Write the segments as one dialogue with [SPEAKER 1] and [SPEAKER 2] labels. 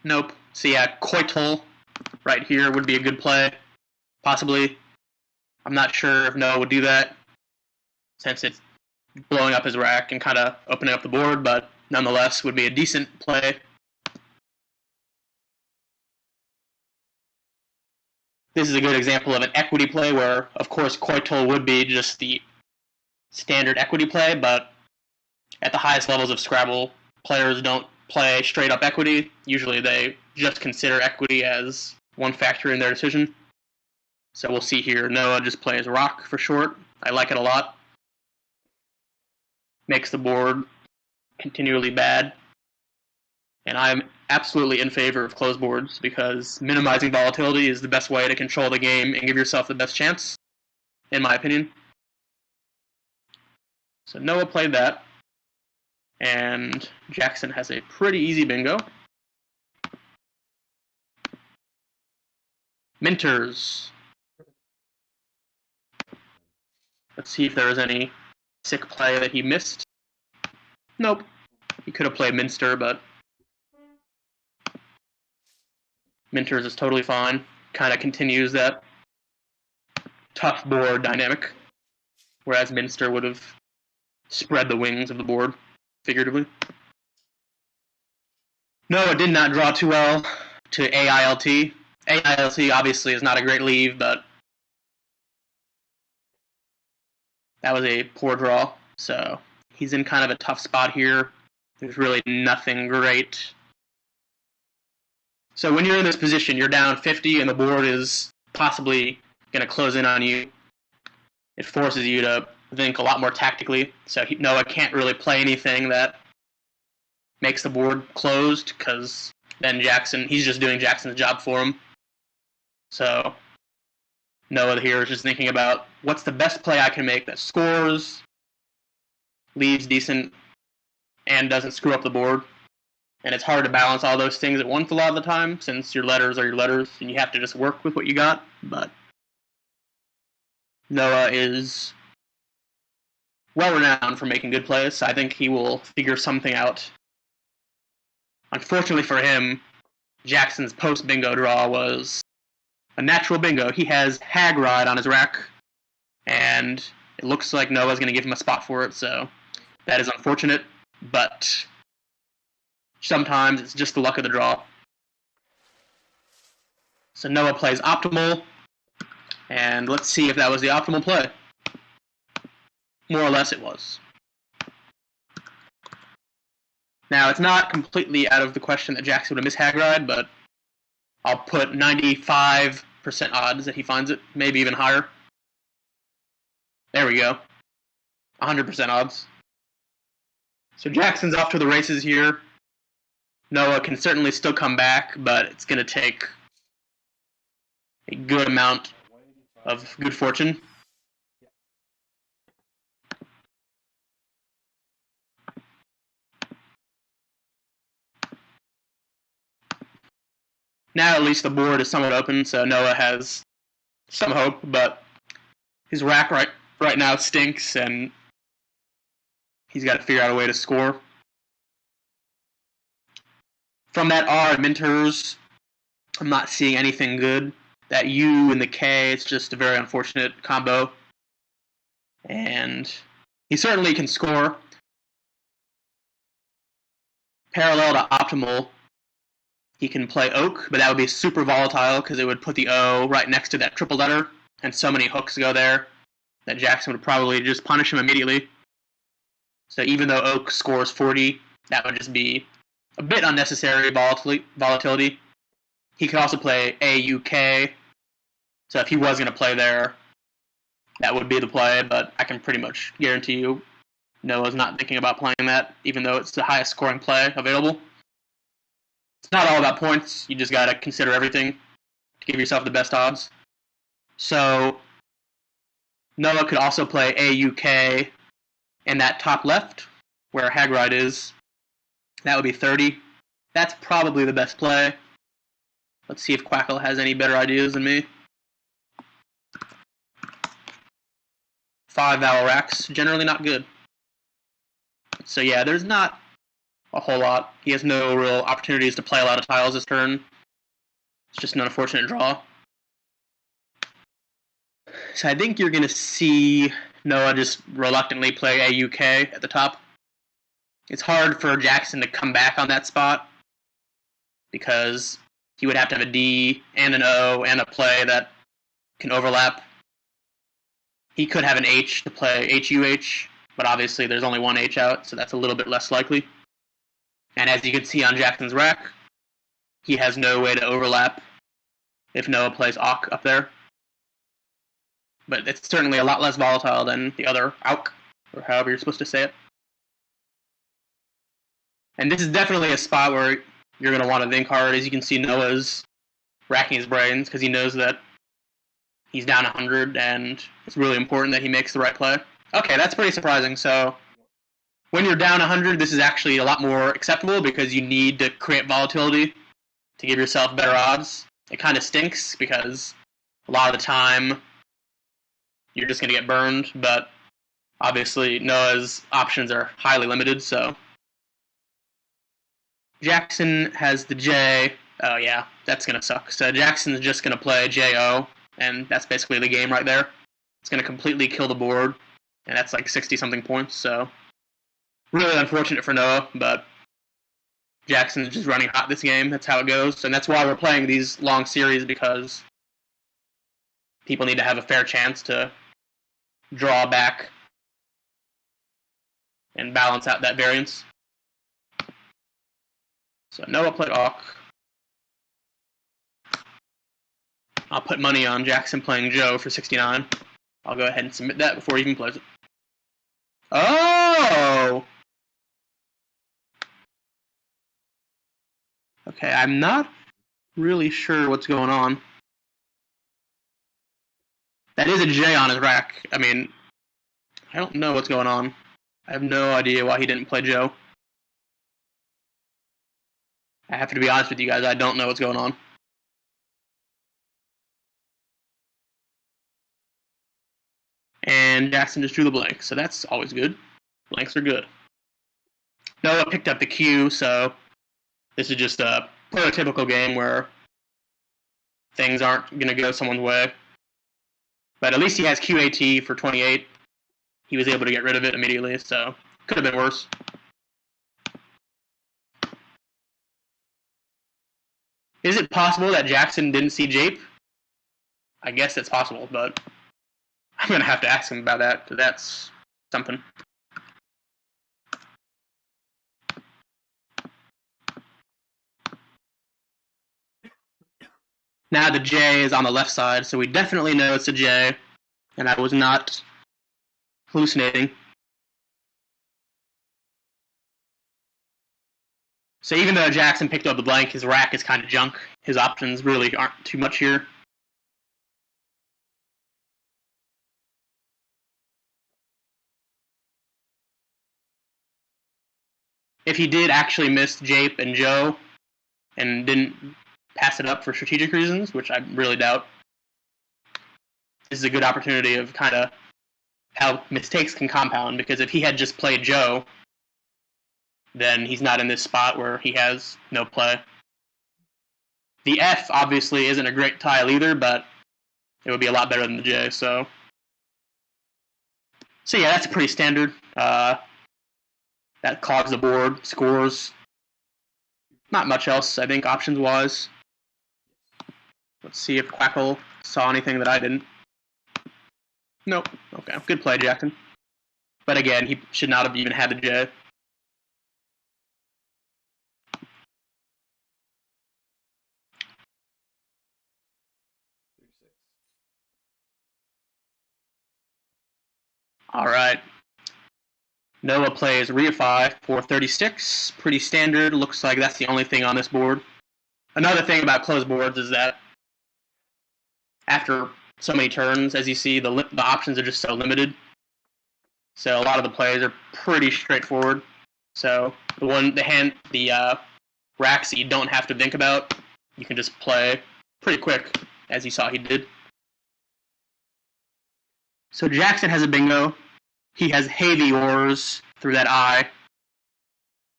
[SPEAKER 1] Nope. So yeah, Koitel right here would be a good play, possibly. I'm not sure if Noah would do that, since it's blowing up his rack and kind of opening up the board, but nonetheless would be a decent play. This is a good example of an equity play where, of course, Koitel would be just the standard equity play, but at the highest levels of Scrabble, players don't play straight up equity. Usually they just consider equity as one factor in their decision. So we'll see here, Noah just plays rock for short. I like it a lot. Makes the board continually bad. And I'm absolutely in favor of closed boards because minimizing volatility is the best way to control the game and give yourself the best chance, in my opinion. So Noah played that, and Jackson has a pretty easy bingo. Minters. Let's see if there was any sick play that he missed. Nope. He could have played Minster, but Minters is totally fine. Kind of continues that tough board dynamic, whereas Minster would have spread the wings of the board, figuratively. No, it did not draw too well to AILT. AILT obviously is not a great leave, but that was a poor draw. So he's in kind of a tough spot here. There's really nothing great. So when you're in this position, you're down 50 and the board is possibly going to close in on you. It forces you to think a lot more tactically. So Noah can't really play anything that makes the board closed because then he's just doing Jackson's job for him. So Noah here is just thinking about what's the best play I can make that scores, leaves decent, and doesn't screw up the board. And it's hard to balance all those things at once a lot of the time, since your letters are your letters, and you have to just work with what you got. But Noah is well-renowned for making good plays, so I think he will figure something out. Unfortunately for him, Jackson's post-bingo draw was a natural bingo. He has Hag Ride on his rack, and it looks like Noah's going to give him a spot for it, so that is unfortunate, but sometimes it's just the luck of the draw. So Noah plays optimal, and let's see if that was the optimal play. More or less it was. Now, it's not completely out of the question that Jackson would have missed Hag Ride, but I'll put 95% odds that he finds it, maybe even higher. There we go. 100% odds. So Jackson's off to the races here. Noah can certainly still come back, but it's going to take a good amount of good fortune. Now at least the board is somewhat open, so Noah has some hope, but his rack right now stinks, and he's got to figure out a way to score. From that R and Minters, I'm not seeing anything good. That U and the K, it's just a very unfortunate combo. And he certainly can score. Parallel to optimal, he can play Oak, but that would be super volatile because it would put the O right next to that triple letter, and so many hooks go there that Jackson would probably just punish him immediately. So even though Oak scores 40, that would just be a bit unnecessary volatility. He could also play AUK, so if he was going to play there, that would be the play, but I can pretty much guarantee you Noah's not thinking about playing that, even though it's the highest scoring play available. It's not all about points, you just got to consider everything to give yourself the best odds. So Noah could also play AUK in that top left, where Hag Ride is. That would be 30. That's probably the best play. Let's see if Quackle has any better ideas than me. 5 vowel racks, generally not good. So yeah, there's not a whole lot. He has no real opportunities to play a lot of tiles this turn. It's just an unfortunate draw. So I think you're going to see Noah just reluctantly play a UK at the top. It's hard for Jackson to come back on that spot because he would have to have a D and an O and a play that can overlap. He could have an H to play HUH, but obviously there's only one H out, so that's a little bit less likely. And as you can see on Jackson's rack, he has no way to overlap if Noah plays Auk up there. But it's certainly a lot less volatile than the other Auk, or however you're supposed to say it. And this is definitely a spot where you're going to want to think hard. As you can see, Noah's racking his brains because he knows that he's down 100, and it's really important that he makes the right play. Okay, that's pretty surprising. So when you're down 100, this is actually a lot more acceptable because you need to create volatility to give yourself better odds. It kind of stinks because a lot of the time you're just going to get burned, but obviously Noah's options are highly limited, so Jackson has the J. Oh yeah, that's going to suck. So Jackson's just going to play JO, and that's basically the game right there. It's going to completely kill the board, and that's like 60-something points, so really unfortunate for Noah, but Jackson's just running hot this game. That's how it goes, and that's why we're playing these long series, because people need to have a fair chance to draw back and balance out that variance. So Noah played Auk. I'll put money on Jackson playing Joe for 69. I'll go ahead and submit that before he even plays it. Oh! Okay, I'm not really sure what's going on. That is a J on his rack. I mean, I don't know what's going on. I have no idea why he didn't play Joe. I have to be honest with you guys, I don't know what's going on. And Jackson just drew the blank, so that's always good. Blanks are good. Noah picked up the Q, so this is just a prototypical game where things aren't going to go someone's way. But at least he has QAT for 28. He was able to get rid of it immediately, so could have been worse. Is it possible that Jackson didn't see Jape? I guess it's possible, but I'm going to have to ask him about that, because that's something. Now the J is on the left side, so we definitely know it's a J, and I was not hallucinating. So even though Jackson picked up the blank, his rack is kind of junk. His options really aren't too much here. If he did actually miss Jape and Joe and didn't pass it up for strategic reasons, which I really doubt, this is a good opportunity of kind of how mistakes can compound, because if he had just played Joe, then he's not in this spot where he has no play. The F obviously isn't a great tile either, but it would be a lot better than the J, so yeah, that's pretty standard. That clogs the board, scores. Not much else, I think, options-wise. Let's see if Quackle saw anything that I didn't. Nope. Okay, good play, Jackson. But again, he should not have even had the J. All right. Noah plays Reify for 36. Pretty standard. Looks like that's the only thing on this board. Another thing about closed boards is that after so many turns, as you see, the options are just so limited. So a lot of the plays are pretty straightforward. So the racks that you don't have to think about, you can just play pretty quick, as you saw he did. So Jackson has a bingo. He has heavy ores through that eye.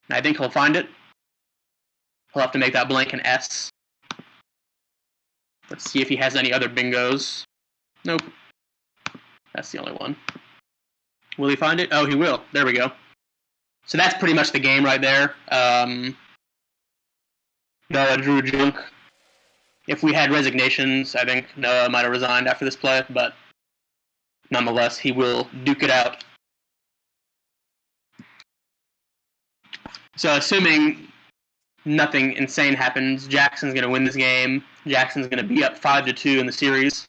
[SPEAKER 1] I think he'll find it. He'll have to make that blank an S. Let's see if he has any other bingos. Nope. That's the only one. Will he find it? Oh, he will. There we go. So that's pretty much the game right there. Noah drew junk. If we had resignations, I think Noah might have resigned after this play, but nonetheless, he will duke it out. So assuming nothing insane happens, Jackson's going to win this game. Jackson's going to be up 5-2 in the series.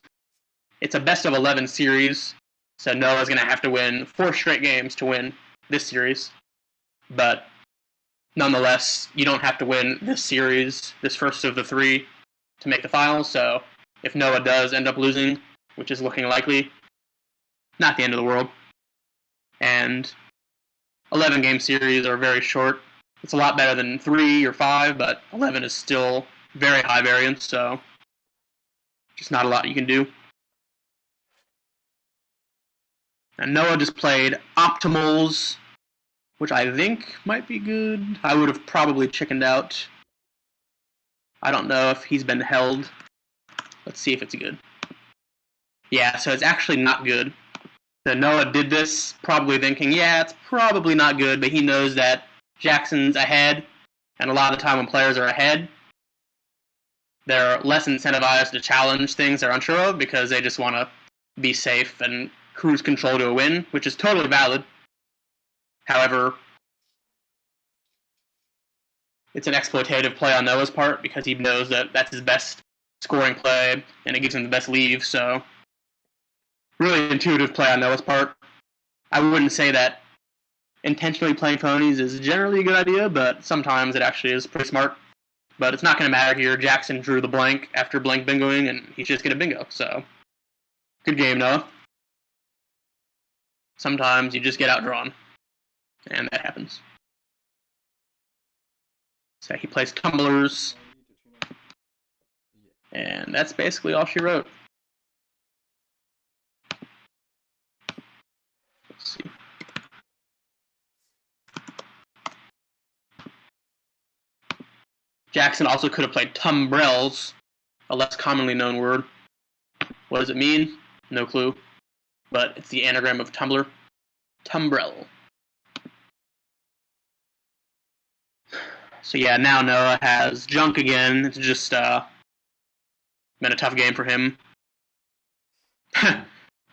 [SPEAKER 1] It's a best of 11 series, so Noah's going to have to win 4 straight games to win this series. But nonetheless, you don't have to win this series, this first of the 3, to make the finals. So if Noah does end up losing, which is looking likely, not the end of the world. And 11-game series are very short. It's a lot better than 3 or 5, but 11 is still very high variance, so just not a lot you can do. And Noah just played Optimals, which I think might be good. I would have probably chickened out. I don't know if he's been held. Let's see if it's good. Yeah, so it's actually not good. So Noah did this probably thinking, yeah, it's probably not good, but he knows that Jackson's ahead, and a lot of the time when players are ahead, they're less incentivized to challenge things they're unsure of because they just want to be safe and cruise control to a win, which is totally valid. However, it's an exploitative play on Noah's part because he knows that that's his best scoring play and it gives him the best leave. So really intuitive play on Noah's part. I wouldn't say that intentionally playing ponies is generally a good idea, but sometimes it actually is pretty smart. But it's not going to matter here. Jackson drew the blank after blank bingoing, and he's just going to bingo. So good game, Noah. Sometimes you just get outdrawn, and that happens. So he plays tumblers, and that's basically all she wrote. Let's see. Jackson also could have played tumbrels, a less commonly known word. What does it mean? No clue. But it's the anagram of tumbler. Tumbrel. So yeah, now Noah has junk again. It's just been a tough game for him.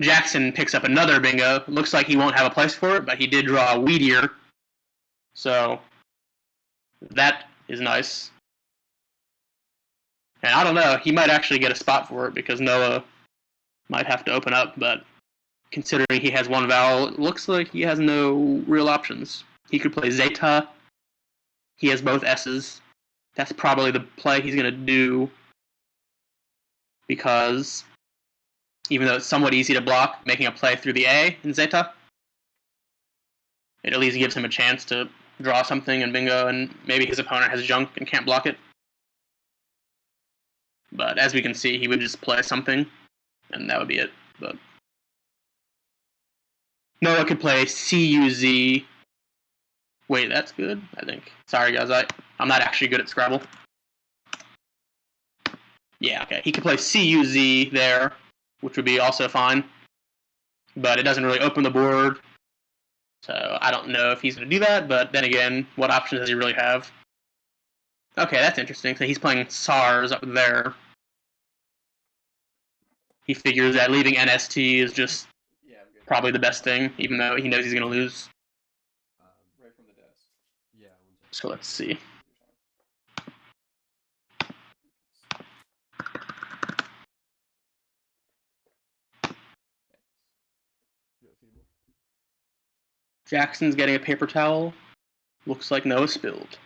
[SPEAKER 1] Jackson picks up another bingo. Looks like he won't have a place for it, but he did draw a weedier. So that is nice. And I don't know, he might actually get a spot for it because Noah might have to open up, but considering he has one vowel, it looks like he has no real options. He could play Zeta. He has both S's. That's probably the play he's going to do because even though it's somewhat easy to block, making a play through the A in Zeta, it at least gives him a chance to draw something in bingo, and maybe his opponent has junk and can't block it. But as we can see, he would just play something, and that would be it. But Noah could play CUZ. Wait, that's good, I think. Sorry, guys, I'm not actually good at Scrabble. Yeah, okay. He could play CUZ there, which would be also fine. But it doesn't really open the board. So I don't know if he's going to do that, but then again, what options does he really have? Okay, that's interesting. So he's playing SARS up there. He figures that leaving NST is just probably the best thing, even though he knows he's going to lose.
[SPEAKER 2] Right from the desk. Yeah.
[SPEAKER 1] So let's see. Jackson's getting a paper towel. Looks like Noah spilled.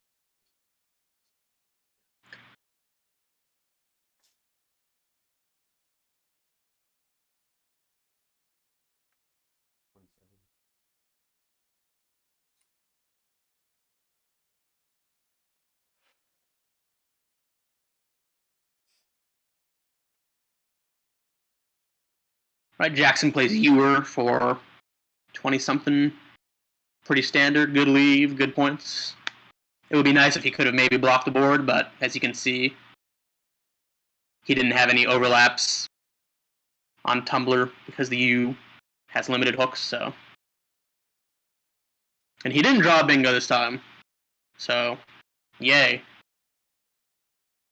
[SPEAKER 1] Right, Jackson plays Ewer for 20-something. Pretty standard, good leave, good points. It would be nice if he could have maybe blocked the board, but as you can see, he didn't have any overlaps on tumbler because the U has limited hooks, so. And he didn't draw a bingo this time, so yay.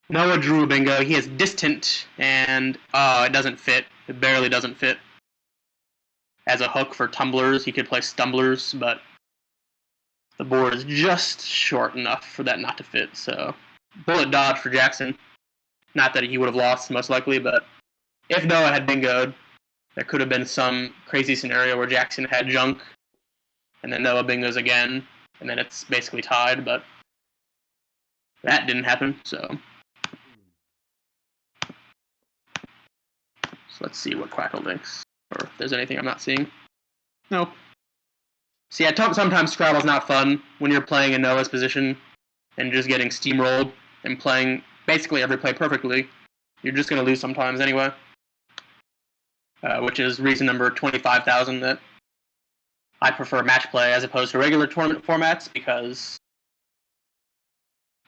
[SPEAKER 1] Noah drew a bingo. He has distant, and it doesn't fit. It barely doesn't fit. As a hook for tumblers, he could play stumblers, but the board is just short enough for that not to fit, so bullet dodge for Jackson. Not that he would have lost, most likely, but if Noah had bingoed, there could have been some crazy scenario where Jackson had junk, and then Noah bingos again, and then it's basically tied, but that didn't happen, so. So let's see what Crackle thinks, or if there's anything I'm not seeing. Nope. See, sometimes Scrabble's not fun when you're playing in Noah's position and just getting steamrolled and playing basically every play perfectly. You're just going to lose sometimes anyway, which is reason number 25,000 that I prefer match play as opposed to regular tournament formats, because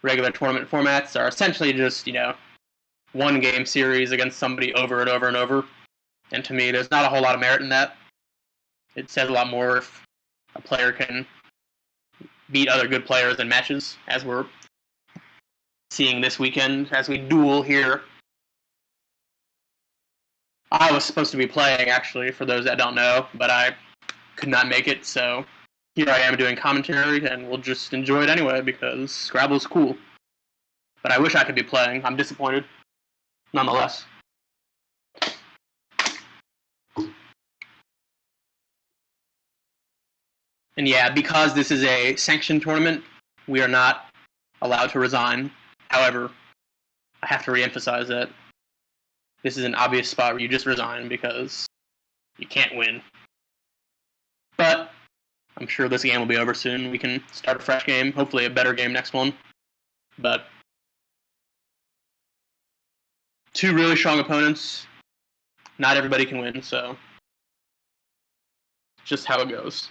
[SPEAKER 1] regular tournament formats are essentially just, one game series against somebody over and over and over. And to me, there's not a whole lot of merit in that. It says a lot more if a player can beat other good players in matches, as we're seeing this weekend as we duel here. I was supposed to be playing, actually, for those that don't know, but I could not make it, so here I am doing commentary, and we'll just enjoy it anyway, because Scrabble's cool. But I wish I could be playing. I'm disappointed, nonetheless. And yeah, because this is a sanctioned tournament, we are not allowed to resign. However, I have to reemphasize that this is an obvious spot where you just resign because you can't win. But I'm sure this game will be over soon. We can start a fresh game, hopefully a better game next one. But two really strong opponents. Not everybody can win, so just how it goes.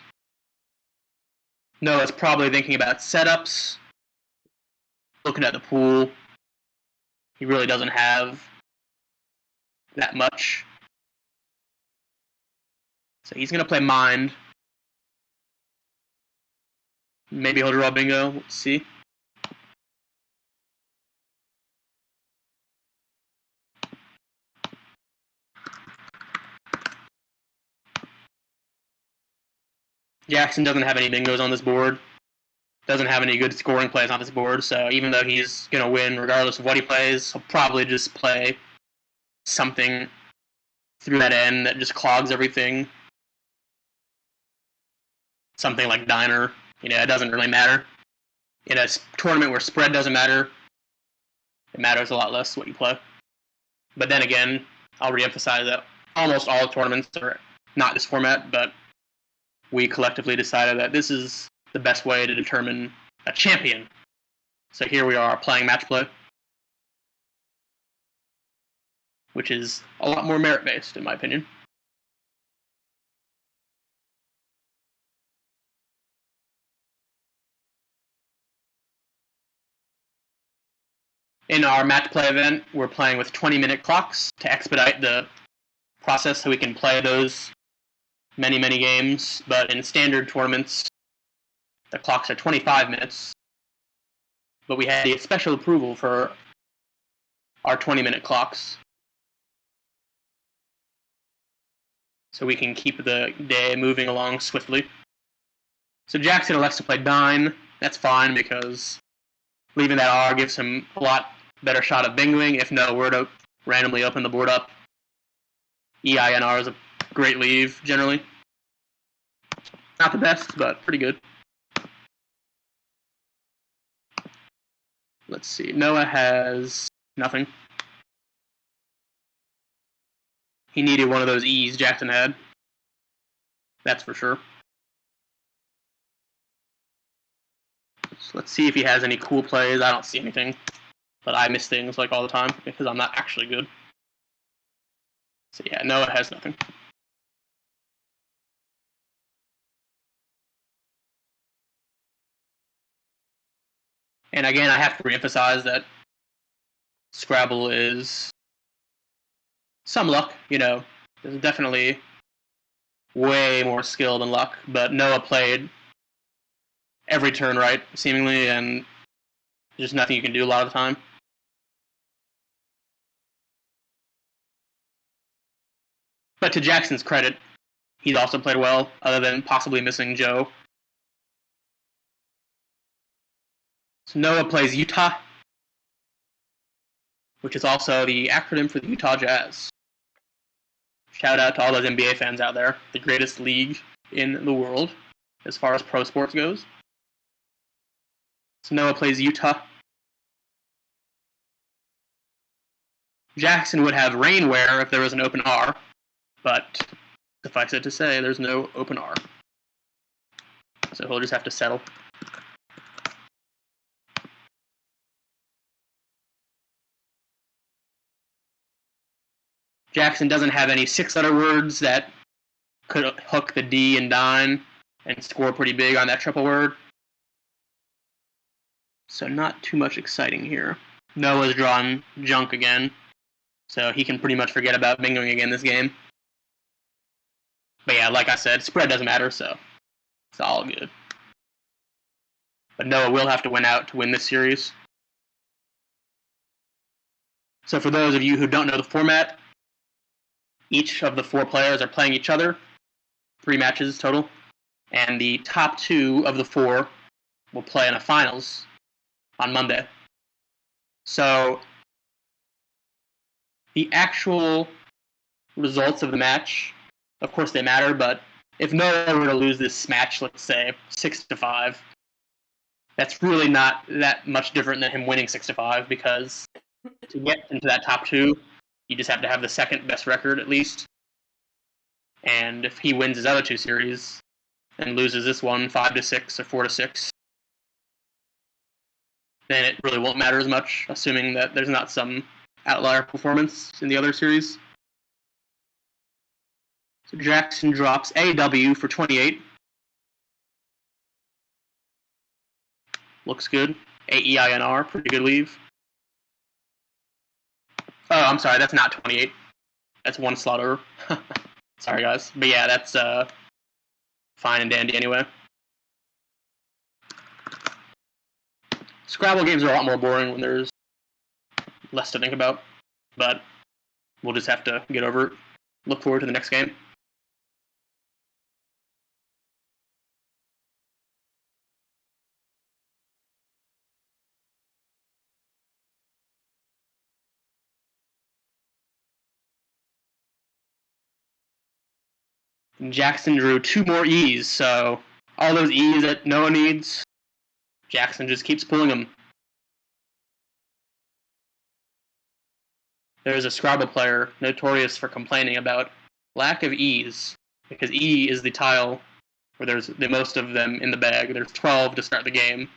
[SPEAKER 1] Noah's probably thinking about setups, looking at the pool. He really doesn't have that much. So he's going to play Mind. Maybe he'll draw bingo. Let's see. Jackson doesn't have any bingos on this board. Doesn't have any good scoring plays on this board, so even though he's going to win regardless of what he plays, he'll probably just play something through that end that just clogs everything. Something like Diner. It doesn't really matter. In a tournament where spread doesn't matter, it matters a lot less what you play. But then again, I'll reemphasize that almost all tournaments are not this format, but we collectively decided that this is the best way to determine a champion. So here we are playing match play, which is a lot more merit-based, in my opinion. In our match play event, we're playing with 20-minute clocks to expedite the process so we can play those many, many games. But in standard tournaments, the clocks are 25 minutes. But we had a special approval for our 20-minute clocks, so we can keep the day moving along swiftly. So Jackson elects to play Dine. That's fine, because leaving that R gives him a lot better shot of bingoing. If no, we're to randomly open the board up. EINR is a great leave, generally. Not the best, but pretty good. Let's see. Noah has nothing. He needed one of those E's Jackson had. That's for sure. So let's see if he has any cool plays. I don't see anything. But I miss things like all the time because I'm not actually good. So yeah, Noah has nothing. And again, I have to reemphasize that Scrabble is some luck, There's definitely way more skill than luck, but Noah played every turn right, seemingly, and there's nothing you can do a lot of the time. But to Jackson's credit, he's also played well, other than possibly missing Joe. So Noah plays Utah, which is also the acronym for the Utah Jazz. Shout out to all those NBA fans out there. The greatest league in the world, as far as pro sports goes. So Noah plays Utah. Jackson would have Rainwear if there was an open R, but suffice it to say, there's no open R. So he'll just have to settle. Jackson doesn't have any 6-letter words that could hook the D and dime and score pretty big on that triple word. So not too much exciting here. Noah's drawn junk again, so he can pretty much forget about bingoing again this game. But yeah, like I said, spread doesn't matter, so it's all good. But Noah will have to win out to win this series. So for those of you who don't know the format, each of the 4 players are playing each other, 3 matches total, and the top 2 of the 4 will play in a finals on Monday. So the actual results of the match, of course they matter, but if Noah were to lose this match, let's say 6-5, that's really not that much different than him winning 6-5, because to get into that top 2, you just have to have the second best record at least. And if he wins his other 2 series and loses this one 5-6 or 4-6, then it really won't matter as much, assuming that there's not some outlier performance in the other series. So Jackson drops AW for 28. Looks good. AEINR, pretty good leave. Oh, I'm sorry, that's not 28. That's 1 slot over. Sorry, guys. But yeah, that's fine and dandy anyway. Scrabble games are a lot more boring when there's less to think about, but we'll just have to get over it. Look forward to the next game. Jackson drew 2 more E's, so all those E's that Noah needs, Jackson just keeps pulling them. There's a Scrabble player notorious for complaining about lack of E's, because E is the tile where there's the most of them in the bag. There's 12 to start the game.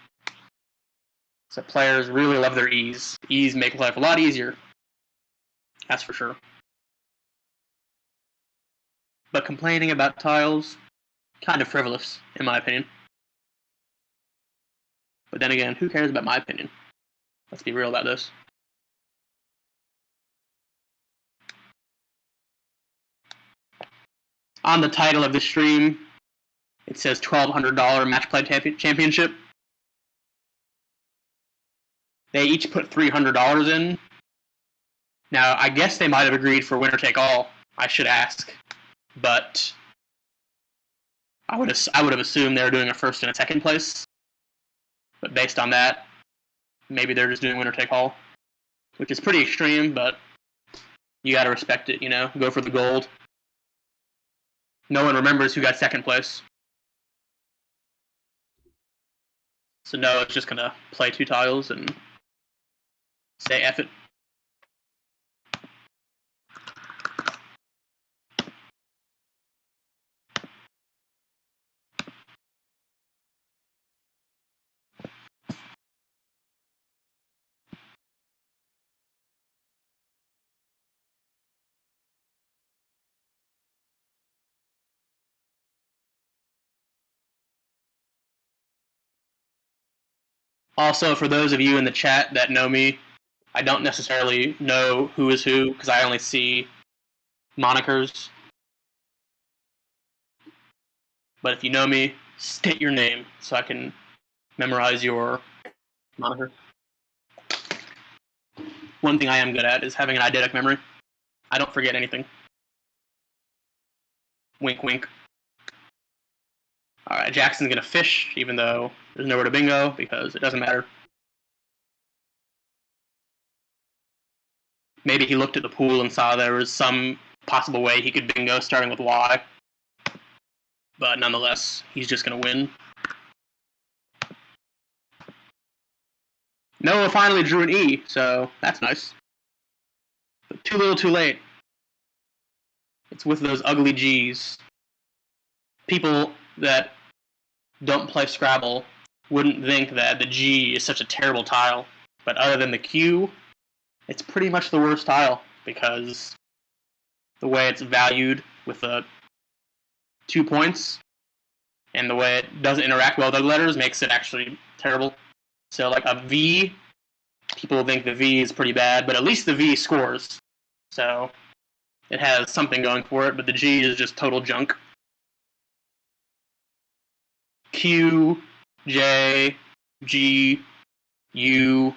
[SPEAKER 1] So players really love their E's. E's make life a lot easier. That's for sure. But complaining about tiles, kind of frivolous, in my opinion. But then again, who cares about my opinion? Let's be real about this. On the title of the stream, it says $1,200 Matchplay Championship. They each put $300 in. Now, I guess they might have agreed for winner take all. I should ask. But I would have assumed they were doing a first and a second place. But based on that, maybe they're just doing winner take all, which is pretty extreme, but you gotta respect it, go for the gold. No one remembers who got second place. So Noah's just gonna play 2 tiles and say F it. Also, for those of you in the chat that know me, I don't necessarily know who is who because I only see monikers. But if you know me, state your name so I can memorize your moniker. One thing I am good at is having an eidetic memory. I don't forget anything. Wink, wink. Alright, Jackson's gonna fish, even though there's nowhere to bingo, because it doesn't matter. Maybe he looked at the pool and saw there was some possible way he could bingo starting with Y. But nonetheless, he's just gonna win. Noah finally drew an E, so that's nice. But too little, too late. It's with those ugly G's. People that don't play Scrabble wouldn't think that the G is such a terrible tile. But other than the Q, it's pretty much the worst tile because the way it's valued with the 2 points and the way it doesn't interact well with other letters makes it actually terrible. So like a V, people think the V is pretty bad, but at least the V scores. So it has something going for it, but the G is just total junk. Q, J, G, U,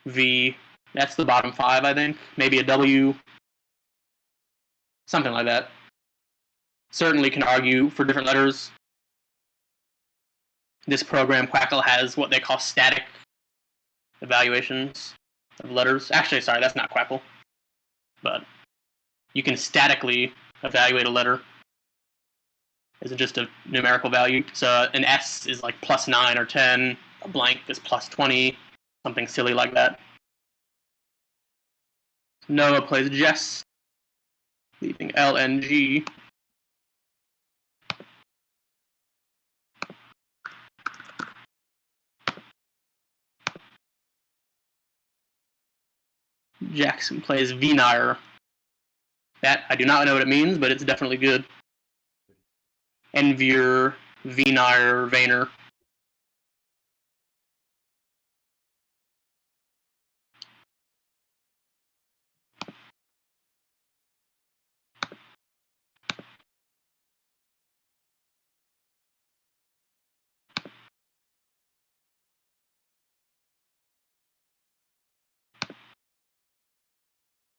[SPEAKER 1] V. That's the bottom 5, I think. Maybe a W. Something like that. Certainly can argue for different letters. This program, Quackle, has what they call static evaluations of letters. Actually, sorry, that's not Quackle. But you can statically evaluate a letter as just a numerical value. So an S is like +9 or 10. A blank is +20. Something silly like that. Noah plays Jess, leaving L and G. Jackson plays Venire. That, I do not know what it means, but it's definitely good. Envier, Venire, Vayner.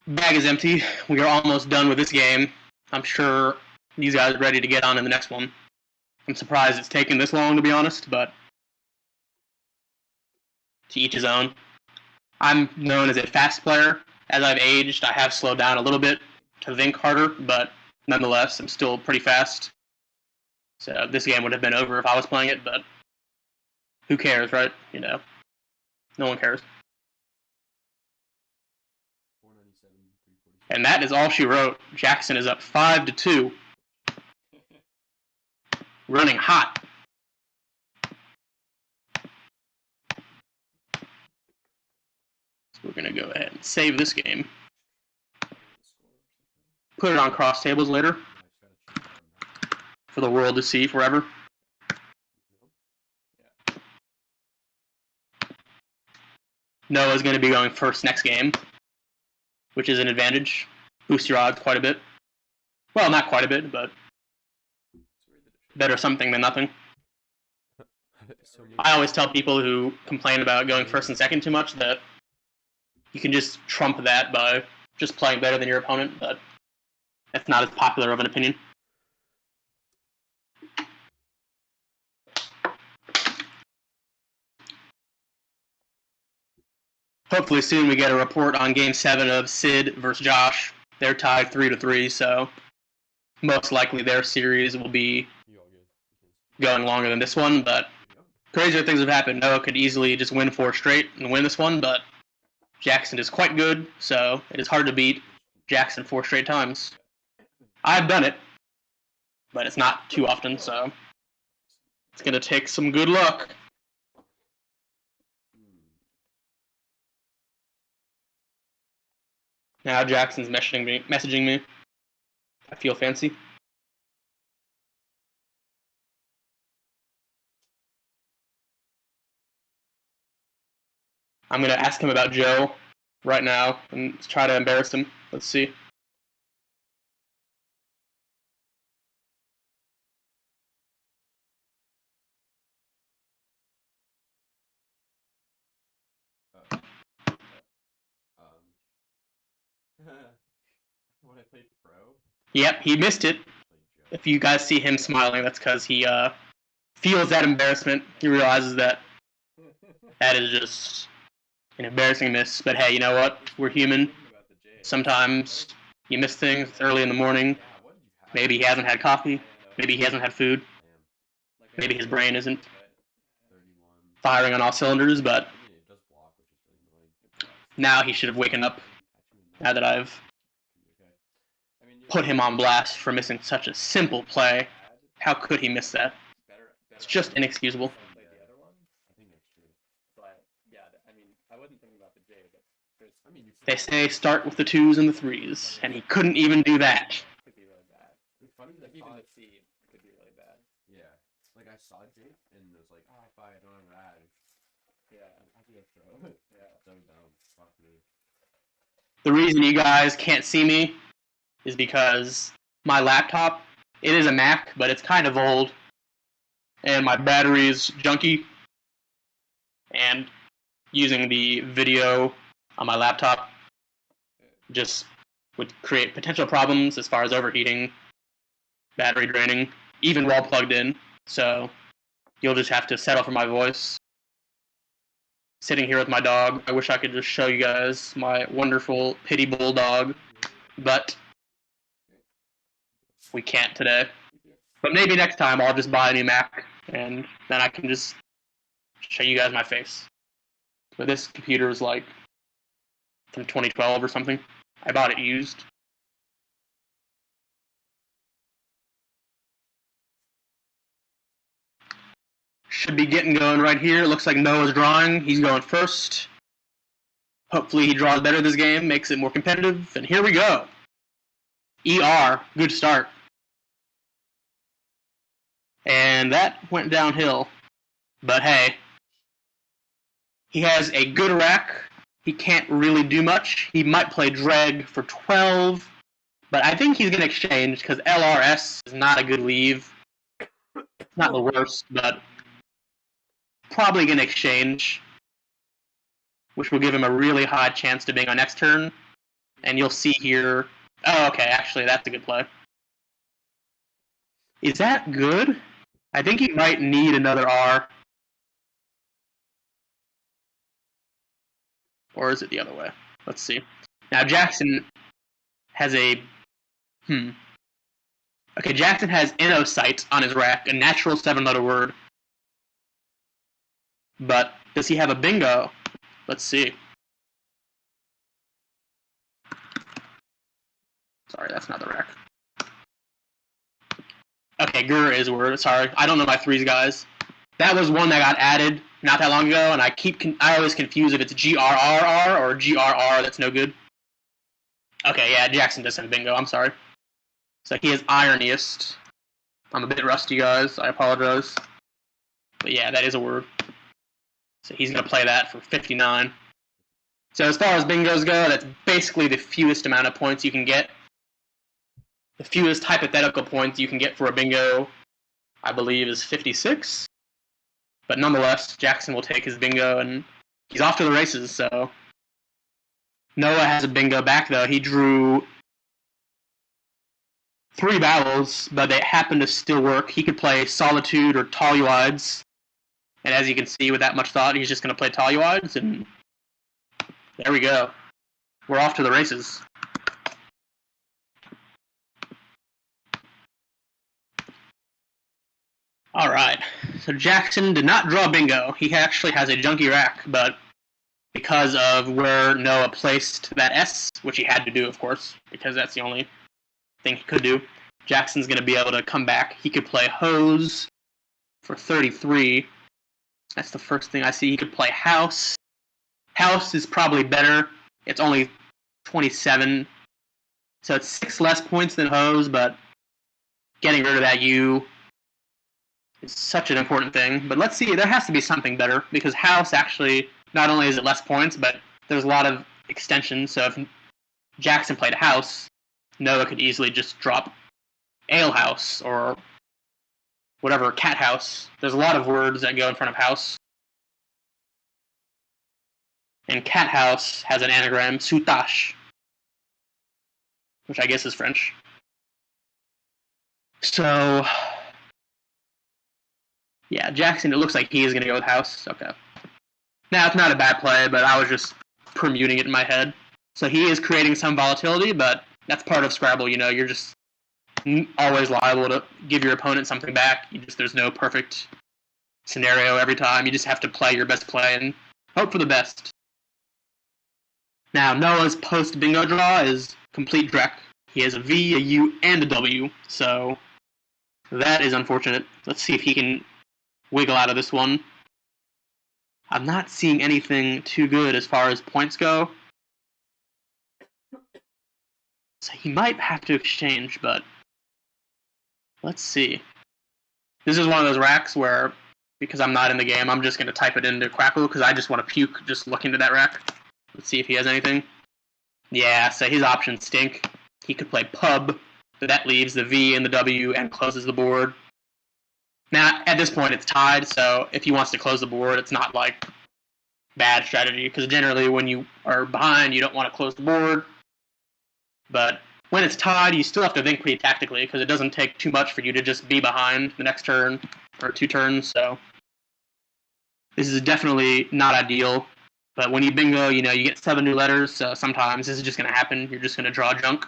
[SPEAKER 1] Bag is empty. We are almost done with this game. I'm sure these guys are ready to get on in the next one. I'm surprised it's taken this long, to be honest, but to each his own. I'm known as a fast player. As I've aged, I have slowed down a little bit to think harder, but nonetheless, I'm still pretty fast. So this game would have been over if I was playing it, but who cares, right? You know, no one cares.
[SPEAKER 2] 497, 346.
[SPEAKER 1] And that is all she wrote. Jackson is up 5-2. Running hot. So we're going to go ahead and save this game. Put it on cross tables later for the world to see forever. Noah's going to be going first next game, which is an advantage. Boosts your odds quite a bit. Well, not quite a bit, but better something than nothing. I always tell people who complain about going first and second too much that you can just trump that by just playing better than your opponent, but that's not as popular of an opinion. Hopefully soon we get a report on Game 7 of Sid versus Josh. They're tied 3-3, so most likely their series will be going longer than this one, but crazier things have happened. Noah could easily just win 4 straight and win this one, but Jackson is quite good, so it is hard to beat Jackson 4 straight times. I've done it, but it's not too often, so it's going to take some good luck. Now Jackson's messaging me. I feel fancy. I'm going to ask him about Joe right now and try to embarrass him. Let's see.
[SPEAKER 2] When I played pro.
[SPEAKER 1] Yep, he missed it. If you guys see him smiling, that's because he feels that embarrassment. He realizes that that is just an embarrassing miss. But hey, you know what? We're human. Sometimes you miss things. It's early in the morning. Maybe he hasn't had coffee. Maybe he hasn't had food. Maybe his brain isn't firing on all cylinders, but now he should have waken up. Now that I've put him on blast for missing such a simple play, how could he miss that? It's just inexcusable. They say start with the 2s and the 3s, and he couldn't even do that.
[SPEAKER 2] Yeah. Like I saw Jake and was like, oh fuck, I don't have that. Yeah. I have to go throw. Yeah. So dumb. Fuck me.
[SPEAKER 1] The reason you guys can't see me is because my laptop, it is a Mac, but it's kind of old, and my battery is junky, and using the video on my laptop just would create potential problems as far as overheating, battery draining, even while plugged in. So you'll just have to settle for my voice. Sitting here with my dog, I wish I could just show you guys my wonderful pity bulldog, but we can't today. But maybe next time I'll just buy a new Mac, and then I can just show you guys my face. But this computer is like from 2012 or something. I bought it used. Should be getting going right here. Looks like Noah's drawing. He's going first. Hopefully he draws better this game, makes it more competitive. And here we go. ER, good start. And that went downhill. But hey, he has a good rack. He can't really do much. He might play drag for 12, but I think he's going to exchange because LRS is not a good leave. Not the worst, but probably going to exchange, which will give him a really high chance to bing on next turn. And you'll see here. Oh, okay, actually, that's a good play. Is that good? I think he might need another R. Or is it the other way? Let's see. Now, Jackson has a... Okay, Jackson has inosight on his rack, a natural 7-letter word. But does he have a bingo? Let's see. Sorry, that's not the rack. Okay, Gur is a word. Sorry, I don't know my 3s, guys. That was one that got added not that long ago, and I always confuse if it's GRRR or GRR. That's no good. Okay, yeah, Jackson does have bingo. I'm sorry. So he is ironiest. I'm a bit rusty, guys. I apologize. But yeah, that is a word. So he's going to play that for 59. So as far as bingos go, that's basically the fewest amount of points you can get. The fewest hypothetical points you can get for a bingo, I believe, is 56. But nonetheless, Jackson will take his bingo, and he's off to the races, so... Noah has a bingo back, though. He drew 3 vowels, but they happen to still work. He could play Solitude or Toluides. And as you can see, with that much thought, he's just going to play Toluides, and there we go. We're off to the races. All right, so Jackson did not draw bingo. He actually has a junky rack, but because of where Noah placed that S, which he had to do, of course, because that's the only thing he could do, Jackson's going to be able to come back. He could play Hose for 33. That's the first thing I see. He could play House. House is probably better. It's only 27. So it's 6 less points than Hose, but getting rid of that U is such an important thing. But let's see. There has to be something better, because House actually not only is it less points, but there's a lot of extensions. So if Jackson played house, Noah could easily just drop ale house or whatever, cat house. There's a lot of words that go in front of house. And cat house has an anagram, soutache, which I guess is French. So, yeah, Jackson, it looks like he is going to go with house. Okay. Now, it's not a bad play, but I was just permuting it in my head. So he is creating some volatility, but that's part of Scrabble. You're just always liable to give your opponent something back. There's no perfect scenario every time. You just have to play your best play and hope for the best. Now, Noah's post-bingo draw is complete dreck. He has a V, a U, and a W, so that is unfortunate. Let's see if he can wiggle out of this one. I'm not seeing anything too good as far as points go. So he might have to exchange, but let's see. This is one of those racks where, because I'm not in the game, I'm just going to type it into Quackle because I just want to puke just looking into that rack. Let's see if he has anything. Yeah, so his options stink. He could play pub, but that leaves the V and the W and closes the board. Now, at this point, it's tied, so if he wants to close the board, it's not like bad strategy, because generally when you are behind, you don't want to close the board. But when it's tied, you still have to think pretty tactically, because it doesn't take too much for you to just be behind the next turn, or 2 turns, so this is definitely not ideal. But when you bingo, you get 7 new letters, so sometimes this is just going to happen. You're just going to draw junk.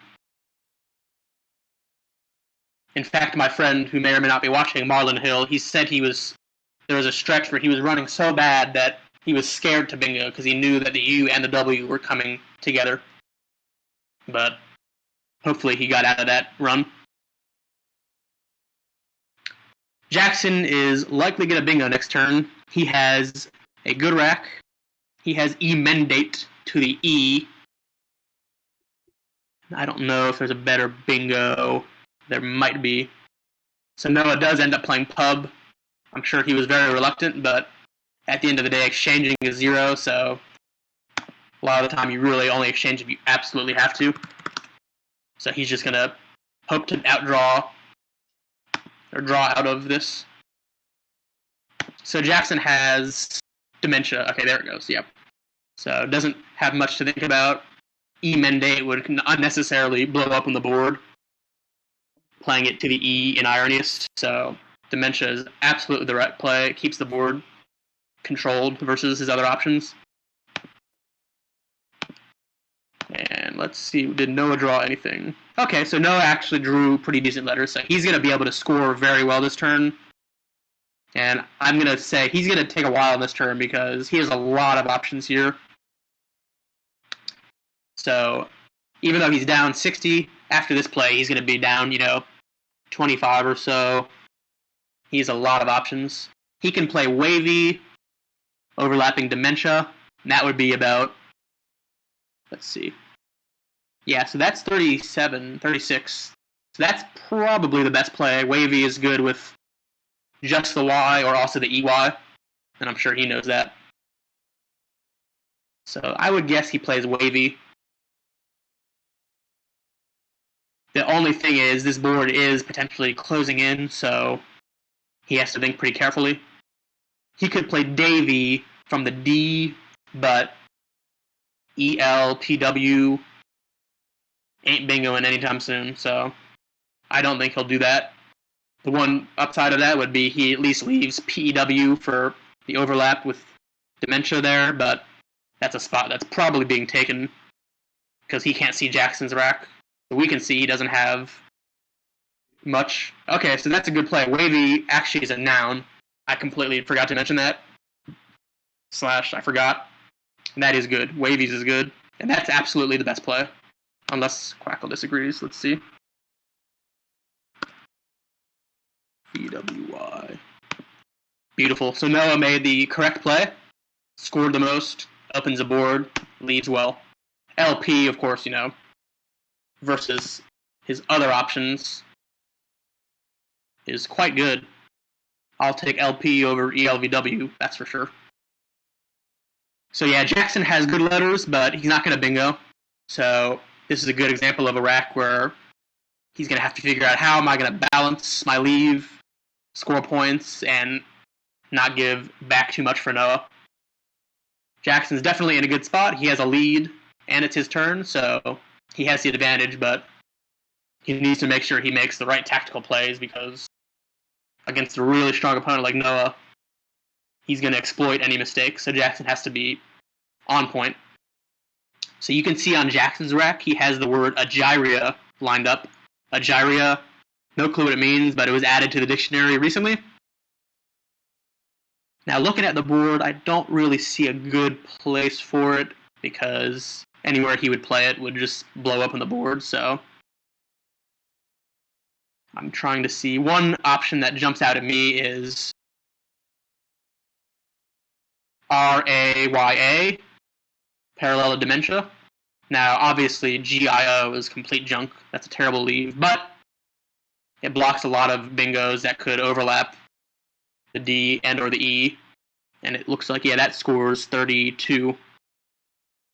[SPEAKER 1] In fact, my friend, who may or may not be watching, Marlon Hill, he said there was a stretch where he was running so bad that he was scared to bingo because he knew that the U and the W were coming together. But hopefully he got out of that run. Jackson is likely going to bingo next turn. He has a good rack. He has emendate to the E. I don't know if there's a better bingo. There might be. So Noah does end up playing pub. I'm sure he was very reluctant, but at the end of the day, exchanging is 0, so a lot of the time you really only exchange if you absolutely have to. So he's just going to hope to outdraw or draw out of this. So Jackson has dementia. Okay, there it goes. Yep. So doesn't have much to think about. Emendate would unnecessarily blow up on the board, playing it to the E in Ironiest. So dementia is absolutely the right play. It keeps the board controlled versus his other options. And let's see, did Noah draw anything? Okay, so Noah actually drew pretty decent letters, so he's going to be able to score very well this turn. And I'm going to say he's going to take a while in this turn because he has a lot of options here. So even though he's down 60, after this play, he's going to be down, 25 or so. He has a lot of options. He can play wavy, overlapping dementia, and that would be about, let's see. Yeah, so that's 37, 36. So that's probably the best play. Wavy is good with just the Y or also the EY, and I'm sure he knows that. So I would guess he plays wavy. The only thing is this board is potentially closing in, so he has to think pretty carefully. He could play Davy from the D, but ELPW ain't bingoing anytime soon, so I don't think he'll do that. The one upside of that would be he at least leaves PEW for the overlap with dementia there, but that's a spot that's probably being taken because he can't see Jackson's rack. But we can see he doesn't have much. Okay, so that's a good play. Wavy actually is a noun. I completely forgot to mention that. / I forgot. And that is good. Wavy's is good. And that's absolutely the best play. Unless Quackle disagrees. Let's see. BWY. Beautiful. So Noah made the correct play. Scored the most. Opens the board. Leads well. LP, of course, versus his other options is quite good. I'll take LP over ELVW, that's for sure. So yeah, Jackson has good letters, but he's not going to bingo. So this is a good example of a rack where he's going to have to figure out how am I going to balance my leave, score points, and not give back too much for Noah. Jackson's definitely in a good spot. He has a lead, and it's his turn, so he has the advantage, but he needs to make sure he makes the right tactical plays because against a really strong opponent like Noah, he's going to exploit any mistakes, so Jackson has to be on point. So you can see on Jackson's rack, he has the word agyria lined up. Agyria, no clue what it means, but it was added to the dictionary recently. Now looking at the board, I don't really see a good place for it because anywhere he would play it would just blow up on the board, so I'm trying to see. One option that jumps out at me is RAYA, parallel dementia. Now, obviously, GIO is complete junk. That's a terrible leave, but it blocks a lot of bingos that could overlap the D and or the E, and it looks like, yeah, that scores 32.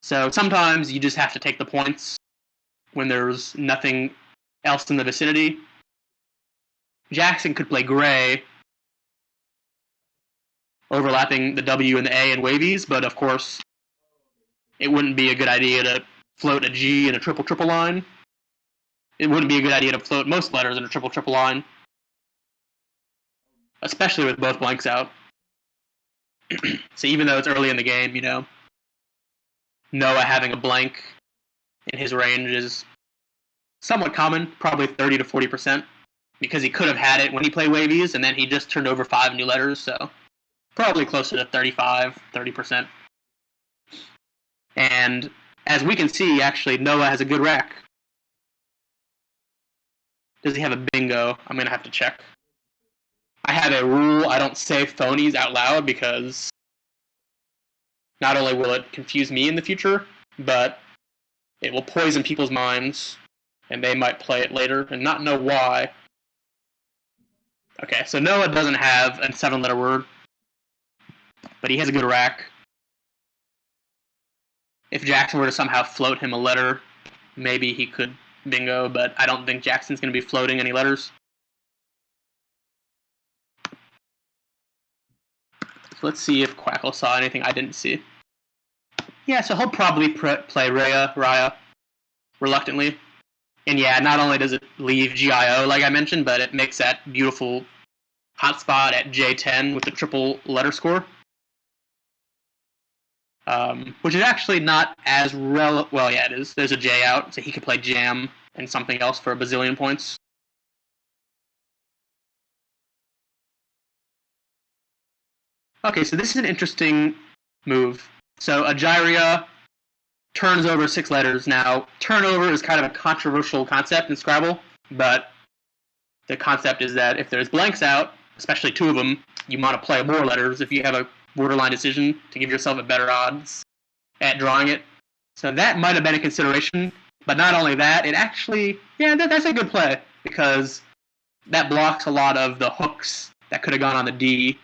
[SPEAKER 1] So sometimes you just have to take the points when there's nothing else in the vicinity. Jackson could play gray, overlapping the W and the A and wavies, but of course, it wouldn't be a good idea to float a G in a triple line. It wouldn't be a good idea to float most letters in a triple line, especially with both blanks out. So even though it's early in the game, you know, Noah having a blank in his range is somewhat common, probably 30 to 40%, because he could have had it when he played wavies, and then he just turned over 5 new letters, so probably closer to 35, 30%. And as we can see, actually, Noah has a good rack. Does he have a bingo? I'm going to have to check. I have a rule, I don't say phonies out loud because not only will it confuse me in the future, but it will poison people's minds, and they might play it later and not know why. Okay, so Noah doesn't have a 7-letter word, but he has a good rack. If Jackson were to somehow float him a letter, maybe he could bingo, but I don't think Jackson's going to be floating any letters. So let's see if Quackle saw anything I didn't see. Yeah, so he'll probably play Raya, reluctantly. And yeah, not only does it leave GIO, like I mentioned, but it makes that beautiful hotspot at J10 with the triple letter score. Which is actually not as well, yeah, it is. There's a J out, so he could play Jam and something else for a bazillion points. Okay, so this is an interesting move. So Agyria turns over 6 letters. Now, turnover is kind of a controversial concept in Scrabble, but the concept is that if there's blanks out, especially 2 of them, you want to play more letters if you have a borderline decision to give yourself a better odds at drawing it. So that might have been a consideration, but not only that, it actually, yeah, that's a good play, because that blocks a lot of the hooks that could have gone on the D.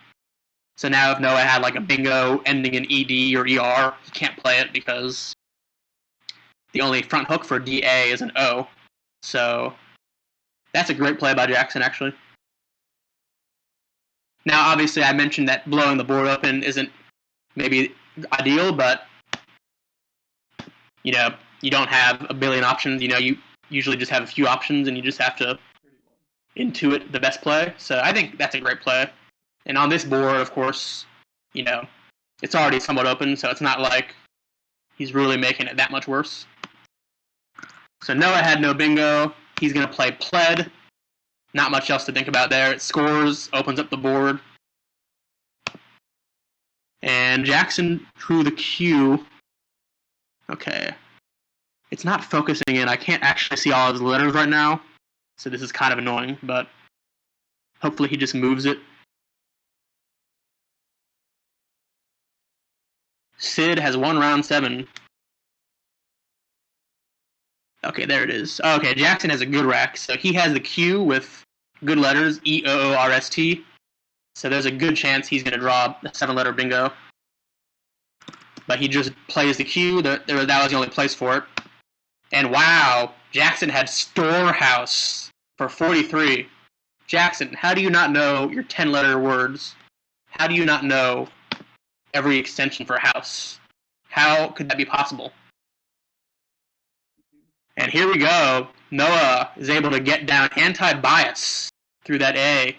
[SPEAKER 1] So now if Noah had like a bingo ending in ED or ER, he can't play it because the only front hook for DA is an O. So that's a great play by Jackson, actually. Now, obviously, I mentioned that blowing the board open isn't maybe ideal, but, you know, you don't have a billion options. You know, you usually just have a few options, and you just have to intuit the best play. So I think that's a great play. And on this board, of course, you know, it's already somewhat open, so it's not like he's really making it that much worse. So Noah had no bingo. He's going to play pled. Not much else to think about there. It scores, opens up the board. And Jackson drew the Q. Okay. It's not focusing in. I can't actually see all of his letters right now. So this is kind of annoying, but hopefully he just moves it. Sid has won round 7. Okay, there it is. Okay, Jackson has a good rack. So he has the Q with good letters, EOORST. So there's a good chance he's going to draw a 7-letter bingo. but he just plays the cue. That was the only place for it. And wow, Jackson had Storehouse for 43. Jackson, how do you not know your 10-letter words? How do you not know every extension for house? How could that be possible? And here we go. Noah is able to get down anti-bias through that A.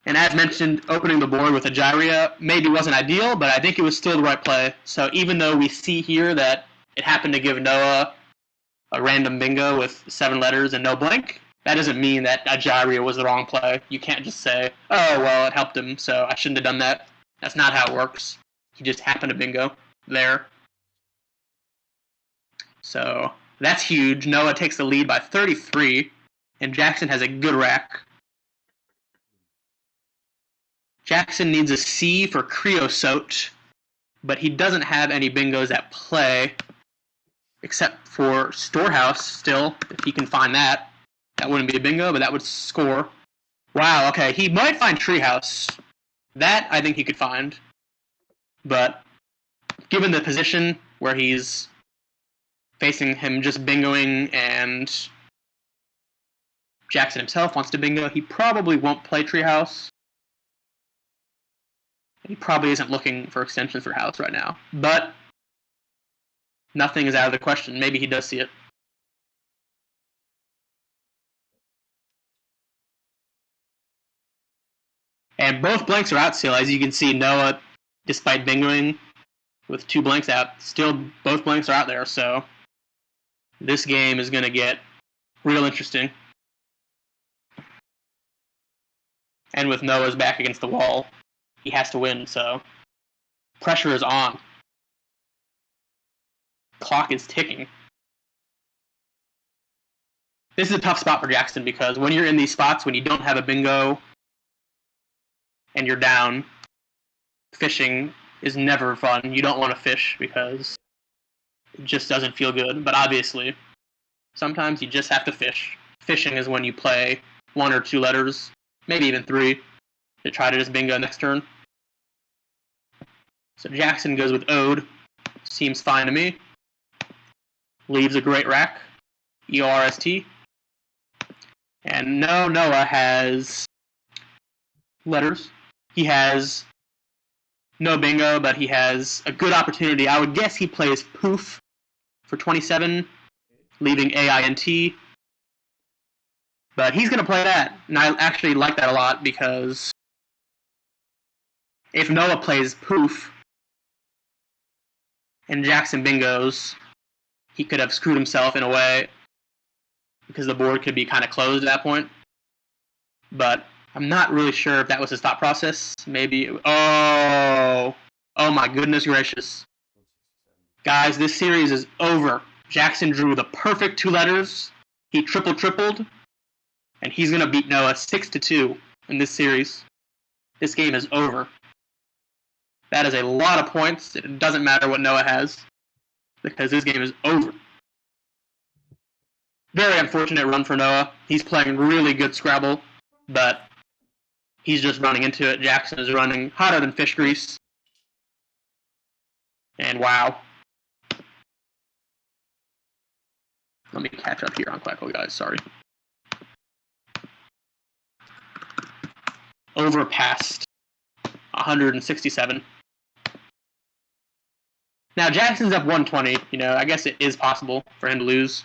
[SPEAKER 1] And as mentioned, opening the board with a Gyria maybe wasn't ideal, but I think it was still the right play. So even though we see here that it happened to give Noah a random bingo with 7 letters and no blank, that doesn't mean that a Gyria was the wrong play. You can't just say, oh, well, it helped him, so I shouldn't have done that. That's not how it works. He just happened to bingo there. So that's huge. Noah takes the lead by 33, and Jackson has a good rack. Jackson needs a C for creosote, but he doesn't have any bingos at play, except for Storehouse still, if he can find that. That wouldn't be a bingo, but that would score. Wow, okay, he might find Treehouse. That I think he could find. But given the position where he's facing him just bingoing and Jackson himself wants to bingo, he probably won't play Treehouse. He probably isn't looking for extensions for house right now. But nothing is out of the question. Maybe he does see it. And both blanks are out still. As you can see, Noah, despite bingoing with 2 blanks out, still both blanks are out there. So this game is going to get real interesting. And with Noah's back against the wall, he has to win, so pressure is on. Clock is ticking. This is a tough spot for Jackson because when you're in these spots, when you don't have a bingo and you're down, fishing is never fun. You don't want to fish because it just doesn't feel good. But obviously, sometimes you just have to fish. Fishing is when you play 1 or 2 letters, maybe even 3, to try to just bingo next turn. So Jackson goes with Ode. Seems fine to me. Leaves a great rack. EORST. And no, Noah has letters. He has no bingo, but he has a good opportunity. I would guess he plays Poof for 27, leaving AINT. But he's going to play that, and I actually like that a lot because if Noah plays Poof and Jackson bingos, he could have screwed himself in a way because the board could be kind of closed at that point. But I'm not really sure if that was his thought process. Maybe. Oh my goodness gracious. Guys, this series is over. Jackson drew the perfect 2 letters. He tripled, and he's going to beat Noah 6-2 in this series. This game is over. That is a lot of points. It doesn't matter what Noah has because this game is over. Very unfortunate run for Noah. He's playing really good Scrabble, but he's just running into it. Jackson is running hotter than fish grease. And wow. Let me catch up here on Quackle, guys. Sorry. Overpassed 167. Now, Jackson's up 120. I guess it is possible for him to lose.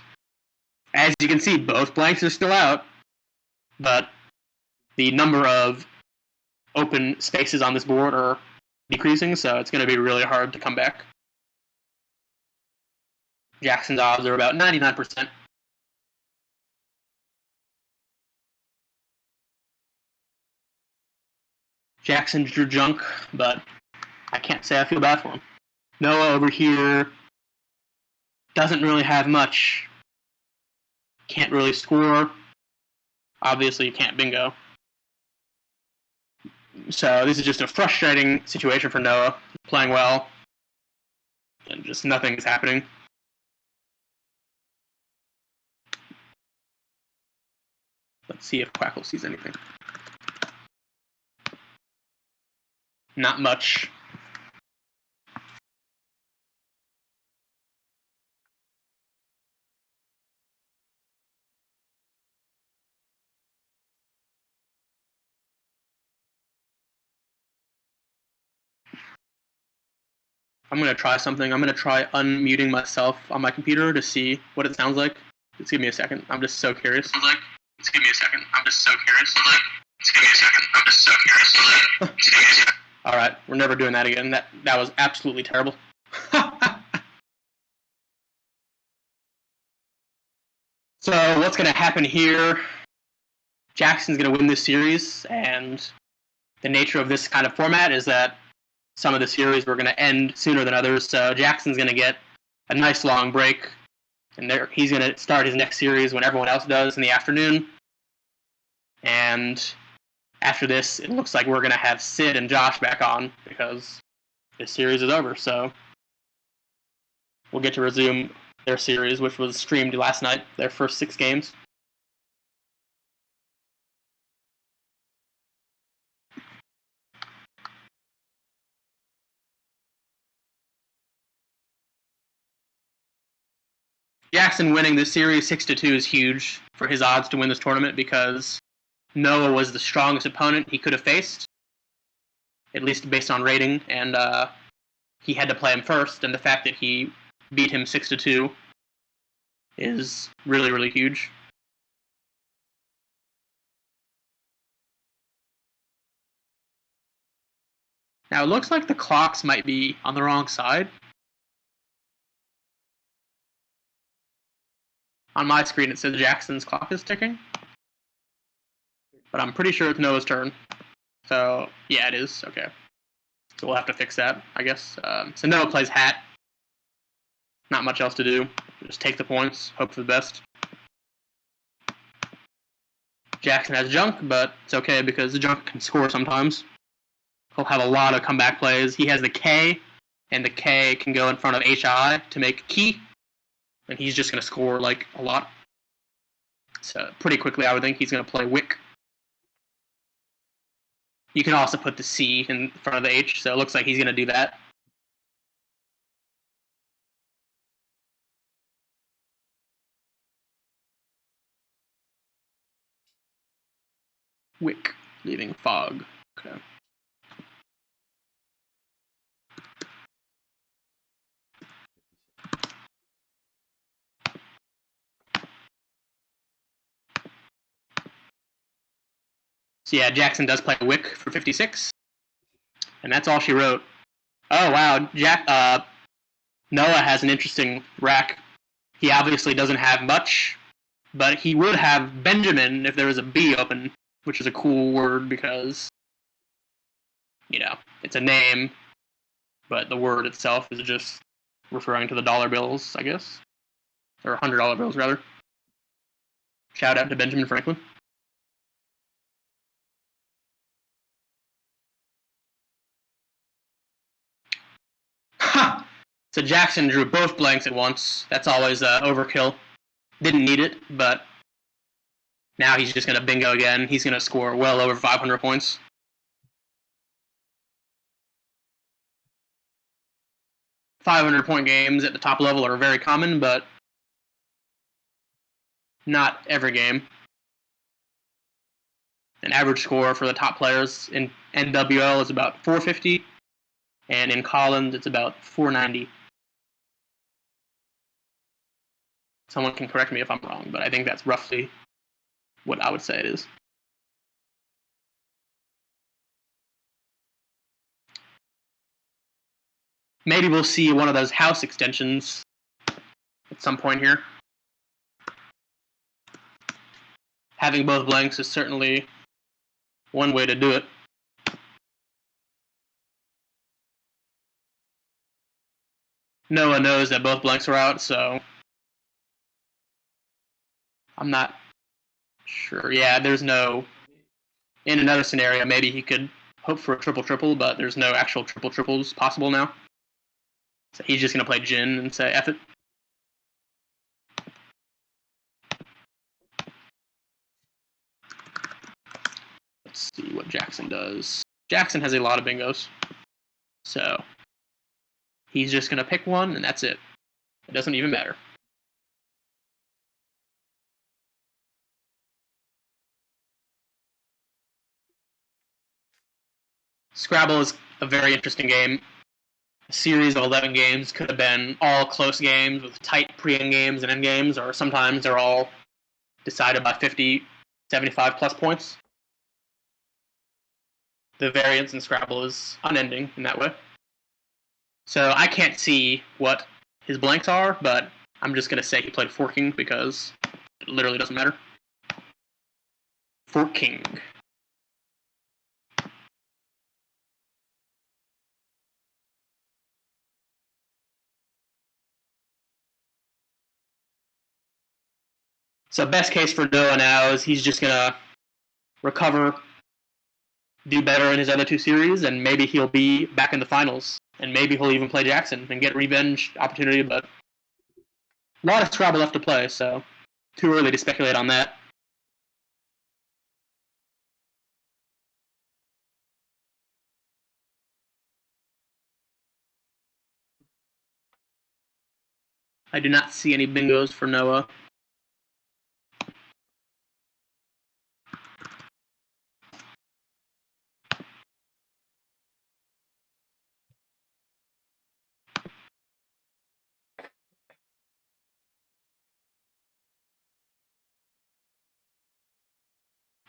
[SPEAKER 1] As you can see, both blanks are still out, but the number of open spaces on this board are decreasing, so it's going to be really hard to come back. Jackson's odds are about 99%. Jackson drew junk, but I can't say I feel bad for him. Noah over here doesn't really have much. Can't really score. Obviously, you can't bingo. So this is just a frustrating situation for Noah. He's playing well, and just nothing is happening. Let's see if Quackle sees anything. Not much. I'm going to try something. I'm going to try unmuting myself on my computer to see what it sounds like. Just give me a second. I'm just so curious. Just give me a second. I'm just so curious. Just give me a second. I'm just so curious. All right, we're never doing that again. That was absolutely terrible. So what's going to happen here? Jackson's going to win this series, and the nature of this kind of format is that some of the series were going to end sooner than others. So Jackson's going to get a nice long break, and he's going to start his next series when everyone else does in the afternoon. And after this, it looks like we're going to have Sid and Josh back on because this series is over. So we'll get to resume their series, which was streamed last night, their first 6 games. Jackson winning this series 6-2 is huge for his odds to win this tournament because Noah was the strongest opponent he could have faced, at least based on rating, and he had to play him first, and the fact that he beat him 6-2 is really, really huge. Now, it looks like the clocks might be on the wrong side. On my screen, it says Jackson's clock is ticking, but I'm pretty sure it's Noah's turn. So, yeah, it is. Okay. So we'll have to fix that, I guess. So Noah plays hat. Not much else to do. Just take the points, hope for the best. Jackson has junk, but it's okay because the junk can score sometimes. He'll have a lot of comeback plays. He has the K, and the K can go in front of HI to make key, and he's just going to score like a lot. So pretty quickly, I would think he's going to play Wick. You can also put the C in front of the H, so it looks like he's going to do that. Wick, leaving fog. Okay. So yeah, Jackson does play Wick for 56, and that's all she wrote. Oh wow, Noah has an interesting rack. He obviously doesn't have much, but he would have Benjamin if there was a B open, which is a cool word because, it's a name, but the word itself is just referring to the dollar bills, I guess. Or $100 bills, rather. Shout out to Benjamin Franklin. Ha! So Jackson drew both blanks at once. That's always overkill. Didn't need it, but now he's just going to bingo again. He's going to score well over 500 points. 500-point games at the top level are very common, but not every game. An average score for the top players in NWL is about 450, and in Collins it's about 490. Someone can correct me if I'm wrong, but I think that's roughly what I would say it is. Maybe we'll see one of those house extensions at some point here. Having both blanks is certainly one way to do it. Noah knows that both blanks are out, so I'm not sure. Yeah, there's no... In another scenario, maybe he could hope for a triple-triple, but there's no actual triple-triples possible now. So he's just going to play Jin and say, F it. Let's see what Jackson does. Jackson has a lot of bingos. So he's just going to pick one, and that's it. It doesn't even matter. Scrabble is a very interesting game. a series of 11 games could have been all close games with tight pre-end games and end games, or sometimes they're all decided by 50, 75 plus points. The variance in Scrabble is unending in that way. So I can't see what his blanks are, but I'm just going to say he played Forking because it literally doesn't matter. Forking. So best case for Noah now is he's just going to recover, do better in his other two series, and maybe he'll be back in the finals. And maybe he'll even play Jackson and get revenge opportunity, but a lot of Scrabble left to play, so too early to speculate on that. I do not see any bingos for Noah.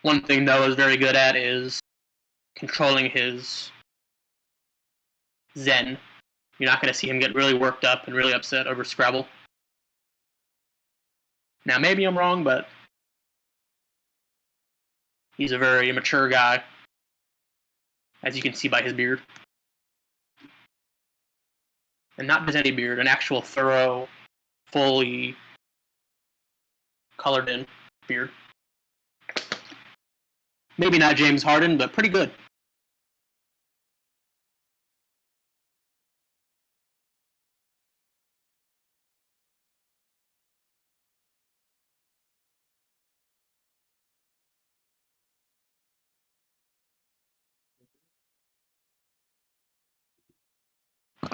[SPEAKER 1] One thing Noah's very good at is controlling his zen. You're not going to see him get really worked up and really upset over Scrabble. Now, maybe I'm wrong, but he's a very mature guy, as you can see by his beard. And not just any beard, an actual thorough, fully colored in beard. Maybe not James Harden, but pretty good.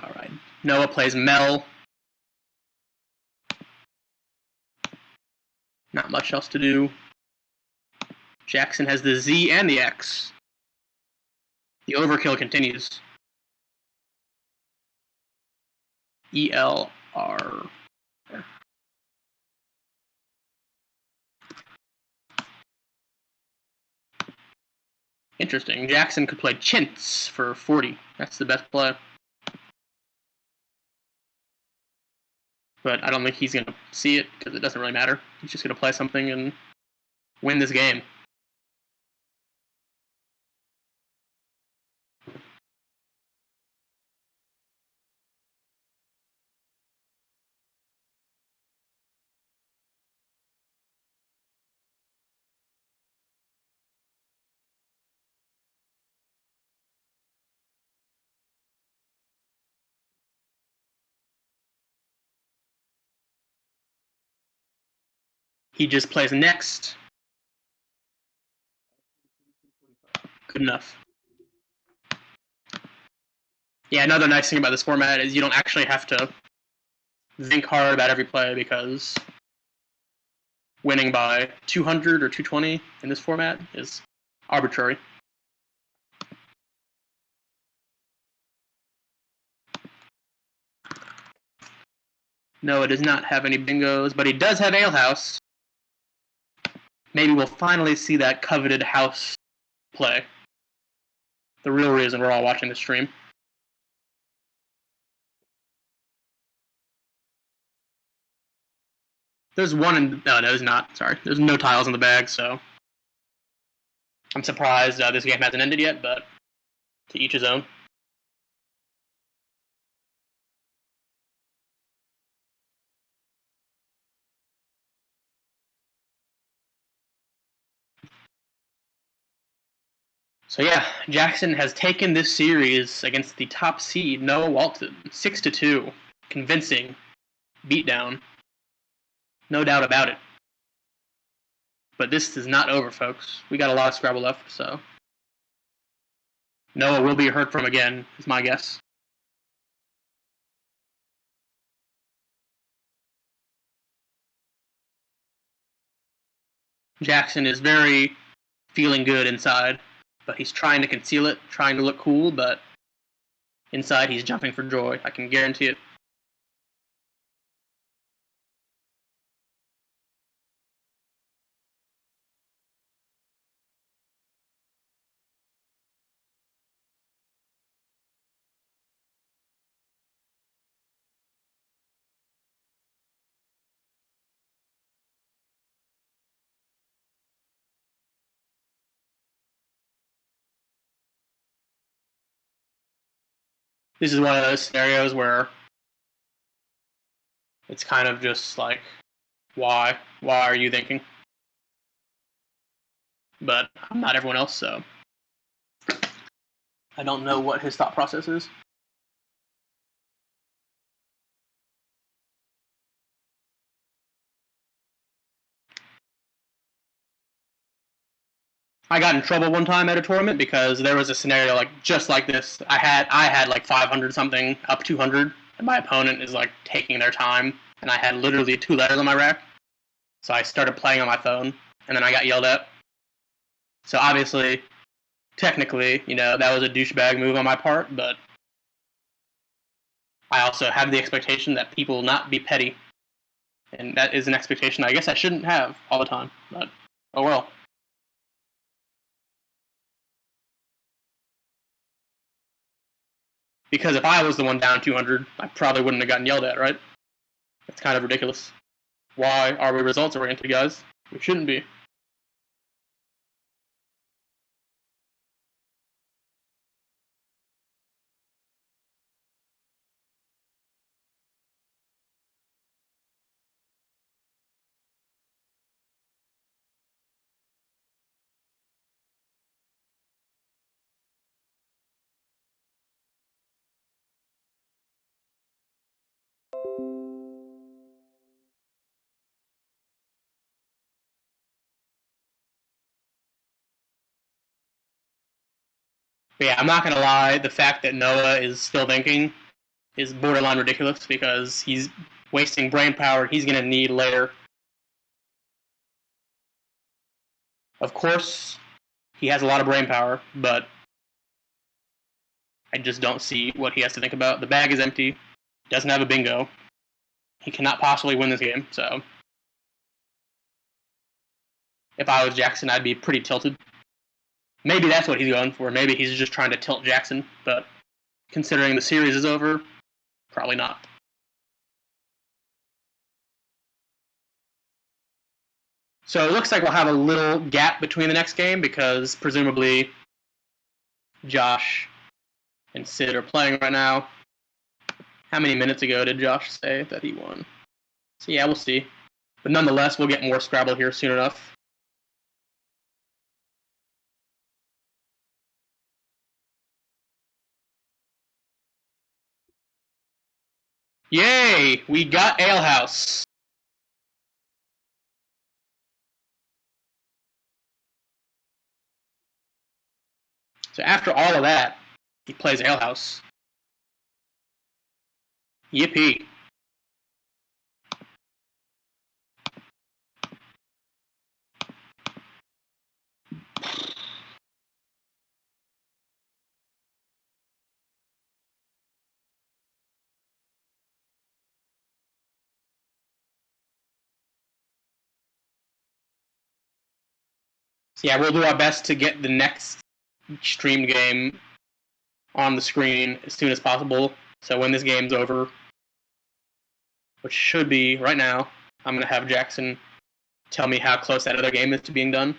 [SPEAKER 1] All right. Noah plays Mel. Not much else to do. Jackson has the Z and the X. The overkill continues. ELR. Interesting. Jackson could play Chintz for 40. That's the best play. But I don't think he's going to see it because it doesn't really matter. He's just going to play something and win this game. He just plays next. Good enough. Yeah, another nice thing about this format is you don't actually have to think hard about every play because winning by 200 or 220 in this format is arbitrary. Noah does not have any bingos, but he does have Alehouse. Maybe we'll finally see that coveted house play. The real reason we're all watching the stream. There's one in... No, there's not. Sorry. There's no tiles in the bag, so... I'm surprised this game hasn't ended yet, but to each his own. So yeah, Jackson has taken this series against the top seed, Noah Walton, 6-2. Convincing beatdown. No doubt about it. But this is not over, folks. We got a lot of Scrabble left, so... Noah will be heard from again, is my guess. Jackson is very feeling good inside, but he's trying to conceal it, trying to look cool, but Inside, he's jumping for joy. I can guarantee it. This is one of those scenarios where it's kind of just like, why? Why are you thinking? But I'm not everyone else, so I don't know what his thought process is. I got in trouble one time at a tournament because there was a scenario like just like this. I had like 500 something, up 200, and my opponent is like taking their time, and I had literally 2 letters on my rack. So I started playing on my phone, and then I got yelled at. So obviously, technically, that was a douchebag move on my part, but I also have the expectation that people will not be petty. And that is an expectation I guess I shouldn't have all the time, but oh well. Because if I was the one down 200, I probably wouldn't have gotten yelled at, right? That's kind of ridiculous. Why are we results oriented, guys? We shouldn't be. But yeah, I'm not gonna lie, the fact that Noah is still thinking is borderline ridiculous because he's wasting brain power he's gonna need later. Of course, he has a lot of brain power, but I just don't see what he has to think about. The bag is empty, doesn't have a bingo. He cannot possibly win this game, so if I was Jackson, I'd be pretty tilted. Maybe that's what he's going for. Maybe he's just trying to tilt Jackson, but considering the series is over, probably not. So it looks like we'll have a little gap between the next game because presumably Josh and Sid are playing right now. How many minutes ago did Josh say that he won? So yeah, we'll see. But nonetheless, we'll get more Scrabble here soon enough. Yay! We got Alehouse. So after all of that, he plays Alehouse. Yippee. So yeah, we'll do our best to get the next streamed game on the screen as soon as possible. So when this game's over, which should be right now, I'm going to have Jackson tell me how close that other game is to being done.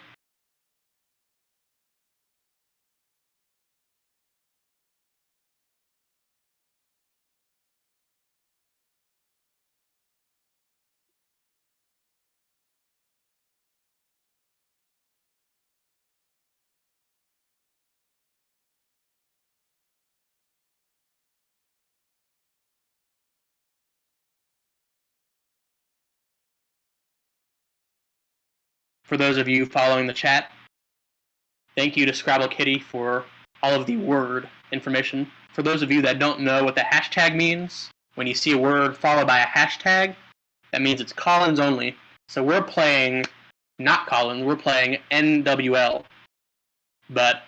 [SPEAKER 1] For those of you following the chat, thank you to Scrabble Kitty for all of the word information. For those of you that don't know what the hashtag means, when you see a word followed by a hashtag, that means it's Collins only. So we're playing not Collins, we're playing NWL. But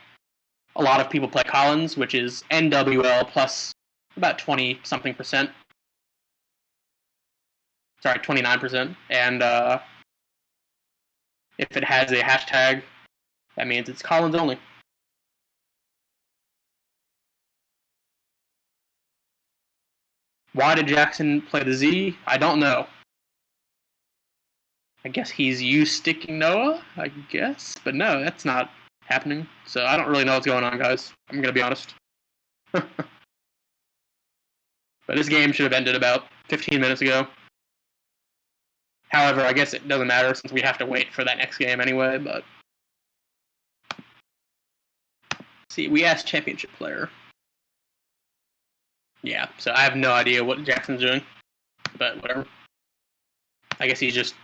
[SPEAKER 1] a lot of people play Collins, which is NWL plus about 20 something percent. Sorry, 29%. And if it has a hashtag, that means it's Collins only. Why did Jackson play the Z? I don't know. I guess he's used sticking Noah, I guess. But no, that's not happening. So I don't really know what's going on, guys. I'm going to be honest. But this game should have ended about 15 minutes ago. However, I guess it doesn't matter since we have to wait for that next game anyway, but... See, we asked championship player. Yeah, so I have no idea what Jackson's doing, but whatever. I guess he's just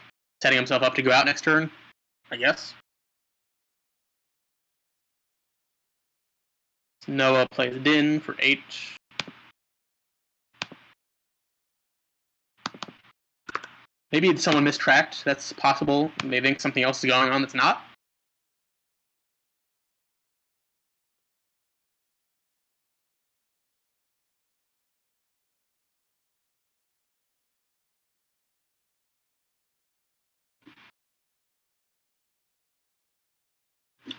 [SPEAKER 1] setting himself up to go out next turn, I guess. Noah plays Din for 8. Maybe someone mistracked. That's possible. They think something else is going on that's not.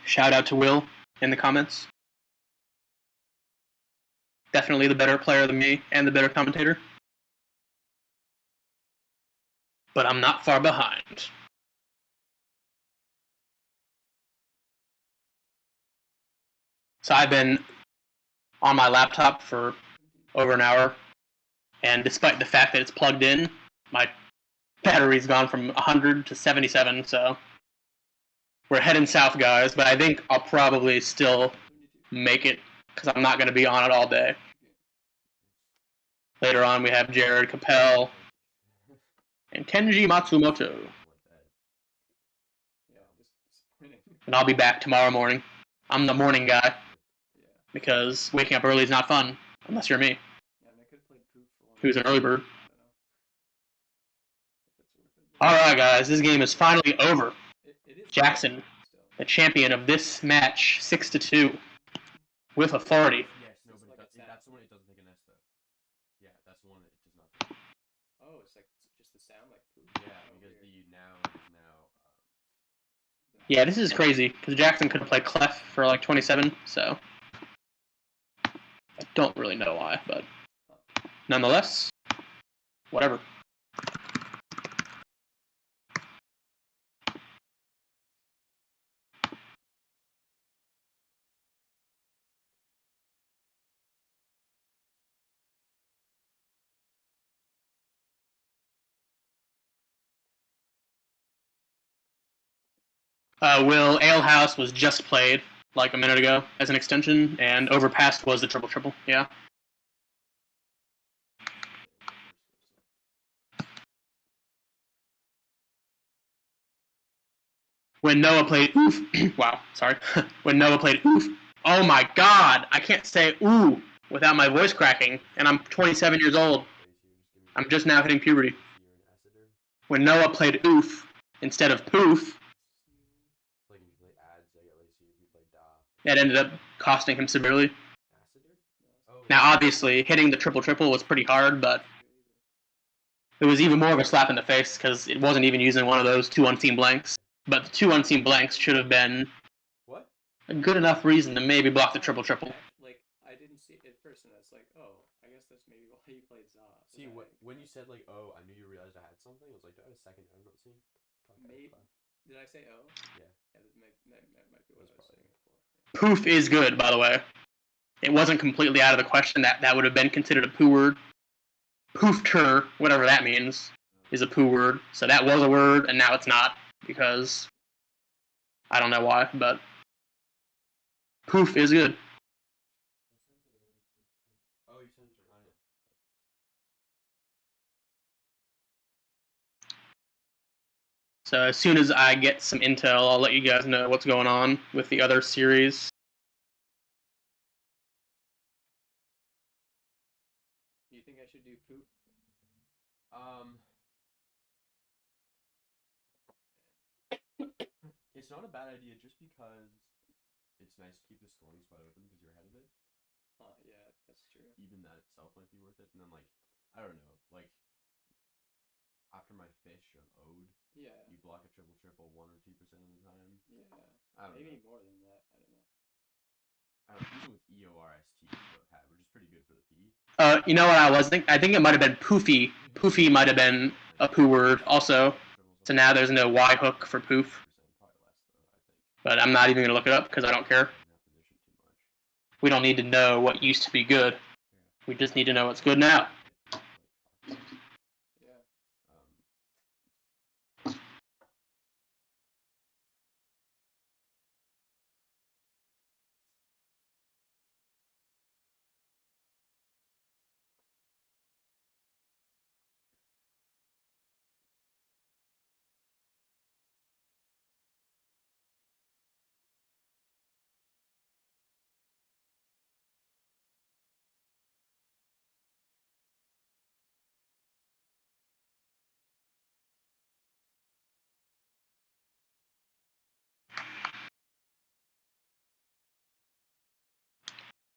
[SPEAKER 1] Shout out to Will in the comments. Definitely the better player than me and the better commentator. But I'm not far behind. So I've been on my laptop for over an hour, and despite the fact that it's plugged in, my battery's gone from 100 to 77, so we're heading south, guys, but I think I'll probably still make it because I'm not going to be on it all day. Later on, we have Jared Capel and Kenji Matsumoto. And I'll be back tomorrow morning. I'm the morning guy because waking up early is not fun unless you're me, who's an early bird. Alright, guys, this game is finally over. Jackson, the champion of this match, 6-2, with authority.
[SPEAKER 2] Yes, no, but that's the one it doesn't take an S though. Yeah, that's the one that it does not take.
[SPEAKER 3] Oh, it's like just the sound like poop.
[SPEAKER 2] Yeah, because the noun is now.
[SPEAKER 1] Yeah, this is crazy because Jackson could have played Clef for like 27, so I don't really know why, but nonetheless, whatever. Will Alehouse was just played like a minute ago as an extension, and Overpassed was the triple. Yeah. When Noah played oof, wow, sorry. When Noah played oof, oh my god, I can't say ooh without my voice cracking, and I'm 27 years old. I'm just now hitting puberty. When Noah played oof instead of poof, that ended up costing him severely. Now, obviously, hitting the triple was pretty hard, but it was even more of a slap in the face because it wasn't even using one of those 2 unseen blanks. But the 2 unseen blanks should have been a good enough reason to maybe block the triple.
[SPEAKER 3] Like, I didn't see it in person. I was like, oh, I guess that's maybe why you played Za.
[SPEAKER 2] See, when you said like, oh, I knew you realized I had something. I was like, do I have a second? I'm not seeing.
[SPEAKER 3] Maybe. Did I say oh?
[SPEAKER 2] Yeah.
[SPEAKER 3] That might be what I was saying it for.
[SPEAKER 1] Poof is good, by the way. It wasn't completely out of the question that would have been considered a poo word. Poofter, whatever that means, is a poo word. So that was a word, and now it's not because I don't know why, but poof is good.
[SPEAKER 2] Oh, you said it on it.
[SPEAKER 1] So as soon as I get some intel, I'll let you guys know what's going on with the other series.
[SPEAKER 3] Do you think I should do poop?
[SPEAKER 2] It's not a bad idea just because it's nice to keep the scoring spot open because you're ahead of it.
[SPEAKER 3] Yeah, that's true.
[SPEAKER 2] Even that itself might be worth it. And then like, I don't know, like after my fish of ode,
[SPEAKER 3] Yeah.
[SPEAKER 2] you block a triple 1% or 2% of the time.
[SPEAKER 3] Yeah.
[SPEAKER 2] I don't
[SPEAKER 3] Maybe
[SPEAKER 2] know.
[SPEAKER 3] more than that. I don't know.
[SPEAKER 2] Even with EORST, you both had, which is pretty good for the P.
[SPEAKER 1] You know what I was thinking? I think it might have been poofy. Poofy might have been a poo word also. So now there's no Y hook for poof. But I'm not even going to look it up because I don't care. We don't need to know what used to be good. We just need to know what's good now.
[SPEAKER 3] Yeah.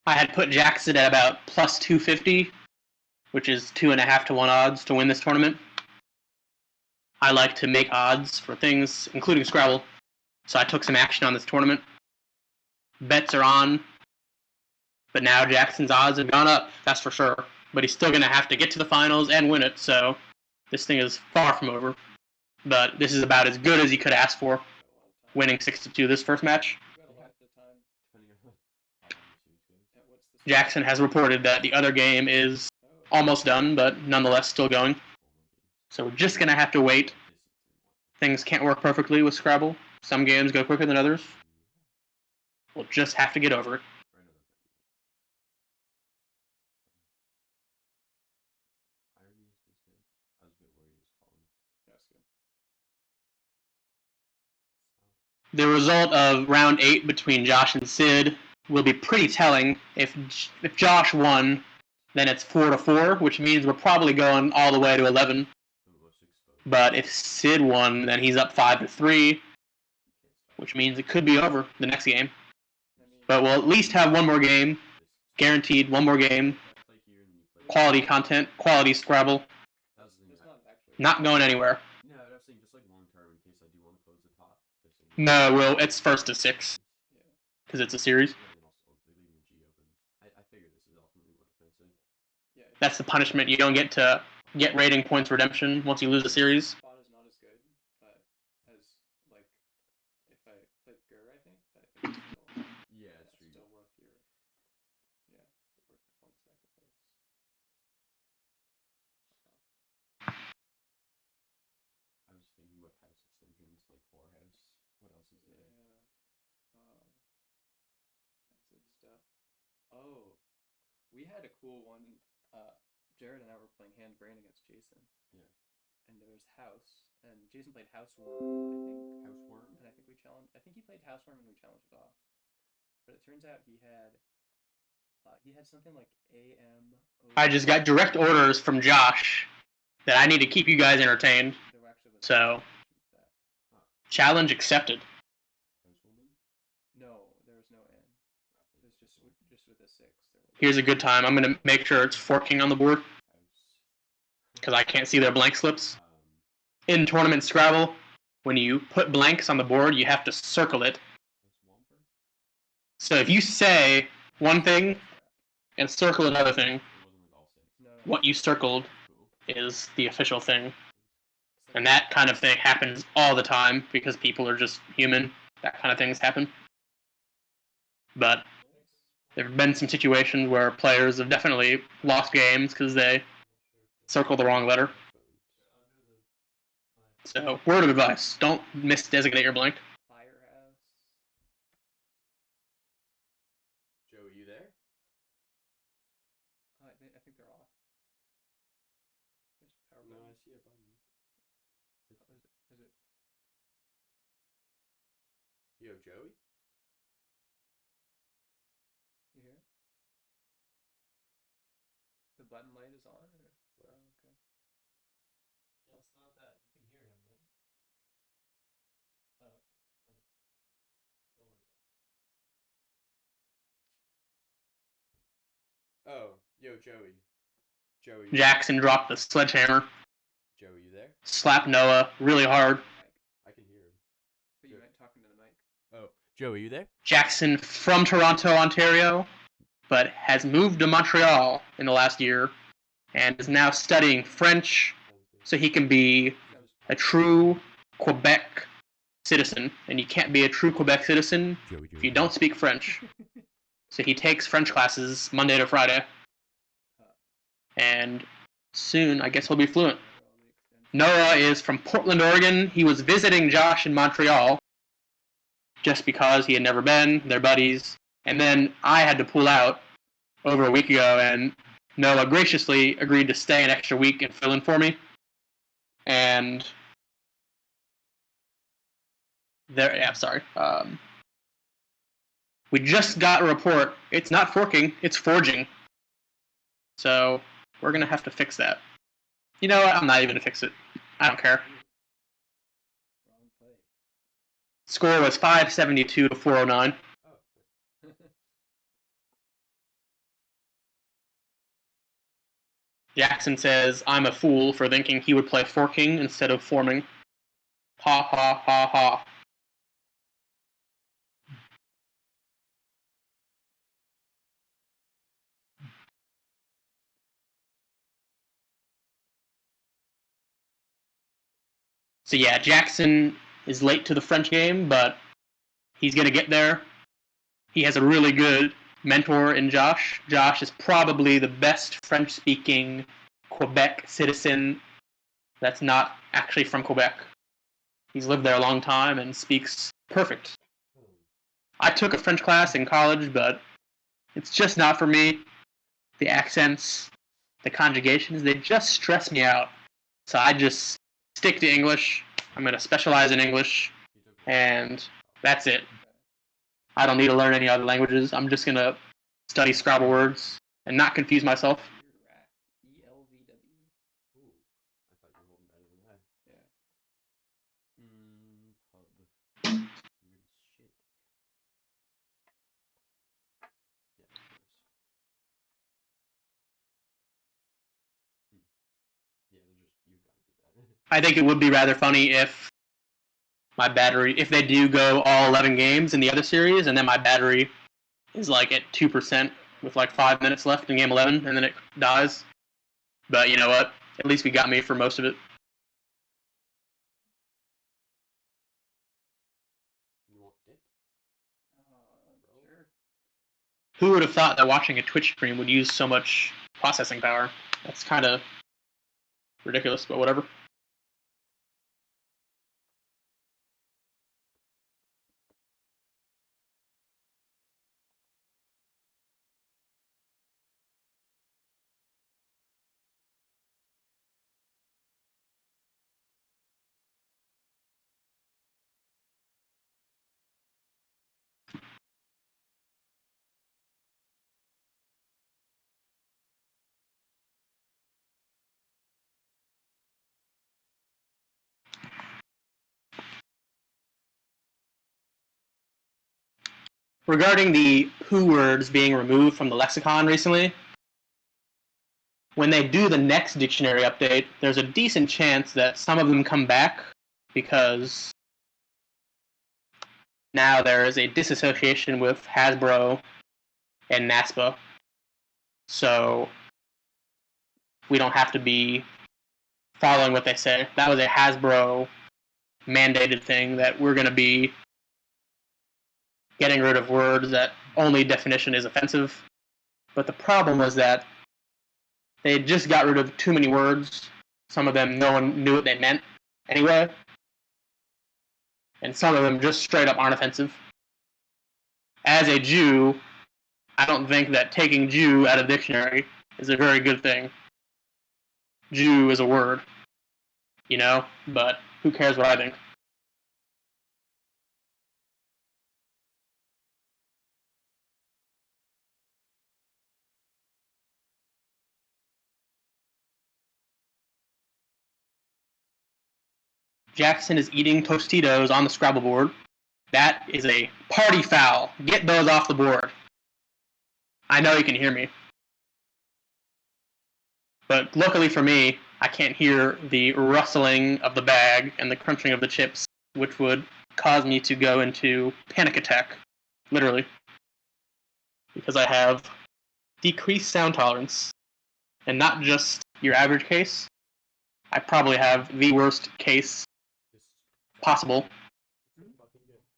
[SPEAKER 1] I had put Jackson at about plus 250, which is 2.5 to 1 odds to win this tournament. I like to make odds for things, including Scrabble. So I took some action on this tournament. Bets are on, but now Jackson's odds have gone up, that's for sure. But he's still going to have to get to the finals and win it, so this thing is far from over. But this is about as good as he could ask for, winning 6-2 this first match. Jackson has reported that the other game is almost done, but nonetheless still going. So we're just going to have to wait. Things can't work perfectly with Scrabble. Some games go quicker than others. We'll just have to get over it. The result of round 8 between Josh and Sid will be pretty telling. If Josh won, then it's 4-4, which means we're probably going all the way to 11. But if Sid won, then he's up 5-3, which means it could be over the next game. But we'll at least have one more game, guaranteed one more game. Quality content, quality Scrabble. Not going anywhere.
[SPEAKER 2] No, I was saying just like long term in case I do want to close the top.
[SPEAKER 1] No, well, it's 1st to 6 because it's a series.
[SPEAKER 2] I figure this is ultimately more defensive.
[SPEAKER 1] That's the punishment. You don't get to get rating points redemption once you lose a series.
[SPEAKER 3] Spot is not as good, but as like if I played Gur, I think it's still it's still worth your worth the point sacrifice.
[SPEAKER 2] I was thinking about house extensions like 4 house. What else is there?
[SPEAKER 3] That's good stuff. Oh, we had a cool one. Jared and I were playing Hand Brain against Jason.
[SPEAKER 2] Yeah.
[SPEAKER 3] And there was House, and Jason played Houseworm, I think.
[SPEAKER 2] Houseworm?
[SPEAKER 3] And I think we challenged. I think he played Houseworm and we challenged it off. But it turns out he had something like AM.
[SPEAKER 1] I just got direct orders from Josh that I need to keep you guys entertained. So, challenge accepted.
[SPEAKER 3] No, there was no N. It was just with a 6.
[SPEAKER 1] Here's a good time. I'm going to make sure it's forking on the board because I can't see their blank slips. In tournament Scrabble, when you put blanks on the board, you have to circle it. So if you say one thing and circle another thing, what you circled is the official thing. And that kind of thing happens all the time because people are just human. That kind of things happen. But there have been some situations where players have definitely lost games because they circled the wrong letter. So, word of advice, don't misdesignate your blank.
[SPEAKER 3] Firehouse.
[SPEAKER 2] Joe, are you there?
[SPEAKER 3] I think they're off. There's power
[SPEAKER 2] No,
[SPEAKER 3] button.
[SPEAKER 2] I see a button.
[SPEAKER 3] Is it?
[SPEAKER 2] Yo, Joey?
[SPEAKER 3] You hear? The button light is on? Or?
[SPEAKER 2] Yo, Joey. Joey.
[SPEAKER 1] Jackson dropped the sledgehammer.
[SPEAKER 2] Joey, you there?
[SPEAKER 1] Slapped Noah really hard.
[SPEAKER 2] I can hear him.
[SPEAKER 3] But you ain't talking to the mic.
[SPEAKER 2] Oh, Joey, you there?
[SPEAKER 1] Jackson from Toronto, Ontario, but has moved to Montreal in the last year and is now studying French so he can be a true Quebec citizen. And you can't be a true Quebec citizen if you don't speak French. So he takes French classes Monday to Friday. And soon, I guess he'll be fluent. Noah is from Portland, Oregon. He was visiting Josh in Montreal just because he had never been. They're buddies. And then I had to pull out over a week ago, and Noah graciously agreed to stay an extra week and fill in for me. And we just got a report. It's not forking, it's forging. So we're going to have to fix that. You know what? I'm not even going to fix it. I don't care. Score was 572 to 409. Jackson says, I'm a fool for thinking he would play forking instead of forming. Ha ha ha ha. So yeah, Jackson is late to the French game, but he's going to get there. He has a really good mentor in Josh. Josh is probably the best French-speaking Quebec citizen that's not actually from Quebec. He's lived there a long time and speaks perfect. I took a French class in college, but it's just not for me. The accents, the conjugations, they just stress me out. So I just stick to English. I'm going to specialize in English, and that's it. I don't need to learn any other languages. I'm just going to study Scrabble words and not confuse myself. I think it would be rather funny if my battery, if they do go all 11 games in the other series, and then my battery is like at 2% with like 5 minutes left in game 11, and then it dies. But you know what? At least we got me for most of it. Who would have thought that watching a Twitch stream would use so much processing power? That's kind of ridiculous, but whatever. Regarding the poo words being removed from the lexicon recently, when they do the next dictionary update, there's a decent chance that some of them come back because now there is a disassociation with Hasbro and NASPA. So we don't have to be following what they say. That was a Hasbro mandated thing that we're going to be getting rid of words that only definition is offensive. But the problem was that they just got rid of too many words. Some of them, no one knew what they meant anyway. And some of them just straight up aren't offensive. As a Jew, I don't think that taking Jew out of the dictionary is a very good thing. Jew is a word, you know? But who cares what I think? Jackson is eating Tostitos on the Scrabble board. That is a party foul. Get those off the board. I know you can hear me. But luckily for me, I can't hear the rustling of the bag and the crunching of the chips, which would cause me to go into panic attack, literally, because I have decreased sound tolerance, and not just your average case. I probably have the worst case possible.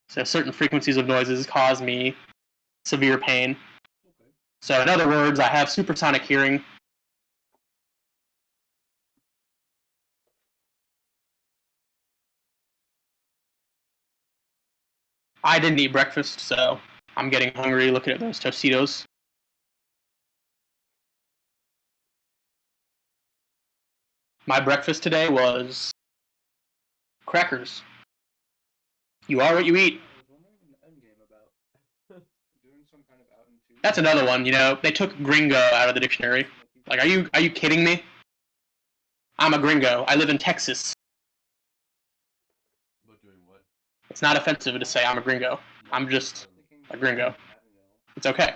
[SPEAKER 1] So certain frequencies of noises cause me severe pain. So in other words, I have supersonic hearing. I didn't eat breakfast, so I'm getting hungry looking at those Tostitos. My breakfast today was crackers. You are what you eat. That's another one, you know, they took gringo out of the dictionary. Like, are you kidding me? I'm a gringo. I live in Texas.
[SPEAKER 2] But doing what?
[SPEAKER 1] It's not offensive to say I'm a gringo. I'm just a gringo. It's okay.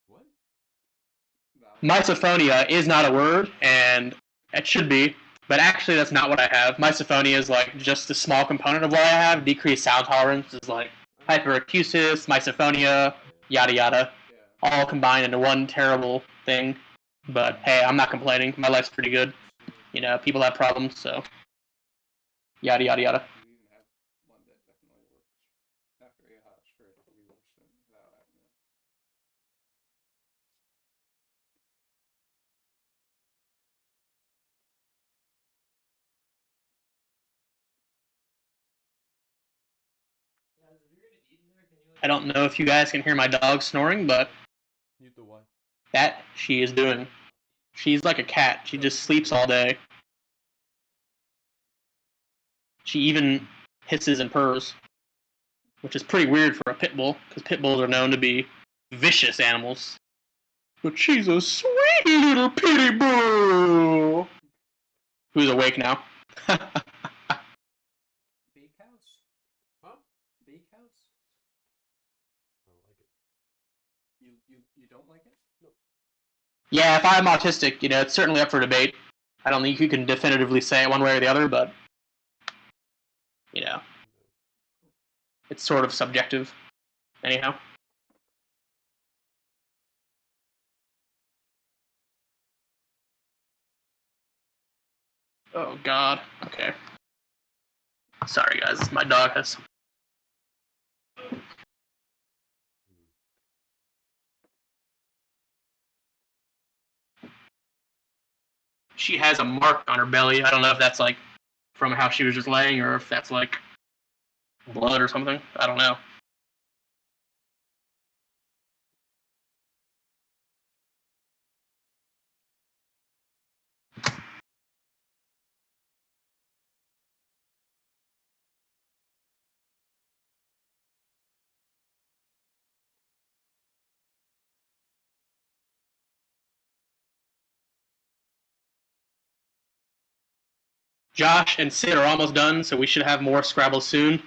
[SPEAKER 2] What?
[SPEAKER 1] Misophonia is not a word, and it should be, but actually that's not what I have. Misophonia is like just a small component of what I have. Decreased sound tolerance is like hyperacusis, misophonia, yada yada, all combined into one terrible thing. But hey, I'm not complaining. My life's pretty good. You know, people have problems, so yada yada yada.
[SPEAKER 3] You even have one that definitely works after a hot shirt to be worse than that.
[SPEAKER 1] I don't know if you guys can hear my dog snoring, but
[SPEAKER 2] Mute the what?
[SPEAKER 1] that she is doing. She's like a cat. She just sleeps all day. She even hisses and purrs, which is pretty weird for a pit bull, because pit bulls are known to be vicious animals. But she's a sweet little pitty bull who's awake now.
[SPEAKER 3] Bakehouse?
[SPEAKER 2] Huh?
[SPEAKER 3] Bakehouse?
[SPEAKER 2] I don't like it.
[SPEAKER 3] You don't like it? No.
[SPEAKER 1] Yeah, if I'm autistic, you know, it's certainly up for debate. I don't think you can definitively say it one way or the other, but, you know, it's sort of subjective. Anyhow. Oh, God. Okay. Sorry, guys. My dog has... She has a mark on her belly. I don't know if that's, like, from how she was just laying or if that's, like, blood or something. I don't know. Josh and Sid are almost done, so we should have more Scrabble soon.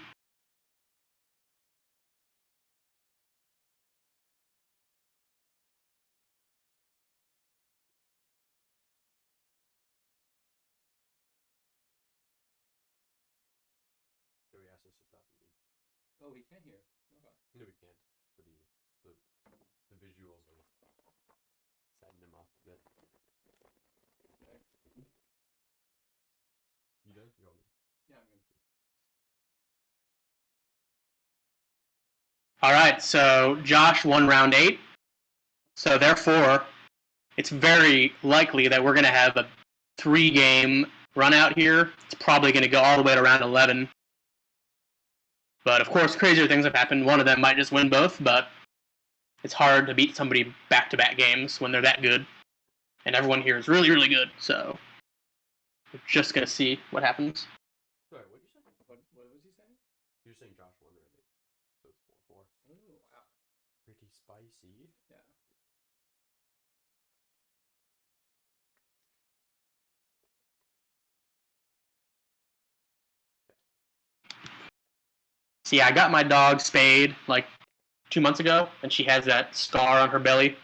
[SPEAKER 2] So he asked us to stop eating.
[SPEAKER 3] Oh, he can't hear. Okay.
[SPEAKER 2] No, we can't. But the visuals are setting him off a bit.
[SPEAKER 3] Okay.
[SPEAKER 2] You done? You want me?
[SPEAKER 3] Yeah, I'm good.
[SPEAKER 1] Alright, so Josh won round 8. So therefore, it's very likely that we're going to have a 3-game run out here. It's probably going to go all the way to round 11. But of course, crazier things have happened. One of them might just win both, but it's hard to beat somebody back-to-back games when they're that good. And everyone here is really, really good, so we're just going to see what happens.
[SPEAKER 2] Sorry, what'd you say?
[SPEAKER 3] What was he saying?
[SPEAKER 2] You're saying Josh won already. So it's 4-4.
[SPEAKER 3] Oh, wow.
[SPEAKER 2] Pretty spicy.
[SPEAKER 3] Yeah.
[SPEAKER 1] See, I got my dog spayed like 2 months ago, and she has that scar on her belly.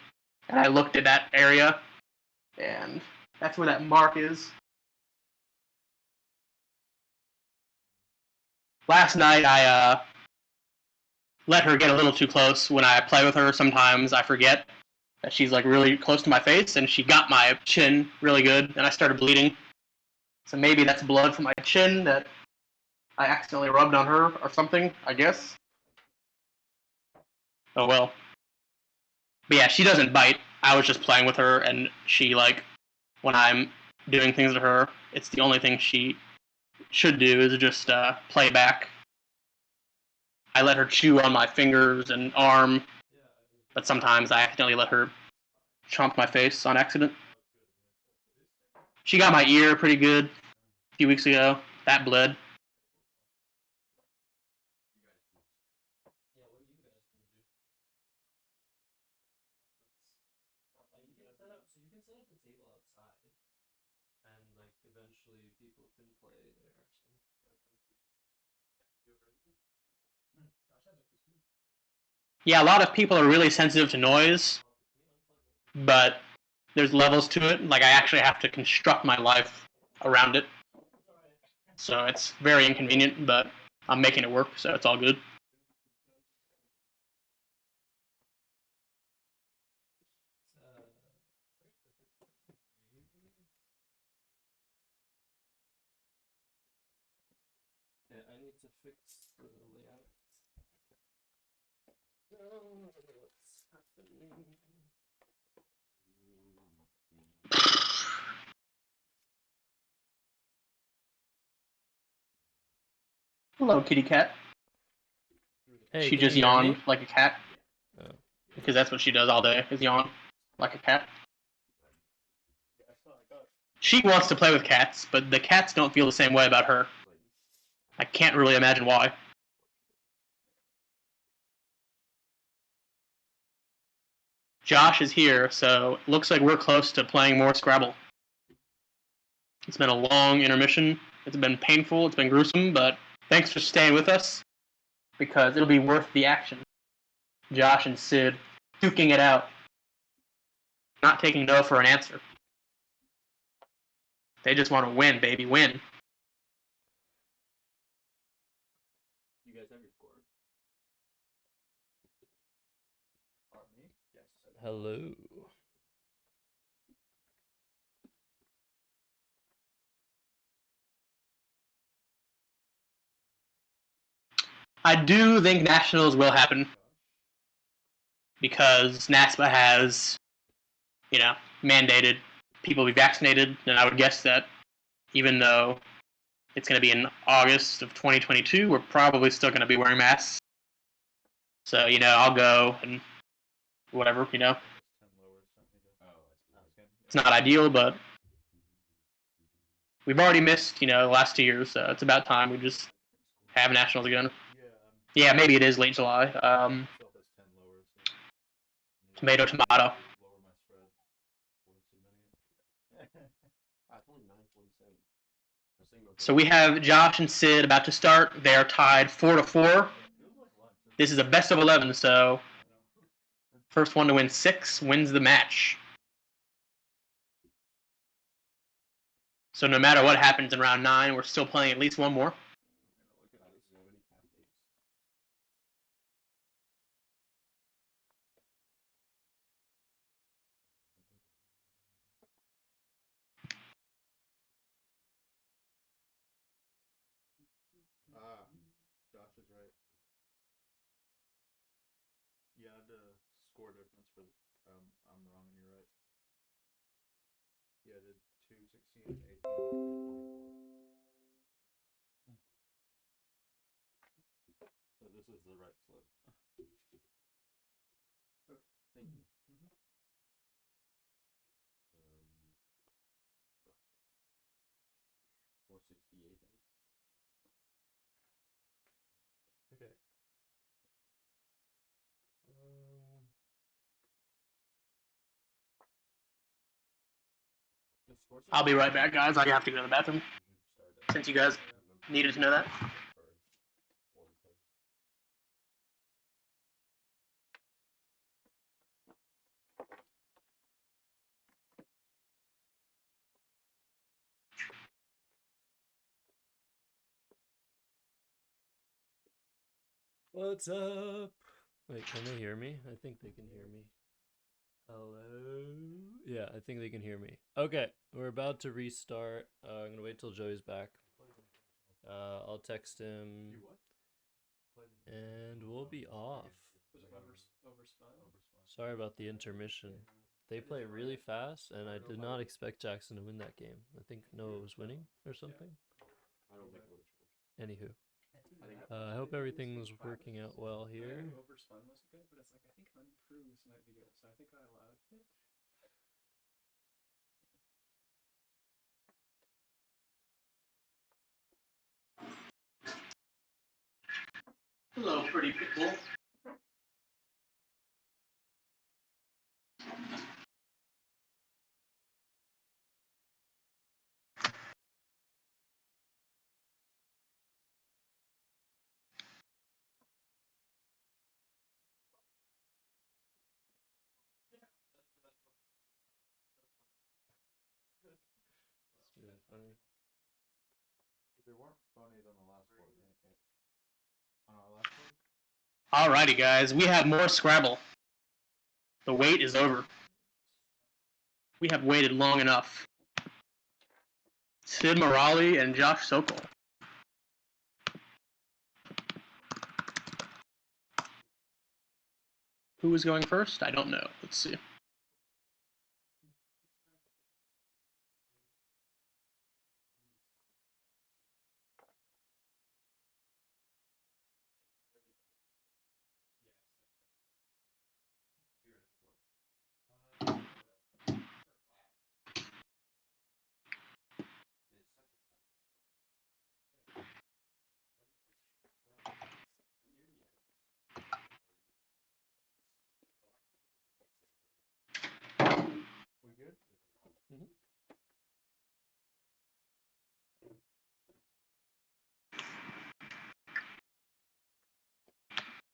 [SPEAKER 1] And I looked at that area. and that's where that mark is. Last night I let her get a little too close. When I play with her, sometimes I forget that she's like really close to my face, and she got my chin really good, and I started bleeding. So maybe that's blood from my chin that I accidentally rubbed on her or something, I guess. Oh well. But yeah, she doesn't bite. I was just playing with her, and she, like, when I'm doing things to her, it's the only thing she should do is just play back. I let her chew on my fingers and arm, but sometimes I accidentally let her chomp my face on accident. She got my ear pretty good a few weeks ago. That bled.
[SPEAKER 3] And like eventually people can play there.
[SPEAKER 1] Yeah, a lot of people are really sensitive to noise, but there's levels to it. Like, I actually have to construct my life around it. So it's very inconvenient, but I'm making it work, so it's all good.
[SPEAKER 3] Yeah, I need to fix the layout. What's happening?
[SPEAKER 1] Hello, kitty cat.
[SPEAKER 4] Hey,
[SPEAKER 1] She
[SPEAKER 4] can
[SPEAKER 1] just
[SPEAKER 4] you hear me?
[SPEAKER 1] yawned like a cat.
[SPEAKER 4] Oh.
[SPEAKER 1] Because that's what she does all day, is yawn like a cat. She wants to play with cats, but the cats don't feel the same way about her. I can't really imagine why. Josh is here, so it looks like we're close to playing more Scrabble. It's been a long intermission. It's been painful, it's been gruesome, but thanks for staying with us, because it'll be worth the action. Josh and Sid duking it out. Not taking no for an answer. They just want to win, baby, win.
[SPEAKER 2] You guys have your score. Me? Yes.
[SPEAKER 4] Hello.
[SPEAKER 1] I do think nationals will happen because NASPA has, mandated people be vaccinated, and I would guess that even though it's going to be in August of 2022, we're probably still going to be wearing masks. So, I'll go and whatever, It's not ideal, but we've already missed, the last 2 years, so it's about time we just have nationals again. Yeah, maybe it is late July. Tomato, tomato. So we have Josh and Sid about to start. They are tied 4-4. This is a best of 11, so first one to win 6 wins the match. So no matter what happens in round 9, we're still playing at least one more.
[SPEAKER 2] Josh is right. Yeah, the score difference for I'm wrong and you're right. Yeah, the 216 and 18 So this is the right flip. Okay, thank you. 468 then. Okay.
[SPEAKER 1] I'll be right back, guys. I have to go to the bathroom. Since you guys needed to know that.
[SPEAKER 4] What's up? Wait, can they hear me? I think they can hear me. Hello? Yeah, I think they can hear me. Okay, we're about to restart. I'm gonna wait till Joey's back. I'll text him. And we'll be off. Sorry about the intermission. They play really fast, and I did not expect Jackson to win that game. I think Noah was winning or something. Anywho. I hope everything's working out well here.
[SPEAKER 3] Overspun was good, but it's like I think unproves might be good, so I think I allowed it.
[SPEAKER 1] Hello, pretty pitbull.
[SPEAKER 4] It's really funny.
[SPEAKER 2] They weren't phonies on the last board. On our last board?
[SPEAKER 1] Alrighty, guys, we have more Scrabble. The wait is over. We have waited long enough. Sid Morali and Josh Sokol. Who is going first? I don't know. Let's see.
[SPEAKER 2] We good?
[SPEAKER 4] Mm-hmm.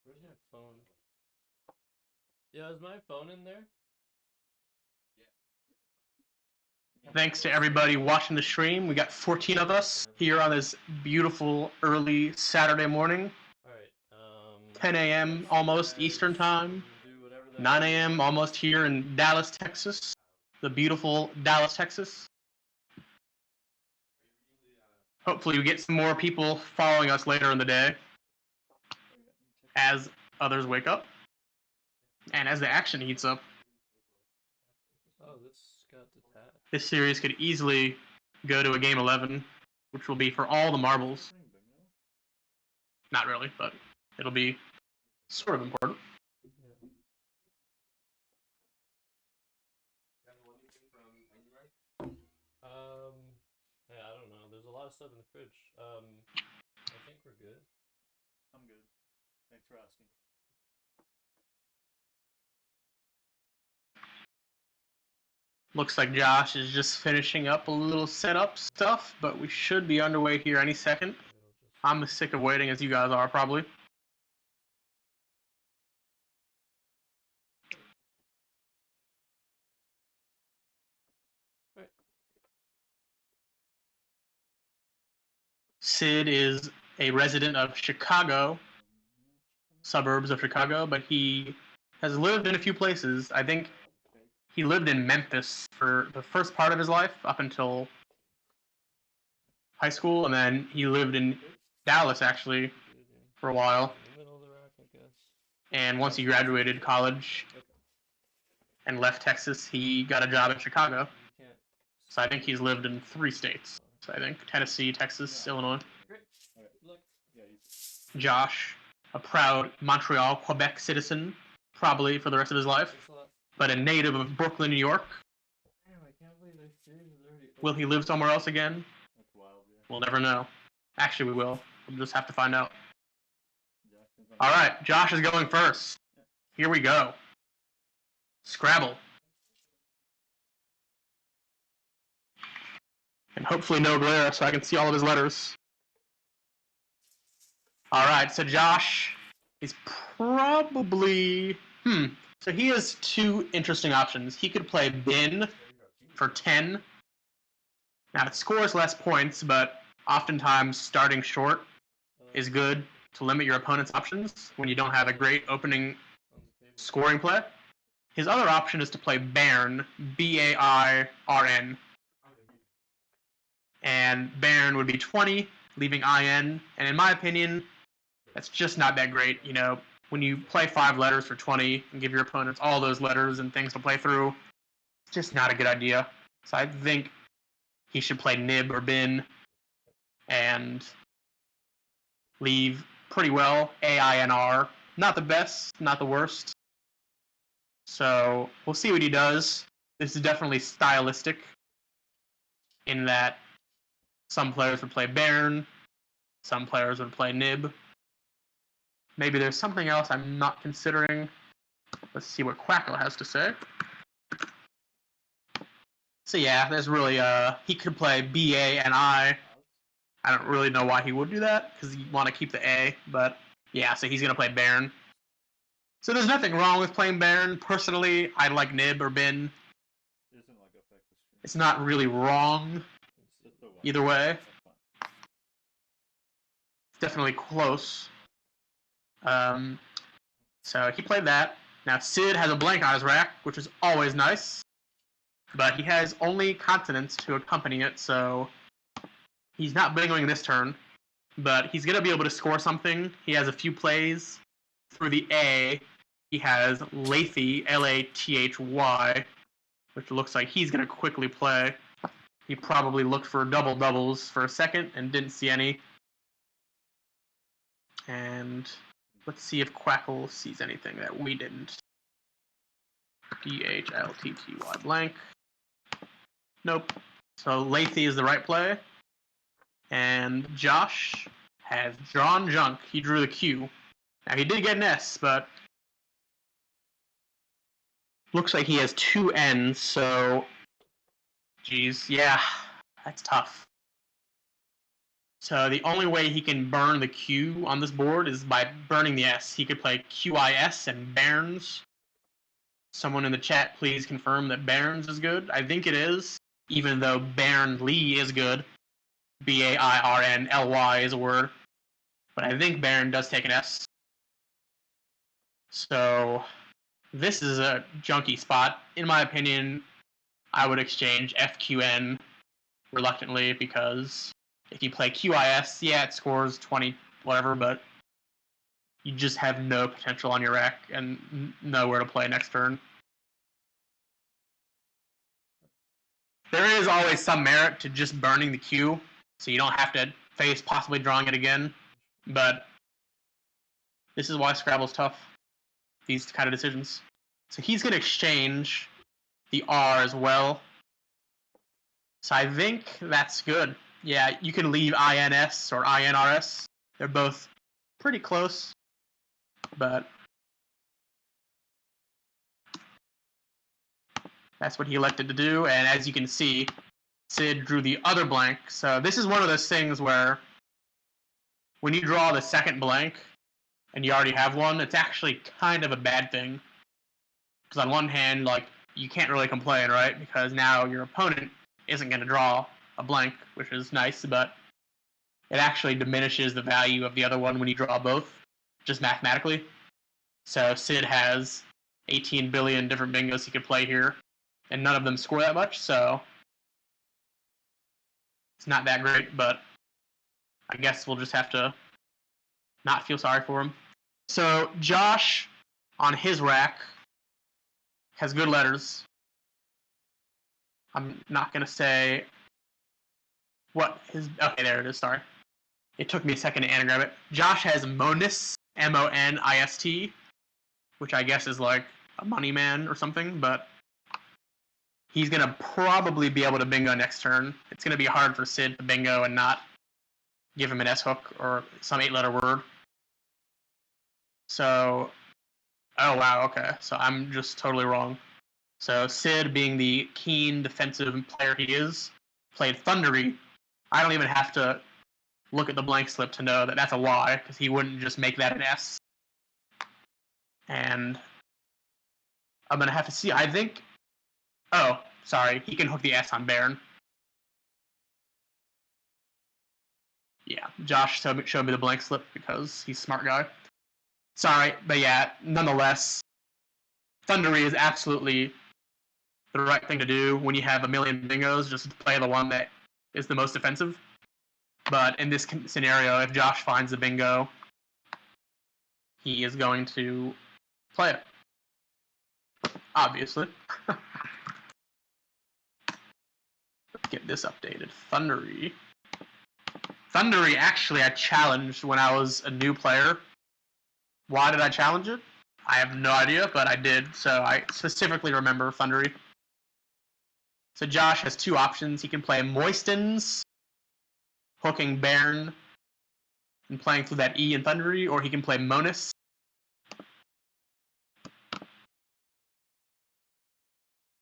[SPEAKER 4] Where's my phone? Yeah, is my phone in there?
[SPEAKER 1] Thanks to everybody watching the stream. We got 14 of us here on this beautiful early Saturday morning.
[SPEAKER 4] Alright,
[SPEAKER 1] 10 a.m. almost Eastern time. 9 a.m. almost here in Dallas, Texas. The beautiful Dallas, Texas. Hopefully we get some more people following us later in the day as others wake up and as the action heats up.
[SPEAKER 4] Oh, this got detached.
[SPEAKER 1] This series could easily go to a game 11, which will be for all the marbles. Not really, but it'll be sort of important.
[SPEAKER 4] Yeah, I don't know. There's a lot of stuff in the fridge. I think we're good.
[SPEAKER 3] I'm good. Thanks for asking.
[SPEAKER 1] Looks like Josh is just finishing up a little setup stuff, but we should be underway here any second. I'm as sick of waiting as you guys are, probably. Sid is a resident of Chicago, suburbs of Chicago, but he has lived in a few places. I think he lived in Memphis for the first part of his life up until high school, and then he lived in Dallas, actually, for a while. And once he graduated college and left Texas, he got a job in Chicago. So I think he's lived in 3 states. So I think Tennessee, Texas, Illinois. Josh, a proud Montreal, Quebec citizen, probably for the rest of his life, but a native of Brooklyn, New York. Will he live somewhere else again? We'll never know. Actually, we will. We'll just have to find out. Alright, Josh is going first. Here we go. Scrabble. And hopefully no glare so I can see all of his letters. Alright, so Josh is probably... So he has 2 interesting options. He could play bin for 10. Now, it scores less points, but oftentimes starting short is good to limit your opponent's options when you don't have a great opening scoring play. His other option is to play Bairn, B-A-I-R-N. And Bairn would be 20, leaving IN. And in my opinion, that's just not that great. You know, when you play 5 letters for 20 and give your opponents all those letters and things to play through, it's just not a good idea. So I think he should play Nib or Bin and leave pretty well AINR. Not the best, not the worst. So we'll see what he does. This is definitely stylistic in that some players would play Bairn, some players would play Nib. Maybe there's something else I'm not considering. Let's see what Quackle has to say. So yeah, there's really he could play B-A and I. I don't really know why he would do that, because you want to keep the A, but yeah, so he's going to play Bairn. So there's nothing wrong with playing Bairn. Personally, I like Nib or Bin. It's not really wrong either way. It's definitely close. So he played that. Now Sid has a blank on his rack, which is always nice. But he has only consonants to accompany it, so he's not bingoing this turn. But he's going to be able to score something. He has a few plays. Through the A, he has Lathy, L-A-T-H-Y, which looks like he's going to quickly play. He probably looked for double doubles for a second and didn't see any. And let's see if Quackle sees anything that we didn't. D-H-L-T-T-Y blank. Nope. So Lathy is the right play. And Josh has drawn junk. He drew the Q. Now he did get an S, but looks like he has 2 N's, so geez, yeah, that's tough. So the only way he can burn the Q on this board is by burning the S. He could play QIS and Bairns. Someone in the chat, please confirm that Bairns is good. I think it is, even though Bairnly is good. B-A-I-R-N-L-Y is a word. But I think Bairn does take an S. So this is a junky spot. In my opinion, I would exchange FQN reluctantly, because if you play QIS, yeah, it scores 20 whatever, but you just have no potential on your rack and nowhere to play next turn. There is always some merit to just burning the Q, so you don't have to face possibly drawing it again, but this is why Scrabble's tough. These kind of decisions. So he's going to exchange the R as well. So I think that's good. Yeah, you can leave INS or INRS. They're both pretty close, but that's what he elected to do. And as you can see, Sid drew the other blank. So this is one of those things where when you draw the second blank and you already have one, it's actually kind of a bad thing. Because on one hand, like, you can't really complain, right? Because now your opponent isn't going to draw a blank, which is nice, but it actually diminishes the value of the other one when you draw both, just mathematically. So Sid has 18 billion different bingos he could play here, and none of them score that much, so it's not that great, but I guess we'll just have to not feel sorry for him. So Josh, on his rack, has good letters. I'm not going to say what his... Okay, there it is, sorry. It took me a second to anagram it. Josh has Monist, M-O-N-I-S-T, which I guess is like a money man or something, but he's going to probably be able to bingo next turn. It's going to be hard for Sid to bingo and not give him an S-hook or some 8-letter word. So... Oh, wow, okay. So I'm just totally wrong. So Sid, being the keen defensive player he is, played Thundery. I don't even have to look at the blank slip to know that that's a Y, because he wouldn't just make that an S. And I'm going to have to see. I think... Oh, sorry. He can hook the S on Bairn. Yeah, Josh showed me the blank slip because he's a smart guy. Sorry, but yeah, nonetheless, Thundery is absolutely the right thing to do when you have a million bingos. Just play the one that is the most offensive. But in this scenario, if Josh finds a bingo, he is going to play it. Obviously. Let's get this updated. Thundery. Thundery, actually, I challenged when I was a new player. Why did I challenge it? I have no idea, but I did, so I specifically remember Thundery. So Josh has two options. He can play Moistens, hooking Bairn, and playing through that E in Thundery, or he can play Monis.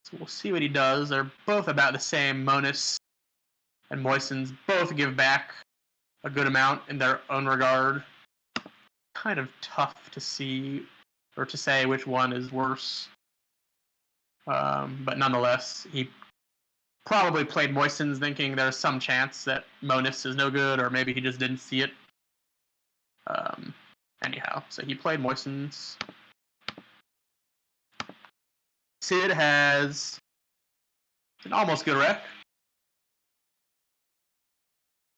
[SPEAKER 1] So we'll see what he does. They're both about the same. Monis and Moistens both give back a good amount in their own regard. Kind of tough to see or to say which one is worse. But nonetheless, he probably played Moistens thinking there's some chance that Monis is no good, or maybe he just didn't see it. Anyhow, so he played Moistens. Sid has an almost good rec.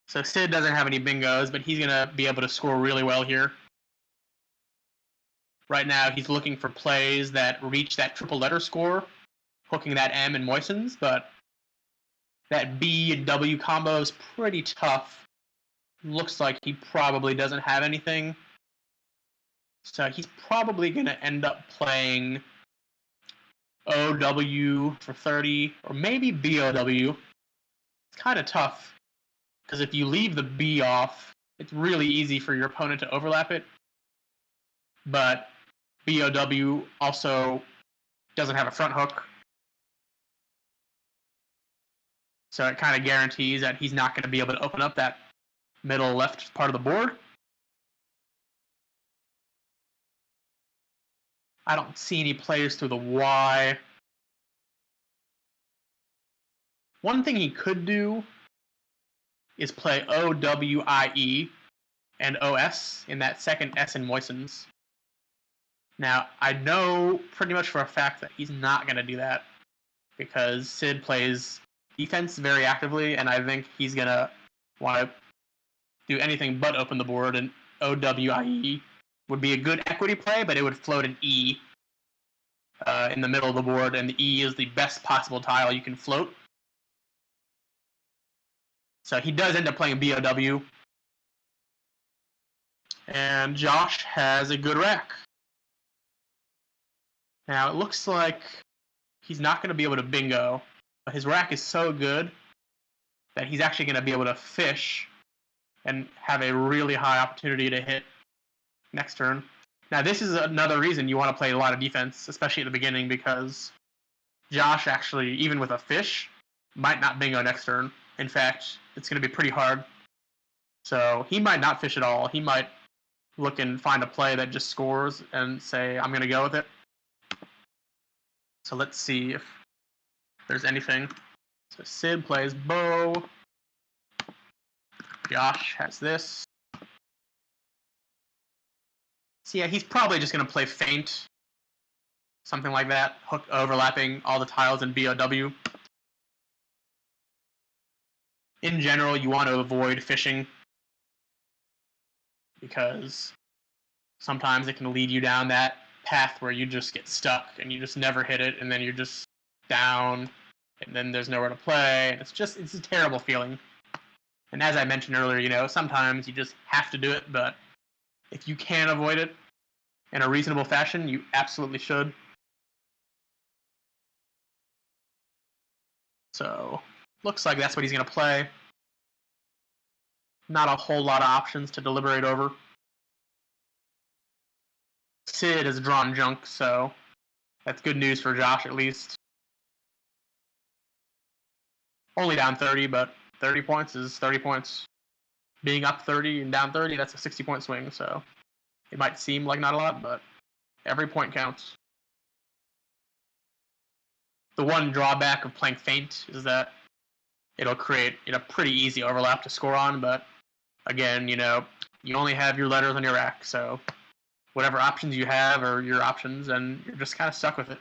[SPEAKER 1] So Sid doesn't have any bingos, but he's going to be able to score really well here. Right now, he's looking for plays that reach that triple letter score, hooking that M in Moistens, but that B and W combo is pretty tough. Looks like he probably doesn't have anything. So he's probably going to end up playing OW for 30, or maybe BOW. It's kind of tough, because if you leave the B off, it's really easy for your opponent to overlap it. But BOW also doesn't have a front hook. So it kind of guarantees that he's not going to be able to open up that middle left part of the board. I don't see any plays through the Y. One thing he could do is play OWIE and OS in that second S in Moistens. Now, I know pretty much for a fact that he's not going to do that, because Sid plays defense very actively, and I think he's going to want to do anything but open the board, and OWIE would be a good equity play, but it would float an E in the middle of the board, and the E is the best possible tile you can float. So he does end up playing BOW. And Josh has a good rack. Now, it looks like he's not going to be able to bingo, but his rack is so good that he's actually going to be able to fish and have a really high opportunity to hit next turn. Now, this is another reason you want to play a lot of defense, especially at the beginning, because Josh actually, even with a fish, might not bingo next turn. In fact, it's going to be pretty hard. So he might not fish at all. He might look and find a play that just scores and say, I'm going to go with it. So let's see if there's anything. So Sid plays bow. Josh has this. So yeah, he's probably just going to play feint. Something like that. Hook overlapping all the tiles in BOW. In general, you want to avoid fishing, because sometimes it can lead you down that path where you just get stuck and you just never hit it, and then you're just down, and then there's nowhere to play. And it's a terrible feeling. And as I mentioned earlier, sometimes you just have to do it, but if you can avoid it in a reasonable fashion, you absolutely should. So, looks like that's what he's going to play. Not a whole lot of options to deliberate over. Sid has drawn junk, so that's good news for Josh, at least. Only down 30, but 30 points is 30 points. Being up 30 and down 30, that's a 60-point swing, so it might seem like not a lot, but every point counts. The one drawback of playing feint is that it'll create a pretty easy overlap to score on, but Again, you only have your letters on your rack, so whatever options you have are your options, and you're just kind of stuck with it.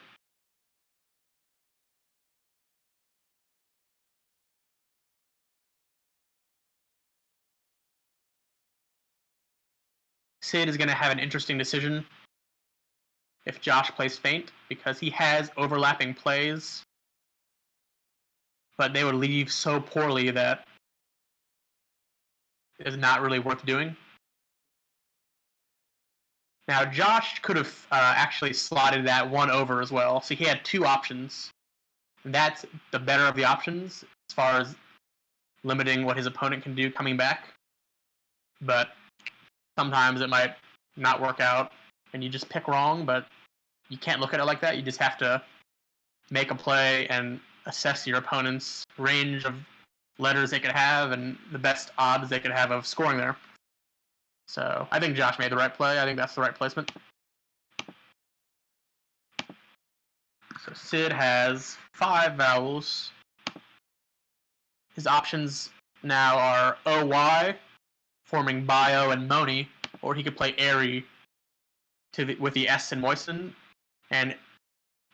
[SPEAKER 1] Sid is going to have an interesting decision if Josh plays feint, because he has overlapping plays, but they would leave so poorly that it's not really worth doing. Now, Josh could have actually slotted that one over as well, so he had two options. And that's the better of the options as far as limiting what his opponent can do coming back. But sometimes it might not work out, and you just pick wrong, but you can't look at it like that. You just have to make a play and assess your opponent's range of letters they could have and the best odds they could have of scoring there. So I think Josh made the right play. I think that's the right placement. So Sid has 5 vowels. His options now are OY, forming bio and moni, or he could play airy with the S and moisten. And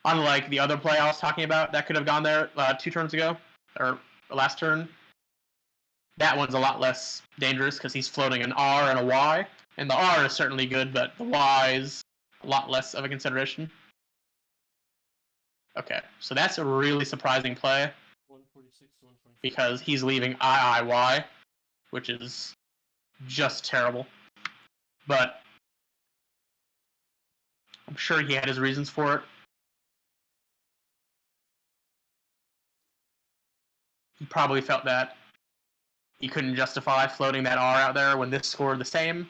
[SPEAKER 1] unlike the other play I was talking about that could have gone there 2 turns ago, or last turn, that one's a lot less dangerous because he's floating an R and a Y. And the R is certainly good, but the Y is a lot less of a consideration. Okay, so that's a really surprising play because he's leaving IIY, which is just terrible. But I'm sure he had his reasons for it. He probably felt that he couldn't justify floating that R out there when this scored the same.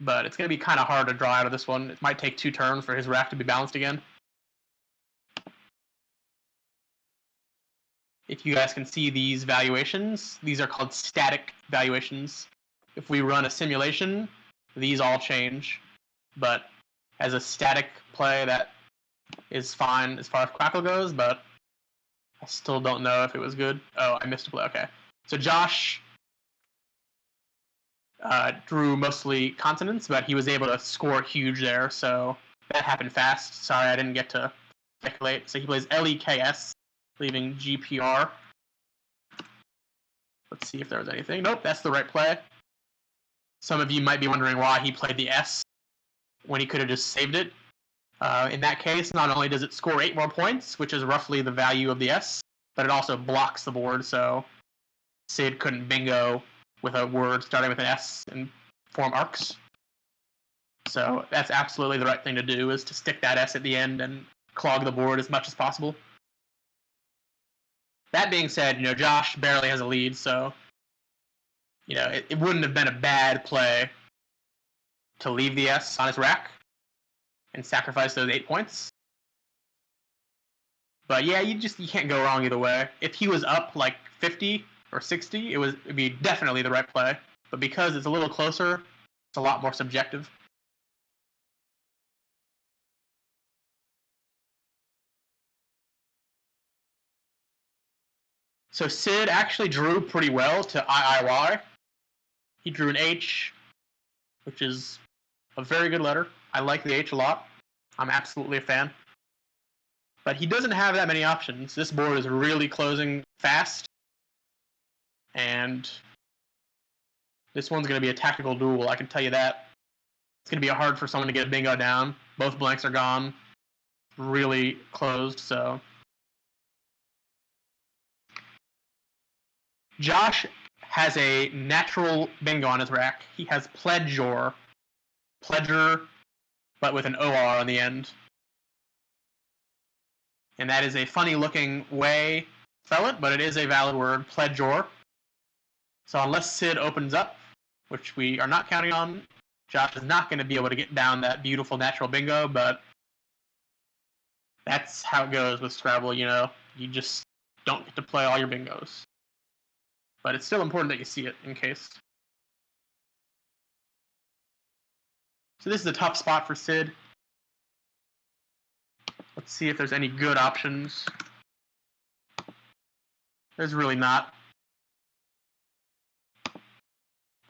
[SPEAKER 1] But it's going to be kind of hard to draw out of this one. It might take 2 turns for his rack to be balanced again. If you guys can see these valuations, these are called static valuations. If we run a simulation, these all change. But as a static play, that is fine as far as Crackle goes, but I still don't know if it was good. Oh, I missed a play. Okay. So Josh drew mostly consonants, but he was able to score huge there, so that happened fast. Sorry, I didn't get to speculate. So he plays LEKS, leaving GPR. Let's see if there was anything. Nope, that's the right play. Some of you might be wondering why he played the S when he could have just saved it. In that case, not only does it score 8 more points, which is roughly the value of the S, but it also blocks the board, so Sid couldn't bingo with a word starting with an S and form arcs. So that's absolutely the right thing to do, is to stick that S at the end and clog the board as much as possible. That being said, Josh barely has a lead, so it wouldn't have been a bad play to leave the S on his rack and sacrifice those 8 points. But yeah, you can't go wrong either way. If he was up like 50 or 60, it'd be definitely the right play. But because it's a little closer, it's a lot more subjective. So Sid actually drew pretty well to IIY. He drew an H, which is a very good letter. I like the H a lot. I'm absolutely a fan. But he doesn't have that many options. This board is really closing fast. And this one's going to be a tactical duel, I can tell you that. It's going to be hard for someone to get a bingo down. Both blanks are gone. Really closed, so. Josh has a natural bingo on his rack. He has Pledger, but with an OR on the end. And that is a funny looking way to spell it, but it is a valid word, Pledger. So unless Sid opens up, which we are not counting on, Josh is not going to be able to get down that beautiful natural bingo, but that's how it goes with Scrabble, You just don't get to play all your bingos. But it's still important that you see it in case. So this is a tough spot for Sid. Let's see if there's any good options. There's really not.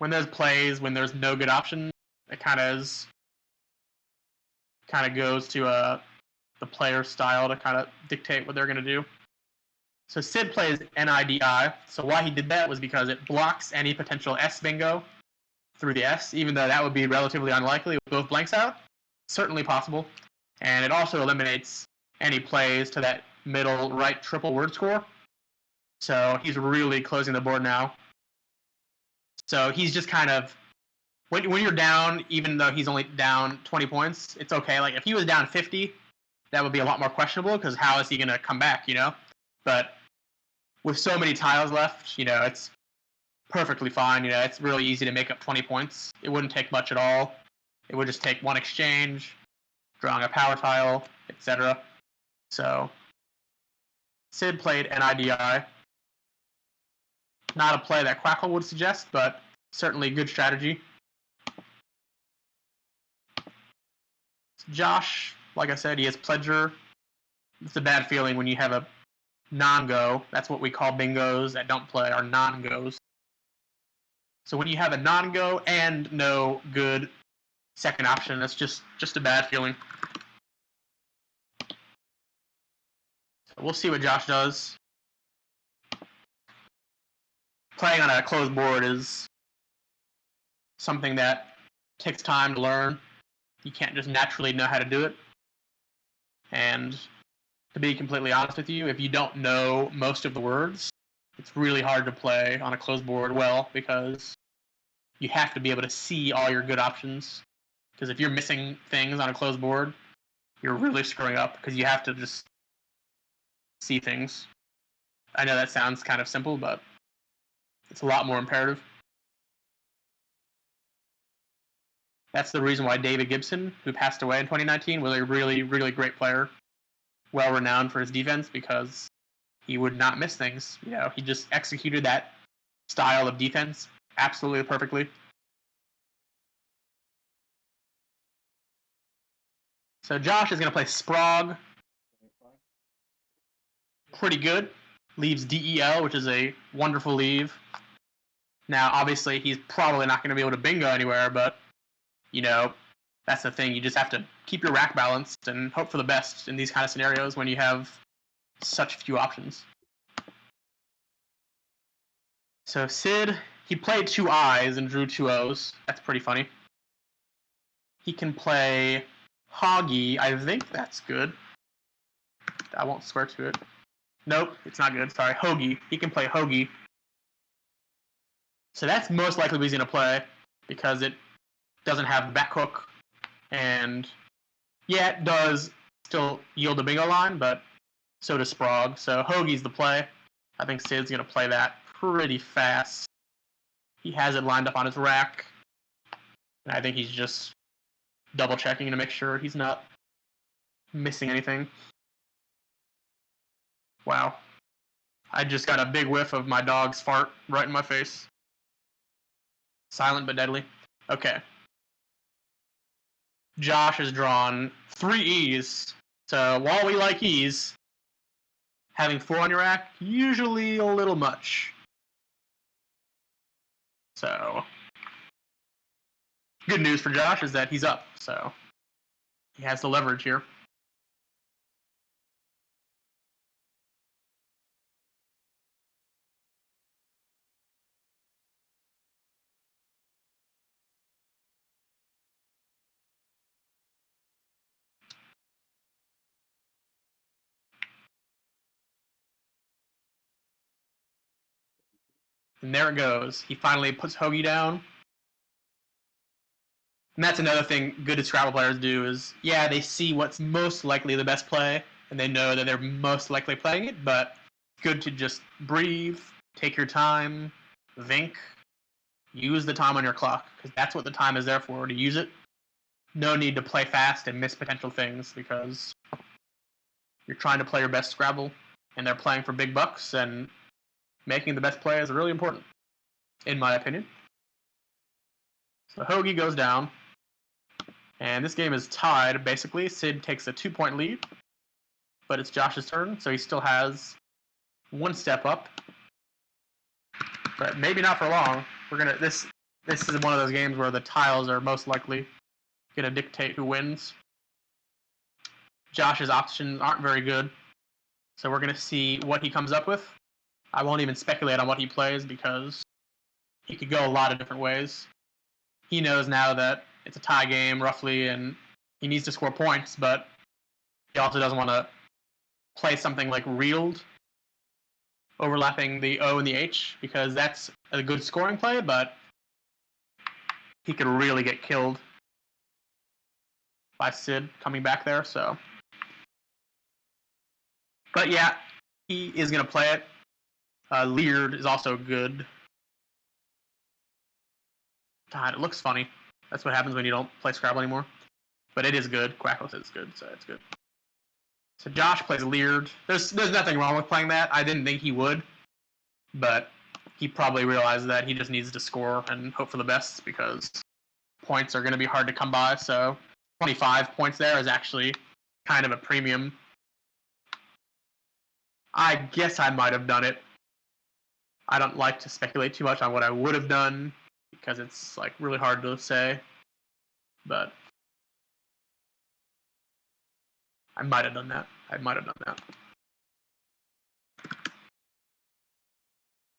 [SPEAKER 1] when there's plays, when there's no good option, it kind of goes to the player's style to kind of dictate what they're going to do. So Sid plays NIDI. So why he did that was because it blocks any potential S bingo through the S, even though that would be relatively unlikely with both blanks out. Certainly possible. And it also eliminates any plays to that middle right triple word score. So he's really closing the board now. So he's just kind of, when you're down, even though he's only down 20 points, it's okay. Like if he was down 50, that would be a lot more questionable because how is he going to come back, you know? But with so many tiles left, you know, it's perfectly fine. You know, it's really easy to make up 20 points. It wouldn't take much at all. It would just take one exchange, drawing a power tile, etc. So Sid played NIDI. Not a play that Quackle would suggest, but certainly good strategy. Josh, like I said, he has Pledger. It's a bad feeling when you have a non-go. That's what we call bingos that don't play, are non-goes. So when you have a non-go and no good second option, that's just a bad feeling. So we'll see what Josh does. Playing on a closed board is something that takes time to learn. You can't just naturally know how to do it. And to be completely honest with you, if you don't know most of the words, it's really hard to play on a closed board well because you have to be able to see all your good options. Because if you're missing things on a closed board, you're really screwing up because you have to just see things. I know that sounds kind of simple, but it's a lot more imperative. That's the reason why David Gibson, who passed away in 2019, was a really, really great player, well renowned for his defense because he would not miss things. You know, he just executed that style of defense absolutely perfectly. So Josh is going to play Sprague. Pretty good. Leaves DEL, which is a wonderful leave. Now, obviously, he's probably not going to be able to bingo anywhere, but, you know, that's the thing. You just have to keep your rack balanced and hope for the best in these kind of scenarios when you have such few options. So Sid, he played 2 I's and drew 2 O's. That's pretty funny. He can play Hoggy. I think that's good. I won't swear to it. Nope, it's not good. Sorry, Hoagie. He can play Hoagie. So that's most likely what he's going to play because it doesn't have back hook. And yeah, it does still yield a bingo line, but so does Sprague. So Hoagie's the play. I think Sid's going to play that pretty fast. He has it lined up on his rack. And I think he's just double checking to make sure he's not missing anything. Wow. I just got a big whiff of my dog's fart right in my face. Silent but deadly. Okay. Josh has drawn 3 E's. So while we like E's, having 4 on your rack, usually a little much. So good news for Josh is that he's up. So he has the leverage here. And there it goes. He finally puts Hoagie down. And that's another thing good Scrabble players do is, yeah, they see what's most likely the best play, and they know that they're most likely playing it, but good to just breathe, take your time, think, use the time on your clock, because that's what the time is there for, to use it. No need to play fast and miss potential things, because you're trying to play your best Scrabble, and they're playing for big bucks, and making the best play is really important, in my opinion. So Hoagie goes down. And this game is tied, basically. Sid takes a 2-point lead. But it's Josh's turn, so he still has 1 step up. But maybe not for long. this is one of those games where the tiles are most likely going to dictate who wins. Josh's options aren't very good, so we're going to see what he comes up with. I won't even speculate on what he plays because he could go a lot of different ways. He knows now that it's a tie game, roughly, and he needs to score points, but he also doesn't want to play something like reeled, overlapping the O and the H, because that's a good scoring play, but he could really get killed by Sid coming back there, so. But yeah, he is going to play it. Leard is also good. God, it looks funny. That's what happens when you don't play Scrabble anymore. But it is good. Quackless is good, so it's good. So Josh plays Leard. There's nothing wrong with playing that. I didn't think he would. But he probably realized that he just needs to score and hope for the best because points are going to be hard to come by. So 25 points there is actually kind of a premium. I guess I might have done it. I don't like to speculate too much on what I would have done because it's like really hard to say. But I might have done that.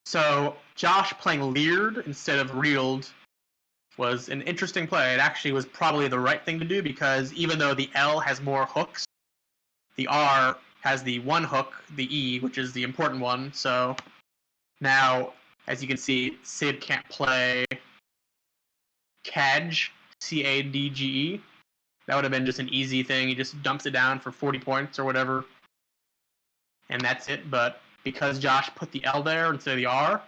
[SPEAKER 1] So Josh playing Leard instead of reeled was an interesting play. It actually was probably the right thing to do because even though the L has more hooks, the R has the one hook, the E, which is the important one. So now, as you can see, Sid can't play Cadge, C-A-D-G-E. That would have been just an easy thing. He just dumps it down for 40 points or whatever. And that's it. But because Josh put the L there instead of the R,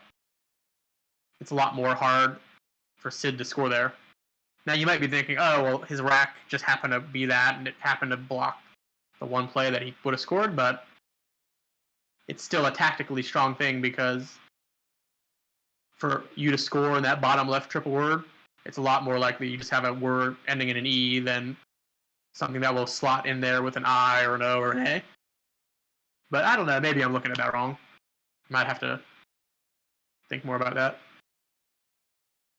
[SPEAKER 1] it's a lot more hard for Sid to score there. Now you might be thinking, oh, well, his rack just happened to be that, and it happened to block the one play that he would have scored, but it's still a tactically strong thing because for you to score in that bottom left triple word, it's a lot more likely you just have a word ending in an E than something that will slot in there with an I or an O or an A. But I don't know, maybe I'm looking at that wrong. Might have to think more about that.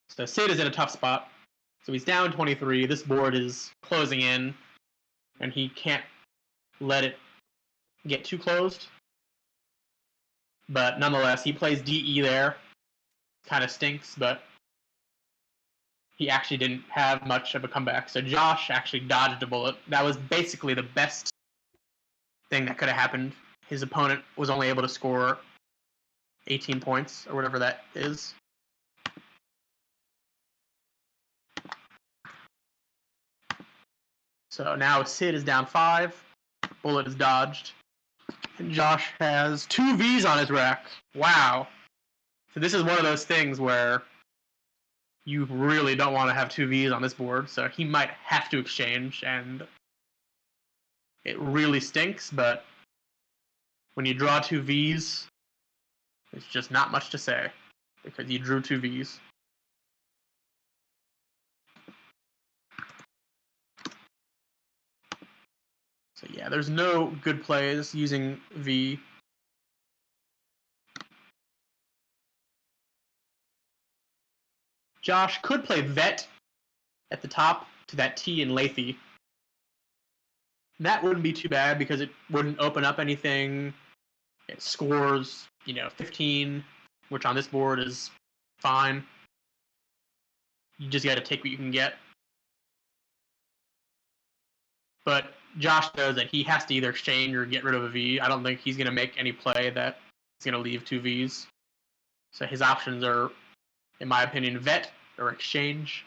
[SPEAKER 1] So Sid is in a tough spot. So he's down 23. This board is closing in, and he can't let it get too closed. But nonetheless, he plays DE there. Kind of stinks, but he actually didn't have much of a comeback. So Josh actually dodged a bullet. That was basically the best thing that could have happened. His opponent was only able to score 18 points, or whatever that is. So now Sid is down 5. Bullet is dodged. And Josh has 2 Vs on his rack. Wow. So this is one of those things where you really don't want to have 2 Vs on this board. So he might have to exchange, and it really stinks, but when you draw 2 Vs, it's just not much to say because you drew 2 Vs. So yeah, there's no good plays using V. Josh could play Vet at the top to that T in Lathy. That wouldn't be too bad because it wouldn't open up anything. It scores, 15, which on this board is fine. You just got to take what you can get. But Josh knows that he has to either exchange or get rid of a V. I don't think he's going to make any play that is going to leave 2 Vs. So his options are, in my opinion, Vet or exchange.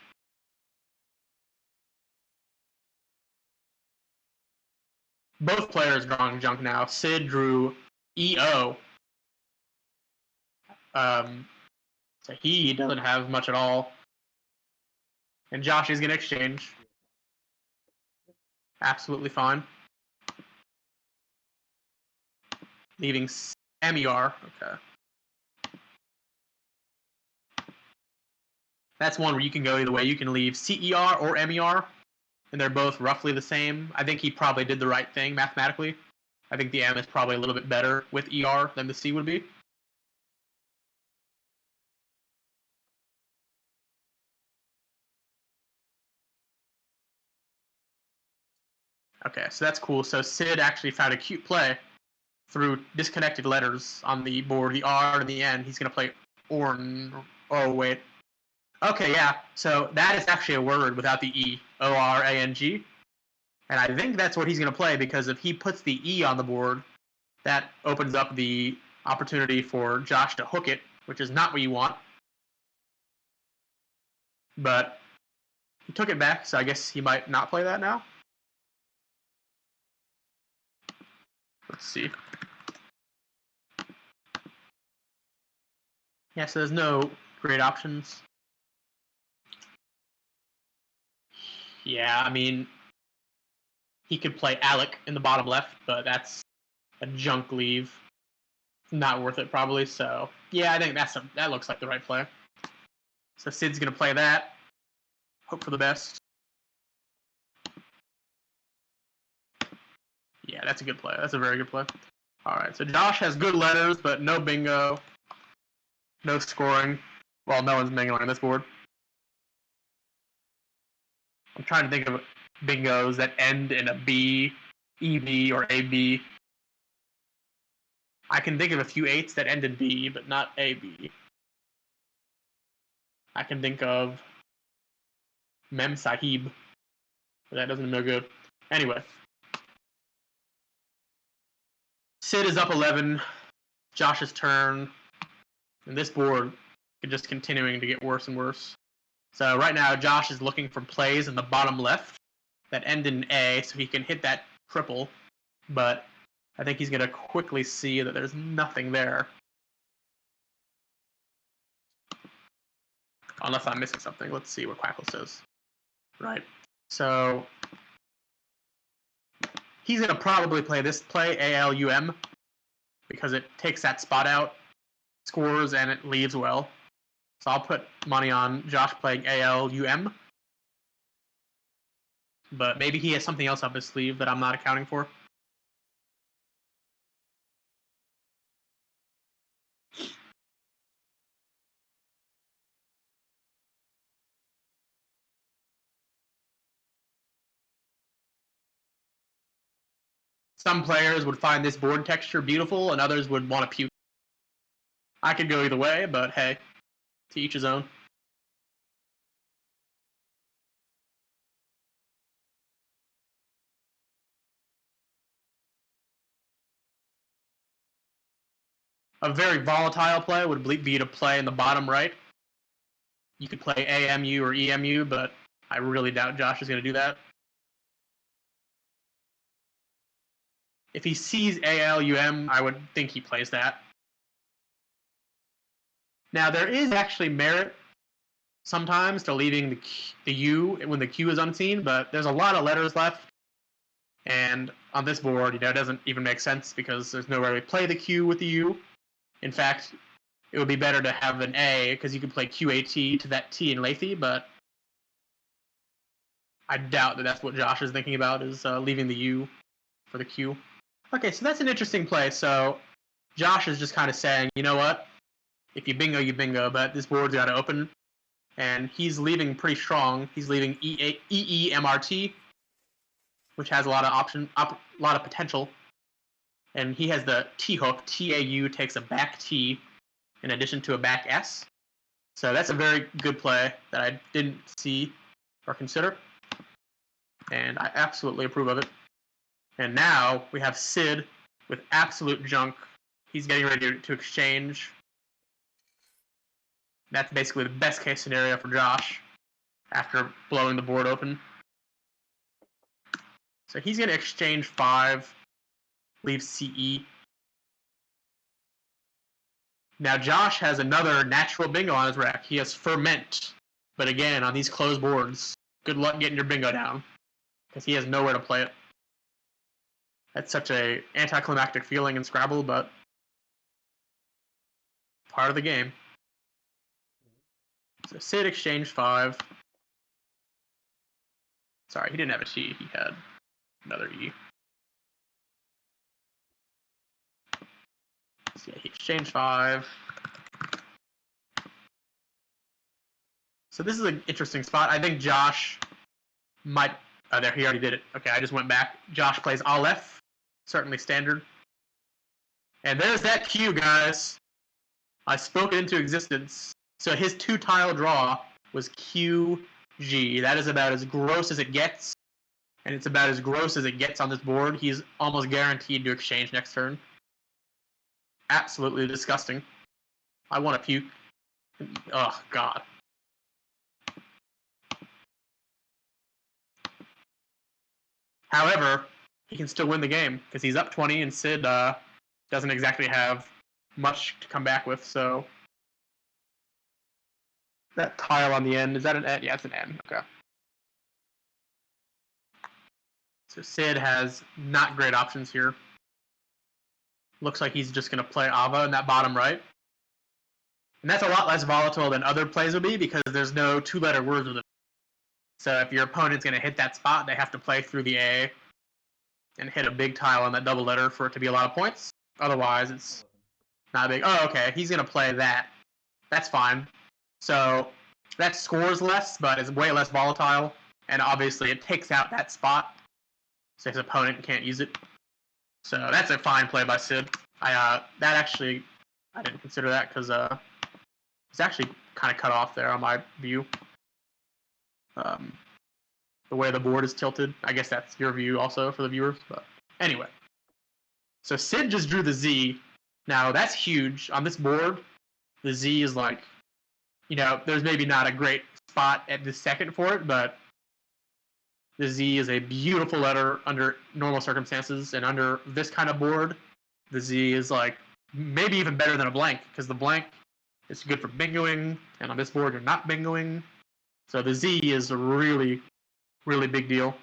[SPEAKER 1] Both players drawing junk now. Sid drew EO. So he doesn't have much at all. And Josh is going to exchange. Absolutely fine. Leaving MER. Okay. That's one where you can go either way. You can leave CER or MER, and they're both roughly the same. I think he probably did the right thing mathematically. I think the M is probably a little bit better with ER than the C would be. Okay, so that's cool. So Sid actually found a cute play through disconnected letters on the board, the R and the N. He's going to play Orn. Oh, wait. Okay, yeah. So that is actually a word without the E. O-R-A-N-G. And I think that's what he's going to play, because if he puts the E on the board, that opens up the opportunity for Josh to hook it, which is not what you want. But he took it back, so I guess he might not play that now. Let's see. Yeah, so there's no great options. Yeah, I mean, he could play Alec in the bottom left, but that's a junk leave. Not worth it, probably. So, yeah, I think that looks like the right play. So Sid's going to play that. Hope for the best. Yeah, that's a good play. That's a very good play. All right, so Josh has good letters, but no bingo. No scoring. Well, no one's bingoing on this board. I'm trying to think of bingos that end in a B, EB, or AB. I can think of a few 8s that end in B, but not AB. I can think of Mem Sahib. But that doesn't no good. Anyway. Sid is up 11. Josh's turn. And this board is just continuing to get worse and worse. So right now, Josh is looking for plays in the bottom left that end in A, so he can hit that triple. But I think he's going to quickly see that there's nothing there. Unless I'm missing something. Let's see what Quackle says. Right. So he's going to probably play this play, ALUM, because it takes that spot out, scores, and it leaves well. So I'll put money on Josh playing ALUM. But maybe he has something else up his sleeve that I'm not accounting for. Some players would find this board texture beautiful, and others would want to puke. I could go either way, but hey, to each his own. A very volatile play would be to play in the bottom right. You could play AMU or EMU, but I really doubt Josh is going to do that. If he sees ALUM, I would think he plays that. Now, there is actually merit sometimes to leaving the U when the Q is unseen, but there's a lot of letters left. And on this board, it doesn't even make sense because there's no way to play the Q with the U. In fact, it would be better to have an A because you could play QAT to that T in Lathy, but I doubt that that's what Josh is thinking about, is leaving the U for the Q. Okay, so that's an interesting play. So Josh is just kind of saying, you know what? If you bingo, you bingo, but this board's got to open. And he's leaving pretty strong. He's leaving EEMRT, which has a lot of potential. And he has the T hook. TAU takes a back T in addition to a back S. So that's a very good play that I didn't see or consider. And I absolutely approve of it. And now we have Sid with absolute junk. He's getting ready to exchange. That's basically the best case scenario for Josh after blowing the board open. So he's going to exchange 5, leave CE. Now Josh has another natural bingo on his rack. He has Ferment. But again, on these closed boards, good luck getting your bingo down, because he has nowhere to play it. That's such a anticlimactic feeling in Scrabble, but part of the game. So Sid exchanged 5. Sorry, he didn't have a T. He had another E. So yeah, he exchanged 5. So this is an interesting spot. I think Josh might There, he already did it. Okay, I just went back. Josh plays Aleph. Certainly standard. And there's that cue, guys. I spoke it into existence. So his 2-tile draw was QG. That is about as gross as it gets. And it's about as gross as it gets on this board. He's almost guaranteed to exchange next turn. Absolutely disgusting. I want a puke. Oh, God. However, he can still win the game because he's up 20 and Sid doesn't exactly have much to come back with, so that tile on the end, is that an N? Yeah, it's an N. Okay. So Sid has not great options here. Looks like he's just going to play Ava in that bottom right. And that's a lot less volatile than other plays would be because there's no 2-letter words with it. So if your opponent's going to hit that spot, they have to play through the A and hit a big tile on that double letter for it to be a lot of points. Otherwise, it's not big. Oh, okay. He's going to play that. That's fine. So that scores less, but it's way less volatile. And obviously, it takes out that spot. So his opponent can't use it. So that's a fine play by Sid. I didn't consider that because it's actually kind of cut off there on my view. The way the board is tilted. I guess that's your view also for the viewers. But anyway. So Sid just drew the Z. Now, that's huge. On this board, the Z is like, there's maybe not a great spot at the second for it, but the Z is a beautiful letter under normal circumstances, and under this kind of board, the Z is like maybe even better than a blank, because the blank is good for bingoing, and on this board, you're not bingoing. So the Z is a really, really big deal.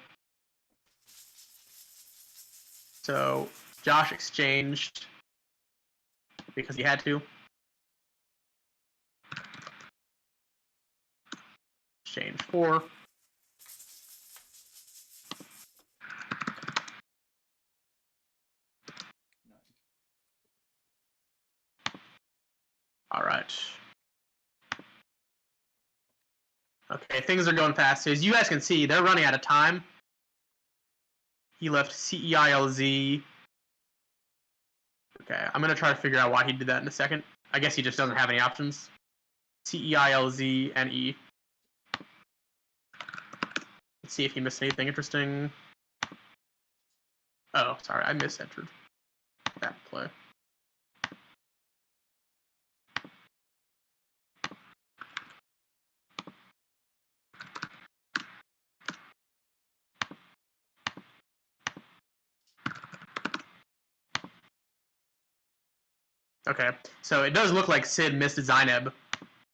[SPEAKER 1] So Josh exchanged because he had to. Exchange 4. All right. Okay, things are going fast. So as you guys can see, they're running out of time. He left CEILZ. Okay, I'm going to try to figure out why he did that in a second. I guess he just doesn't have any options. CEILZ and E. Let's see if he missed anything interesting. Oh, sorry, I misentered that play. Okay, so it does look like Sid missed Zainab.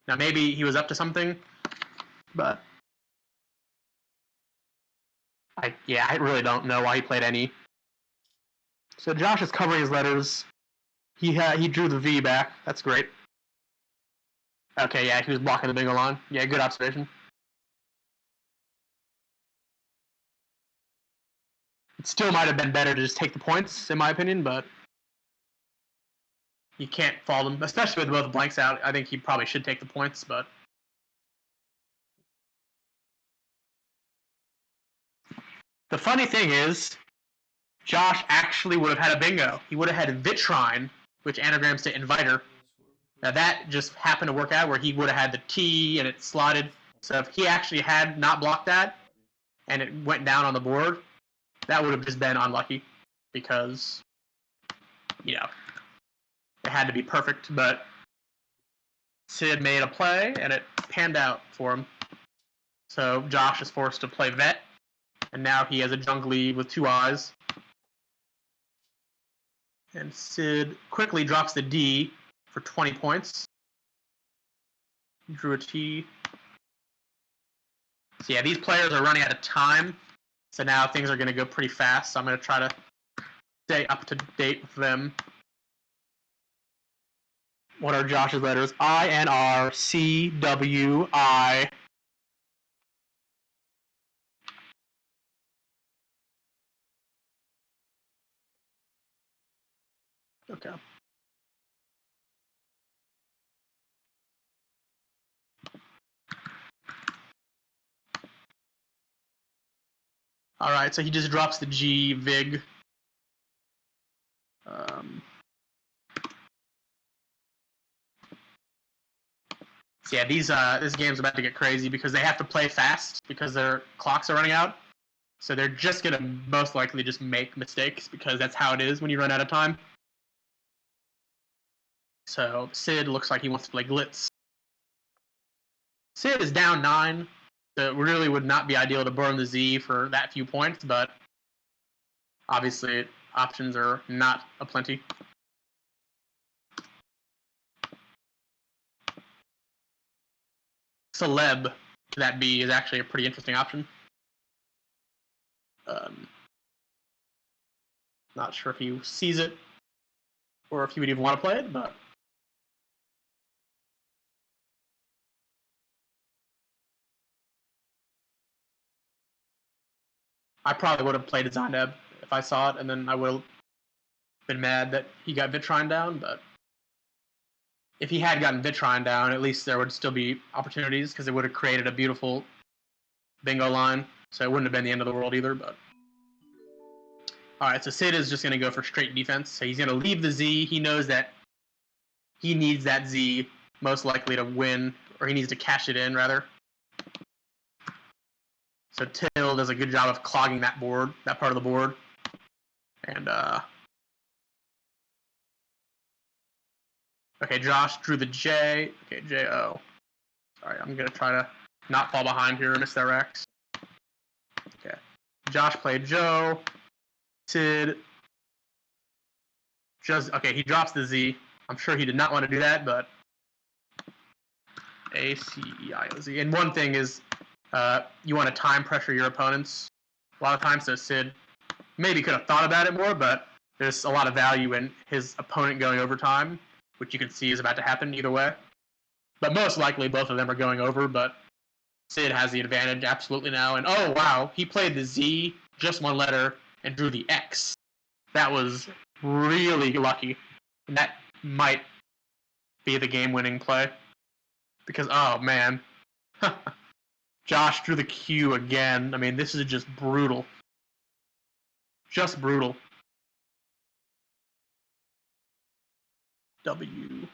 [SPEAKER 1] Now maybe he was up to something, but I really don't know why he played any. So Josh is covering his letters. He drew the V back. That's great. Okay, yeah, he was blocking the bingo line. Yeah, good observation. It still might have been better to just take the points, in my opinion, but you can't fault him, especially with both blanks out. I think he probably should take the points, but the funny thing is, Josh actually would have had a bingo. He would have had Vitrine, which anagrams to Inviter. Now that just happened to work out where he would have had the T and it slotted. So if he actually had not blocked that and it went down on the board, that would have just been unlucky because, it had to be perfect. But Sid made a play and it panned out for him. So Josh is forced to play Vet, and now he has a jungly with 2 eyes. And Sid quickly drops the D for 20 points. Drew a T. So yeah, these players are running out of time. So now things are going to go pretty fast. So I'm going to try to stay up to date with them. What are Josh's letters? INR, C, W, I. Okay. Alright, so he just drops the G, Vig. So yeah, this game's about to get crazy because they have to play fast because their clocks are running out. So they're just gonna most likely just make mistakes because that's how it is when you run out of time. So Sid looks like he wants to play Glitz. Sid is down 9. So it really would not be ideal to burn the Z for that few points, but obviously options are not aplenty. Celeb, that B, is actually a pretty interesting option. Not sure if he sees it or if he would even want to play it, but I probably would have played Zandeb if I saw it, and then I would have been mad that he got Vitrine down, but if he had gotten Vitrine down, at least there would still be opportunities because it would have created a beautiful bingo line, so it wouldn't have been the end of the world either, but... Alright, so Sid is just going to go for straight defense, so he's going to leave the Z. He knows that he needs that Z most likely to win, or he needs to cash it in, rather. So Till does a good job of clogging that board, that part of the board. And, okay, Josh drew the J. Okay, J-O. Sorry, I'm going to try to not fall behind here, miss their X. Okay. Josh played Joe. Sid. Okay, he drops the Z. I'm sure he did not want to do that, but... A-C-E-I-O-Z. And one thing is, you want to time pressure your opponents a lot of times, so Sid maybe could have thought about it more, but there's a lot of value in his opponent going overtime, which you can see is about to happen either way. But most likely, both of them are going over, but Sid has the advantage absolutely now. And oh, wow, he played the Z, just one letter, and drew the X. That was really lucky. And that might be the game-winning play. Because, oh, man. Josh drew the Q again. I mean, this is just brutal. Just brutal. W.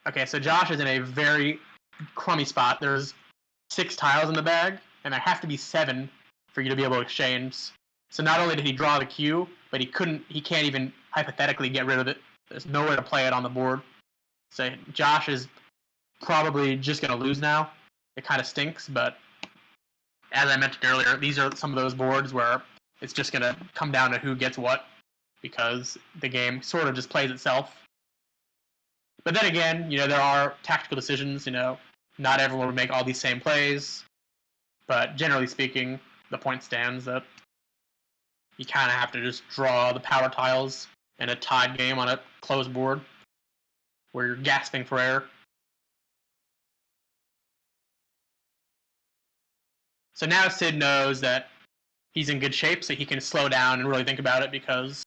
[SPEAKER 1] Okay, so Josh is in a very crummy spot. There's 6 tiles in the bag, and there have to be 7 for you to be able to exchange. So not only did he draw the Q, but he can't even hypothetically get rid of it. There's nowhere to play it on the board. So Josh is probably just going to lose now. It kind of stinks, but as I mentioned earlier, these are some of those boards where it's just going to come down to who gets what, because the game sort of just plays itself. But then again, there are tactical decisions, not everyone would make all these same plays, but generally speaking, the point stands that you kind of have to just draw the power tiles in a tied game on a closed board where you're gasping for air. So now Sid knows that he's in good shape, so he can slow down and really think about it because...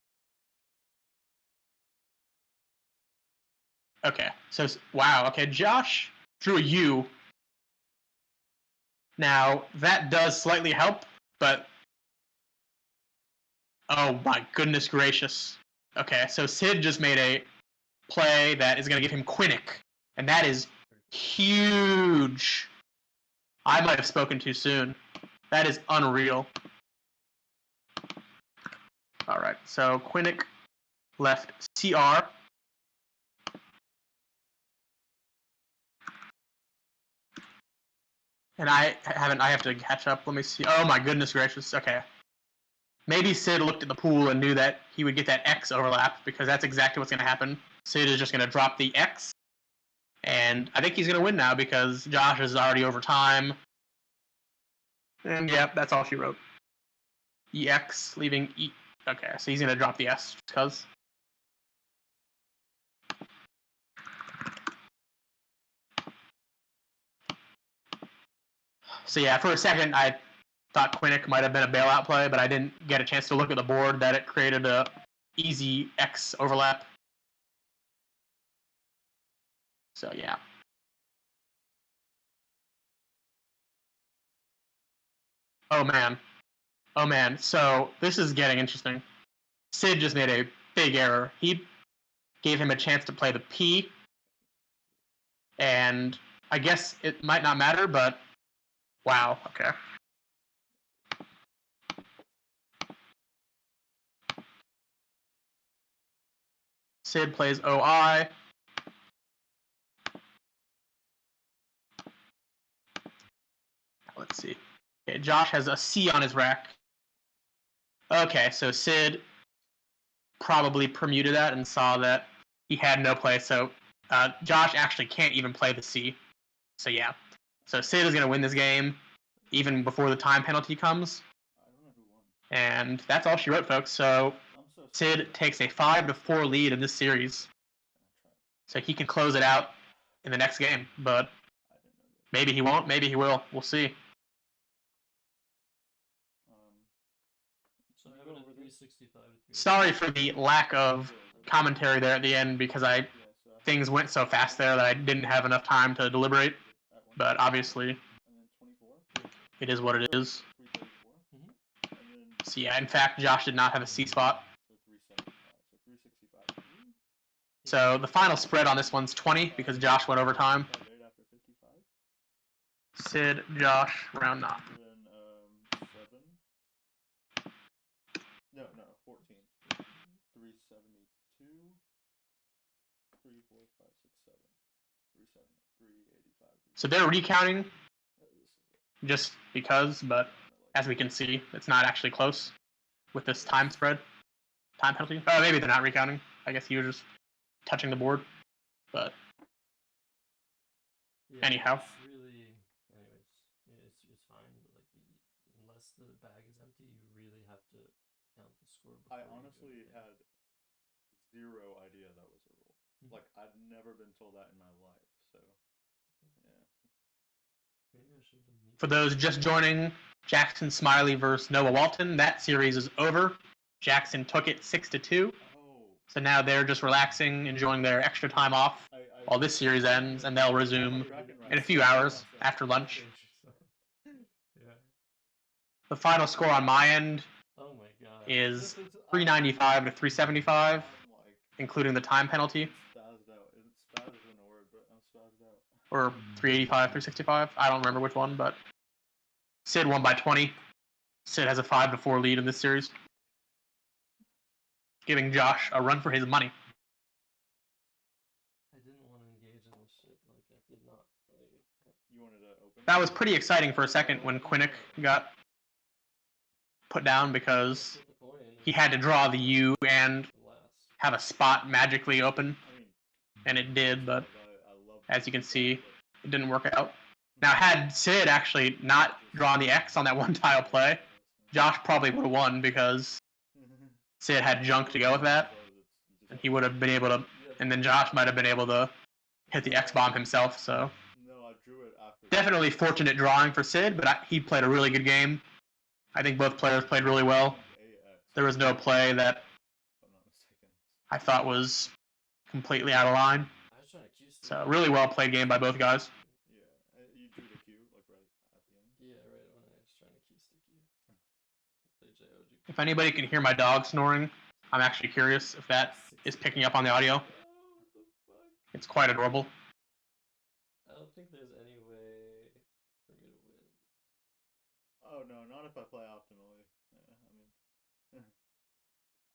[SPEAKER 1] Okay, so, wow, okay, Josh drew a U. Now, that does slightly help, but... Oh my goodness gracious. Okay, so Sid just made a play that is going to give him Quinnick, and that is huge. I might have spoken too soon. That is unreal. Alright, so Quinnick left CR. And I have to catch up. Let me see. Oh my goodness gracious. Okay. Maybe Sid looked at the pool and knew that he would get that X overlap, because that's exactly what's going to happen. Sid is just going to drop the X. And I think he's going to win now because Josh is already over time. And yep, that's all she wrote. EX, leaving E. Okay, so he's going to drop the S because. So yeah, for a second I thought Quinnick might have been a bailout play, but I didn't get a chance to look at the board that it created a easy X overlap. So yeah. Oh man. Oh man. So this is getting interesting. Sid just made a big error. He gave him a chance to play the P. And I guess it might not matter, but wow. Okay. Sid plays OI. Let's see. Okay, Josh has a C on his rack. Okay, so Sid probably permuted that and saw that he had no play. So Josh actually can't even play the C. So yeah. So Sid is going to win this game even before the time penalty comes.
[SPEAKER 3] I don't know who won.
[SPEAKER 1] And that's all she wrote, folks. So Sid takes a 5-4 lead in this series. So he can close it out in the next game. But maybe he won't. Maybe he will. We'll see.
[SPEAKER 4] So I went at 365 to 3.
[SPEAKER 1] Sorry for the lack of commentary there at the end because things went so fast there that I didn't have enough time to deliberate. But obviously, it is what it is. So yeah, in fact, Josh did not have a C spot. So the final spread on this one's 20 because Josh went overtime. Sid, Josh, round 9.
[SPEAKER 3] No, 14. 372. 3, 4, 5, 6, 7. 385.
[SPEAKER 1] So they're recounting just because, but as we can see, it's not actually close with this time spread. Time penalty. Oh, maybe they're not recounting. I guess he was just touching the board. But
[SPEAKER 4] Yeah,
[SPEAKER 1] anyhow.
[SPEAKER 4] It's really, anyways, it's fine. But like, unless the bag is empty, you really have to count the score.
[SPEAKER 3] I honestly had zero idea that was a rule. Like, I've never been told that in my life. So, yeah.
[SPEAKER 4] Maybe I should have.
[SPEAKER 1] For those just joining, Jackson Smylie versus Noah Walton. That series is over. Jackson took it 6-2. So now they're just relaxing, enjoying their extra time off while this series ends, and they'll resume in a few hours after lunch. The final score on my end is 395 to 375, including the time penalty. Or 385, 365. I don't remember which one, but Sid won by 20. Sid has a 5-4 lead in this series, giving Josh a run for his money.
[SPEAKER 4] I didn't want to engage in this shit. Like, I did not.
[SPEAKER 3] You wanted to open?
[SPEAKER 1] That was pretty exciting for a second when Quinnick got put down because he had to draw the U and have a spot magically open. And it did, but as you can see, it didn't work out. Now, had Sid actually not drawn the X on that one tile play, Josh probably would have won because Sid had junk to go with that. And he would have been able to, and then Josh might have been able to hit the X bomb himself. So definitely fortunate drawing for Sid, but he played a really good game. I think both players played really well. There was no play that I thought was completely out of line. So really well played game by both guys.
[SPEAKER 3] Yeah, you drew the Q like right at the end.
[SPEAKER 4] Yeah, right when I was trying to Q stick you.
[SPEAKER 1] If anybody can hear my dog snoring, I'm actually curious if that is picking up on the audio. It's quite adorable.
[SPEAKER 4] I don't think there's any way for me to win.
[SPEAKER 3] Oh no, not if I play optimally. Yeah, I mean,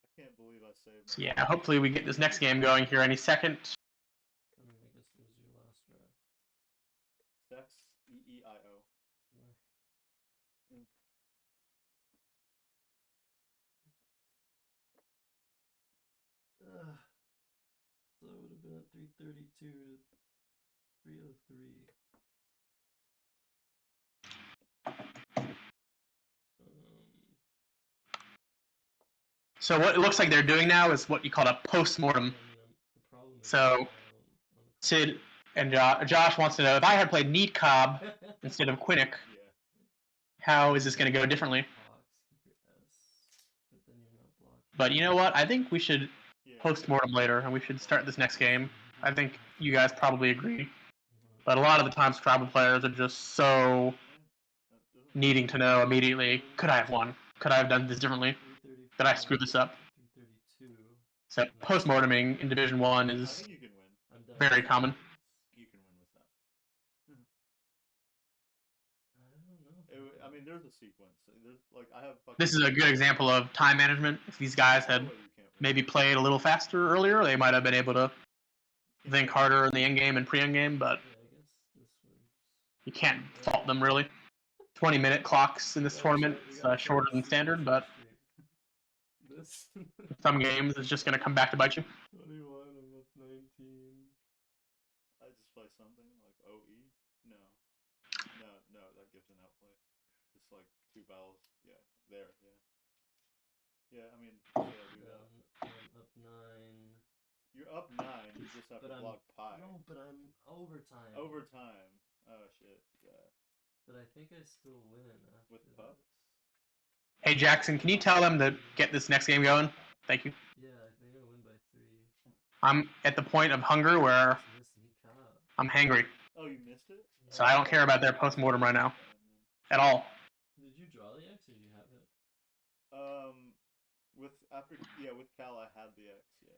[SPEAKER 3] I can't believe I saved.
[SPEAKER 1] So yeah, hopefully we get this next game going here any second.
[SPEAKER 4] I mean, I guess it was your last draft.
[SPEAKER 3] Sex EEIO.
[SPEAKER 4] So it would have been at 332 to 303.
[SPEAKER 1] So what it looks like they're doing now is what you call a post-mortem. So Sid and Josh wants to know, if I had played Neat Cobb instead of Quinnick, how is this going to go differently? But you know what? I think we should post-mortem later, and we should start this next game. I think you guys probably agree. But a lot of the times, tribal players are just so needing to know immediately, could I have won? Could I have done this differently? Did I screw this up?
[SPEAKER 4] 332.
[SPEAKER 1] So post-morteming in Division 1
[SPEAKER 5] I
[SPEAKER 1] is
[SPEAKER 5] think you can win.
[SPEAKER 4] I'm down
[SPEAKER 1] very
[SPEAKER 4] to
[SPEAKER 1] common.
[SPEAKER 5] You can win with that.
[SPEAKER 4] I don't know.
[SPEAKER 5] I mean, there's a sequence. There's like I have.
[SPEAKER 1] This is a good example of time management. If these guys
[SPEAKER 5] There's
[SPEAKER 1] had
[SPEAKER 5] no way you can't win.
[SPEAKER 1] maybe played a little faster earlier, they might have been able to think harder in the end game and pre-end game, but
[SPEAKER 4] Yeah, I guess this was.
[SPEAKER 1] you can't fault them really. 20-minute clocks in this tournament is shorter than standard, but
[SPEAKER 4] This.
[SPEAKER 1] some games it's just going to come back to bite you.
[SPEAKER 4] 21, I'm up 19.
[SPEAKER 5] I just play something like OE. No, that gives an outplay. It's like 2 vowels. Yeah, there. Yeah. Yeah, I mean, should I do that?
[SPEAKER 4] I'm up 9.
[SPEAKER 5] You're up 9. You just have
[SPEAKER 4] But
[SPEAKER 5] to block pi.
[SPEAKER 4] No, but I'm overtime.
[SPEAKER 5] Overtime. Oh shit. Yeah.
[SPEAKER 4] But I think I still win after
[SPEAKER 5] With pup?
[SPEAKER 4] this.
[SPEAKER 1] Hey Jackson, can you tell them to get this next game going? Thank you.
[SPEAKER 4] Yeah, I think I win by 3.
[SPEAKER 1] I'm at the point of hunger where I'm hangry,
[SPEAKER 5] Oh, you missed it?
[SPEAKER 1] so I don't care about their post-mortem right now at all.
[SPEAKER 4] Did you draw the X or did you have it?
[SPEAKER 5] With Cal I had the X, yeah.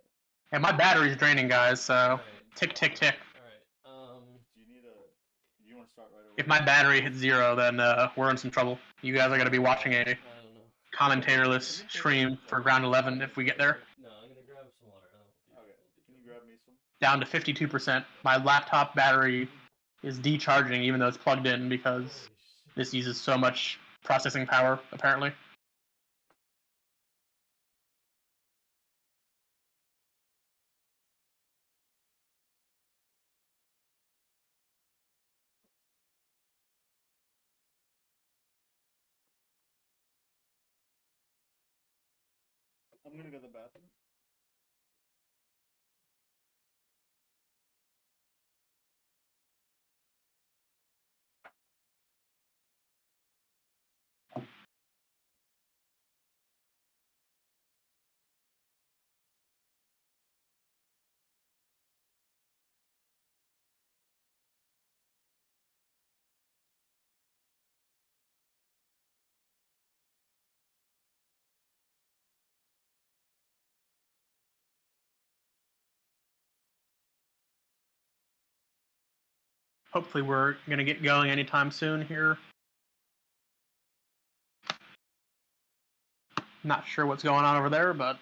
[SPEAKER 1] And my battery's draining, guys, so
[SPEAKER 4] Alright.
[SPEAKER 1] tick, tick, tick.
[SPEAKER 4] Alright,
[SPEAKER 5] Do you want to start right away?
[SPEAKER 1] If my battery hits 0, then we're in some trouble. You guys are going to be watching a
[SPEAKER 4] I don't know.
[SPEAKER 1] commentatorless stream for round 11 if we get there.
[SPEAKER 4] No, I'm gonna grab some water.
[SPEAKER 5] Okay, can you grab me some?
[SPEAKER 1] Down to 52%. My laptop battery is decharging even though it's plugged in because this uses so much processing power, apparently.
[SPEAKER 5] I'm gonna go to the bathroom.
[SPEAKER 1] Hopefully we're going to get going anytime soon here. Not sure what's going on over there, but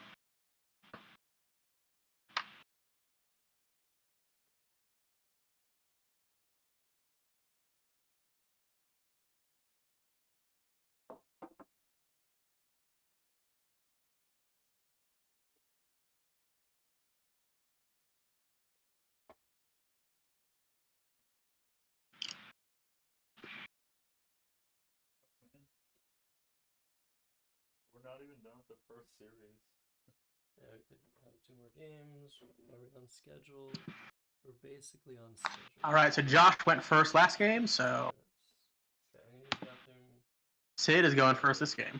[SPEAKER 5] We're not even done with the first series.
[SPEAKER 4] Yeah, we could have 2 more games. Are we on schedule? We're basically on schedule.
[SPEAKER 1] alright, so Josh went first last game, so
[SPEAKER 4] Okay, I'm gonna use the bathroom.
[SPEAKER 1] Sid is going first this game.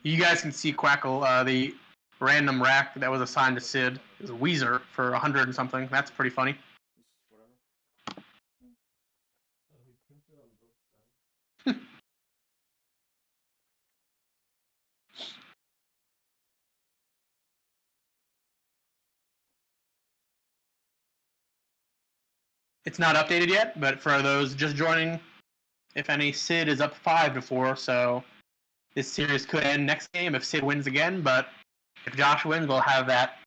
[SPEAKER 1] You guys can see Quackle, the random rack that was assigned to Sid is Weezer for 100 and something. That's pretty funny.
[SPEAKER 5] Whatever.
[SPEAKER 4] Oh, he printed on both sides.
[SPEAKER 1] It's not updated yet, but for those just joining, if any, Sid is up 5-4, so this series could end next game if Sid wins again, but if Josh wins, we'll have that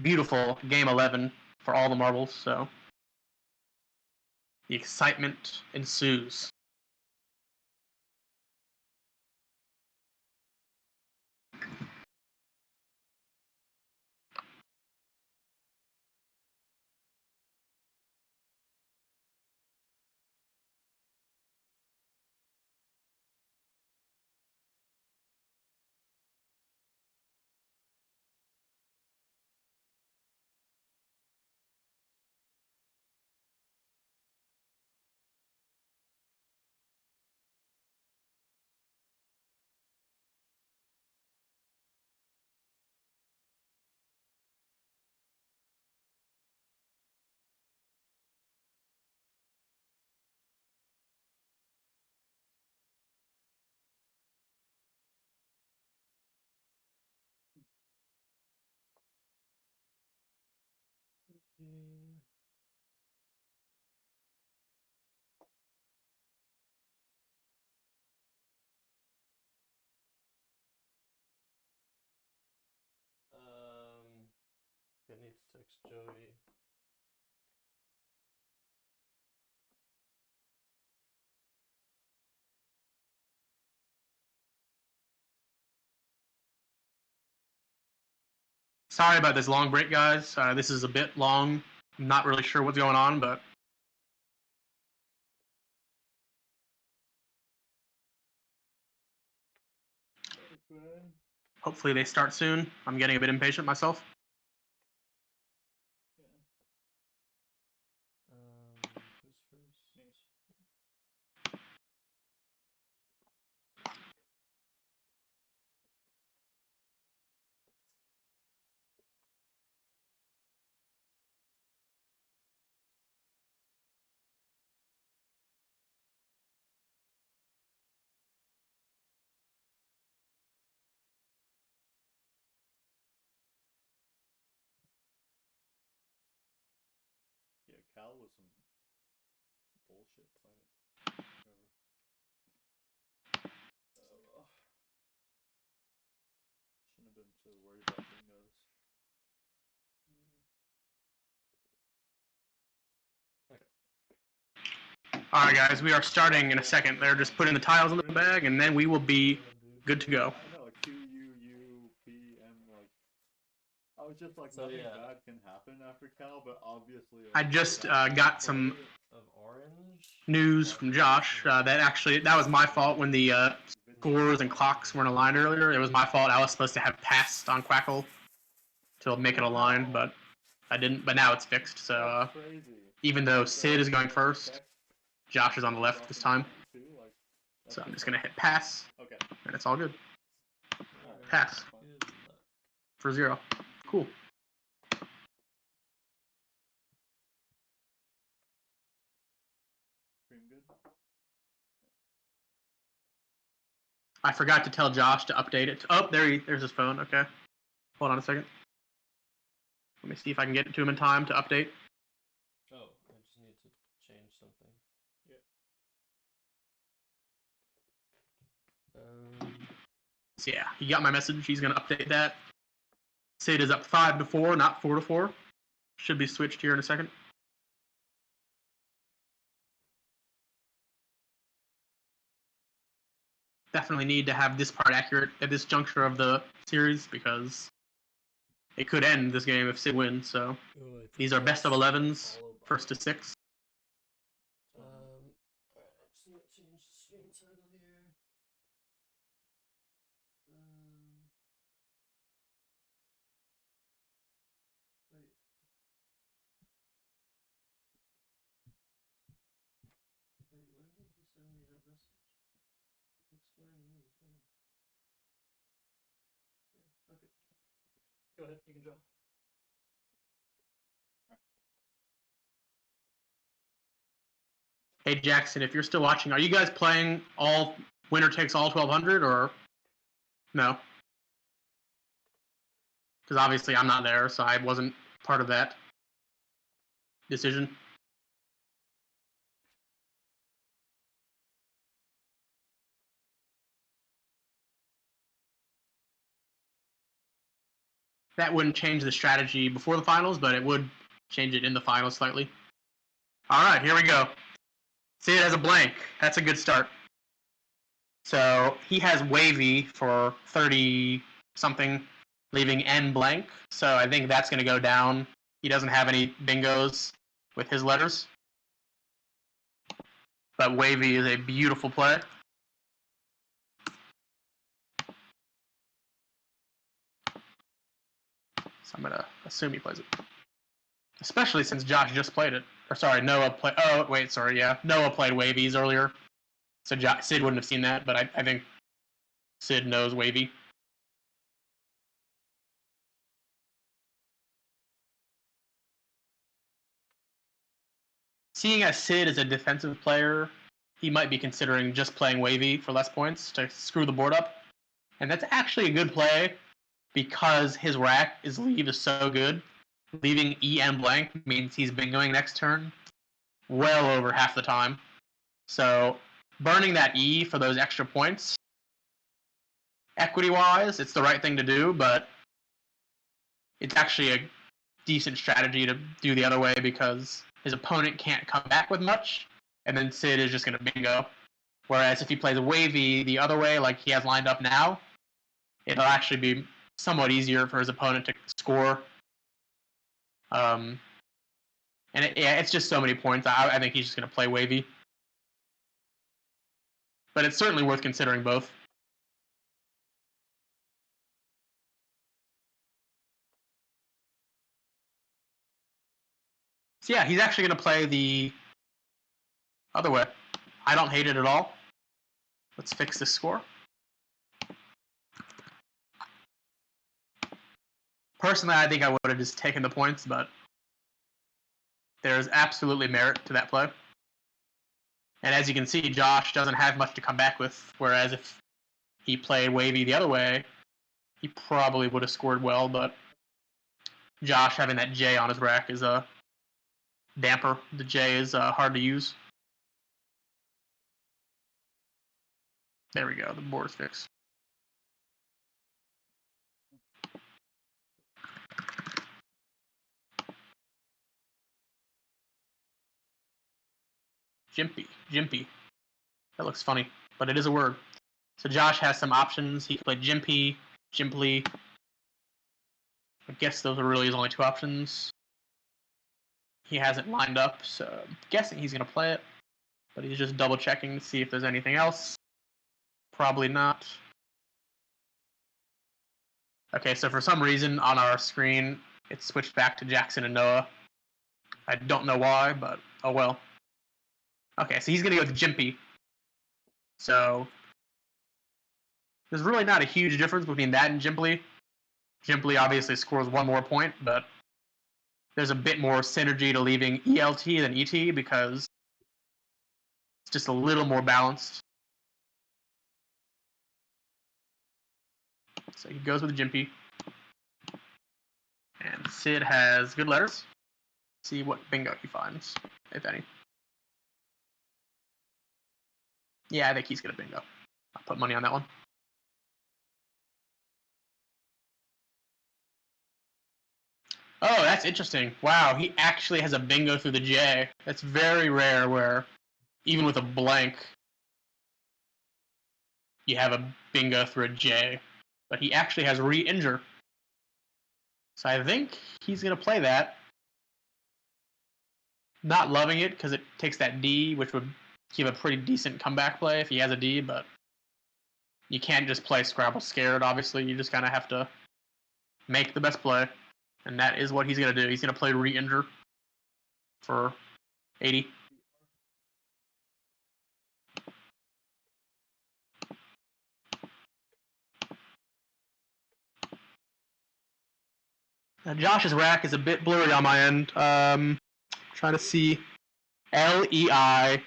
[SPEAKER 1] beautiful game 11 for all the marbles, so the excitement ensues.
[SPEAKER 4] Loading. I need to text Joey.
[SPEAKER 1] Sorry about this long break, guys. This is a bit long. I'm not really sure what's going on, but hopefully they start soon. I'm getting a bit impatient myself.
[SPEAKER 4] Who's first?
[SPEAKER 5] Yeah, Cal was some bullshit play. Shouldn't have been so worried about bingos.
[SPEAKER 1] Alright, guys, we are starting in a second. They're just putting the tiles in the bag, and then we will be good to go.
[SPEAKER 5] I know, like QUUPM, like I was just like,
[SPEAKER 4] So,
[SPEAKER 5] nothing
[SPEAKER 4] yeah.
[SPEAKER 5] bad can happen after Cal, but obviously.
[SPEAKER 1] I
[SPEAKER 5] Like,
[SPEAKER 1] just
[SPEAKER 5] that
[SPEAKER 1] got some
[SPEAKER 4] Plate of orange.
[SPEAKER 1] news from Josh that was my fault when the scores and clocks weren't aligned earlier. It was my fault. I was supposed to have passed on Quackle to make it align, but I didn't. But now it's fixed. So
[SPEAKER 5] That's crazy.
[SPEAKER 1] even though Sid is going first, Josh is on the left this time. So I'm just gonna hit pass,
[SPEAKER 5] Okay.
[SPEAKER 1] and it's all good.
[SPEAKER 5] Alright.
[SPEAKER 1] Pass
[SPEAKER 4] Good luck.
[SPEAKER 1] for 0. Cool.
[SPEAKER 5] Stream good?
[SPEAKER 1] I forgot to tell Josh to update it. Oh, there's his phone. Okay. Hold on a second. Let me see if I can get it to him in time to update.
[SPEAKER 4] Oh, I just need to change something.
[SPEAKER 1] So yeah, he got my message. He's gonna update that. Sid is up 5-4, not 4-4. Should be switched here in a second. Definitely need to have this part accurate at this juncture of the series because it could end this game if Sid wins. So these are best of 11s, first to 6.
[SPEAKER 4] Alright, I just need to change the stream title here. Wait. Wait, when did he send me that message? Explain to me. Yeah, okay. Go ahead, you can draw.
[SPEAKER 1] Hey Jackson, if you're still watching, are you guys playing all winner takes all 1200 or no? Because obviously I'm not there, so I wasn't part of that decision. That wouldn't change the strategy before the finals, but it would change it in the finals slightly. All right, here we go. Sid has a blank. That's a good start. So he has wavy for 30-something, leaving N blank. So I think that's going to go down. He doesn't have any bingos with his letters. But wavy is a beautiful play. So I'm going to assume he plays it. Especially since Josh just played it. Or sorry, Noah played... Oh, wait, sorry, yeah. Noah played wavies earlier. So Sid wouldn't have seen that, but I think Sid knows wavy. Seeing as Sid is a defensive player, he might be considering just playing wavy for less points to screw the board up. And that's actually a good play because his rack, his lead is so good leaving E and blank means he's bingoing next turn well over half the time. So burning that E for those extra points, equity-wise, it's the right thing to do, but it's actually a decent strategy to do the other way because his opponent can't come back with much, and then Sid is just going to bingo. Whereas if he plays a wavy the other way, like he has lined up now, it'll actually be somewhat easier for his opponent to score. And it's just so many points. I think he's just going to play wavy. But it's certainly worth considering both. So yeah, he's actually going to play the other way. I don't hate it at all. Let's fix this score. Personally, I think I would have just taken the points, but there's absolutely merit to that play. And as you can see, Josh doesn't have much to come back with, whereas if he played wavy the other way, he probably would have scored well, but Josh having that J on his rack is a damper. The J is hard to use. There we go, the board is fixed. Jimpy. That looks funny, but it is a word. So Josh has some options. He can play Jimpy, Jimply. I guess those are really his only two options. He hasn't lined up, so I'm guessing he's going to play it. But he's just double checking to see if there's anything else. Probably not. Okay, so for some reason on our screen, it switched back to Jackson and Noah. I don't know why, but oh well. Okay, so he's going to go with Jimpy. So there's really not a huge difference between that and Jimply. Jimply obviously scores one more point, but there's a bit more synergy to leaving ELT than ET because it's just a little more balanced. So he goes with Jimpy. And Sid has good letters. See what bingo he finds, if any. Yeah, I think he's going to bingo. I'll put money on that one. Oh, that's interesting. Wow, he actually has a bingo through the J. That's very rare where, even with a blank, you have a bingo through a J. But he actually has re-injure. So I think he's going to play that. Not loving it because it takes that D, which would give a pretty decent comeback play if he has a D, but you can't just play Scrabble scared, obviously. You just kind of have to make the best play. And that is what he's going to do. He's going to play re-injure for 80. Now Josh's rack is a bit blurry on my end. Trying to see LEITVBT.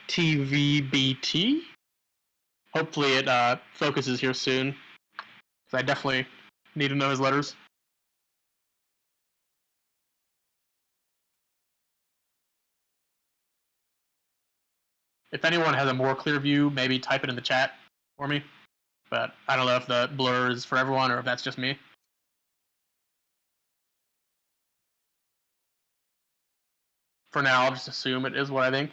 [SPEAKER 1] Hopefully it focuses here soon, because I definitely need to know his letters. If anyone has a more clear view, maybe type it in the chat for me. But I don't know if the blur is for everyone or if that's just me. For now, I'll just assume it is what I think.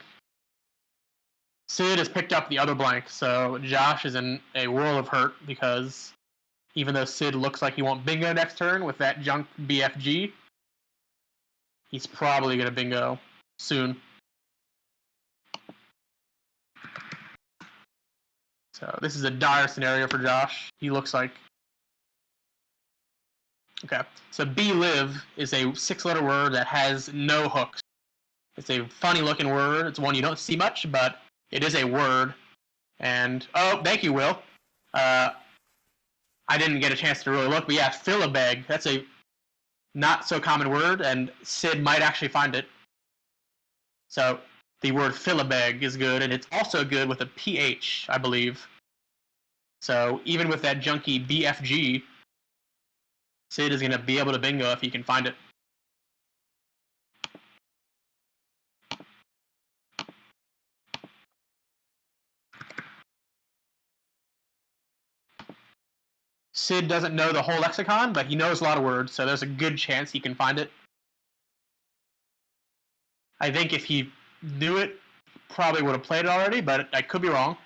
[SPEAKER 1] Sid has picked up the other blank, so Josh is in a world of hurt because even though Sid looks like he won't bingo next turn with that junk BFG, he's probably going to bingo soon. So this is a dire scenario for Josh. He looks like... Okay, so B-Live is a 6-letter word that has no hooks. It's a funny-looking word. It's one you don't see much, but it is a word. And, oh, thank you, Will. I didn't get a chance to really look, but yeah, Philibeg. That's a not-so-common word, and Sid might actually find it. So the word Philibeg is good, and it's also good with a PH, I believe. So even with that junky BFG, Sid is going to be able to bingo if he can find it. Sid doesn't know the whole lexicon, but he knows a lot of words, so there's a good chance he can find it. I think if he knew it, probably would have played it already, but I could be wrong.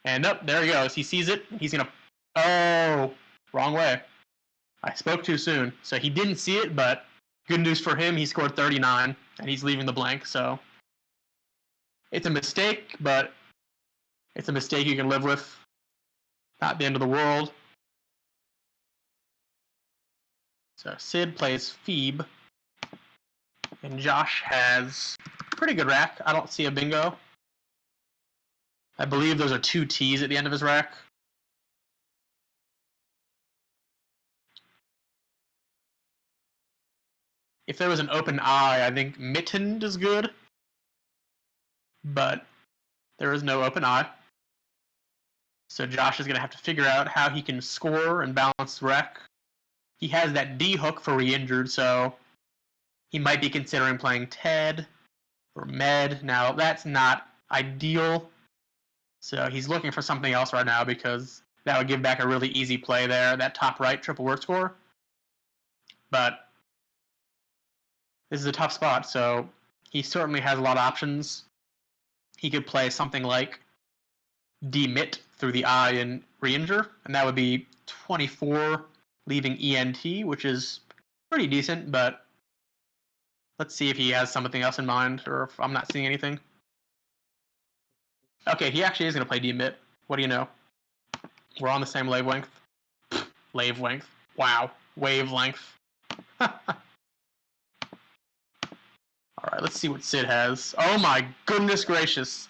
[SPEAKER 1] And nope, there he goes. He sees it. He's going to... Oh, wrong way. I spoke too soon. So he didn't see it, but good news for him, he scored 39, and he's leaving the blank, so... It's a mistake, but it's a mistake you can live with. Not the end of the world. So Sid plays Phoebe, and Josh has pretty good rack. I don't see a bingo. I believe those are 2 T's at the end of his rack. If there was an open eye, I think mittened is good. But there is no open eye. So Josh is going to have to figure out how he can score and balance the rack. He has that D hook for re-injured, so he might be considering playing Ted or Med. Now, that's not ideal. So he's looking for something else right now because that would give back a really easy play there, that top right triple word score. But this is a tough spot, so he certainly has a lot of options. He could play something like demit through the I and re-injure, and that would be 24, leaving ENT, which is pretty decent, but let's see if he has something else in mind, or if I'm not seeing anything. Okay, he actually is going to play demit. What do you know? We're on the same wavelength. Wavelength. Wow. Wavelength. Alright, let's see what Sid has. Oh my goodness gracious.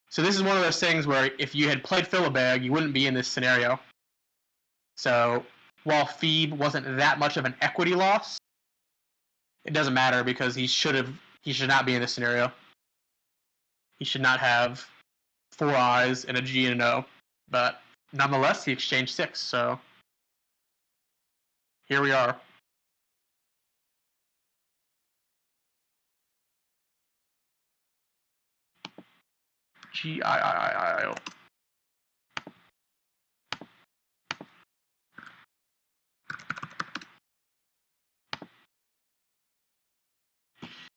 [SPEAKER 1] So this is one of those things where if you had played Philibeg, you wouldn't be in this scenario. So while Phoebe wasn't that much of an equity loss, it doesn't matter because he should not be in this scenario. He should not have 4 I's and a G and an O. But nonetheless, he exchanged 6, so here we are. G-I-I-I-I-O.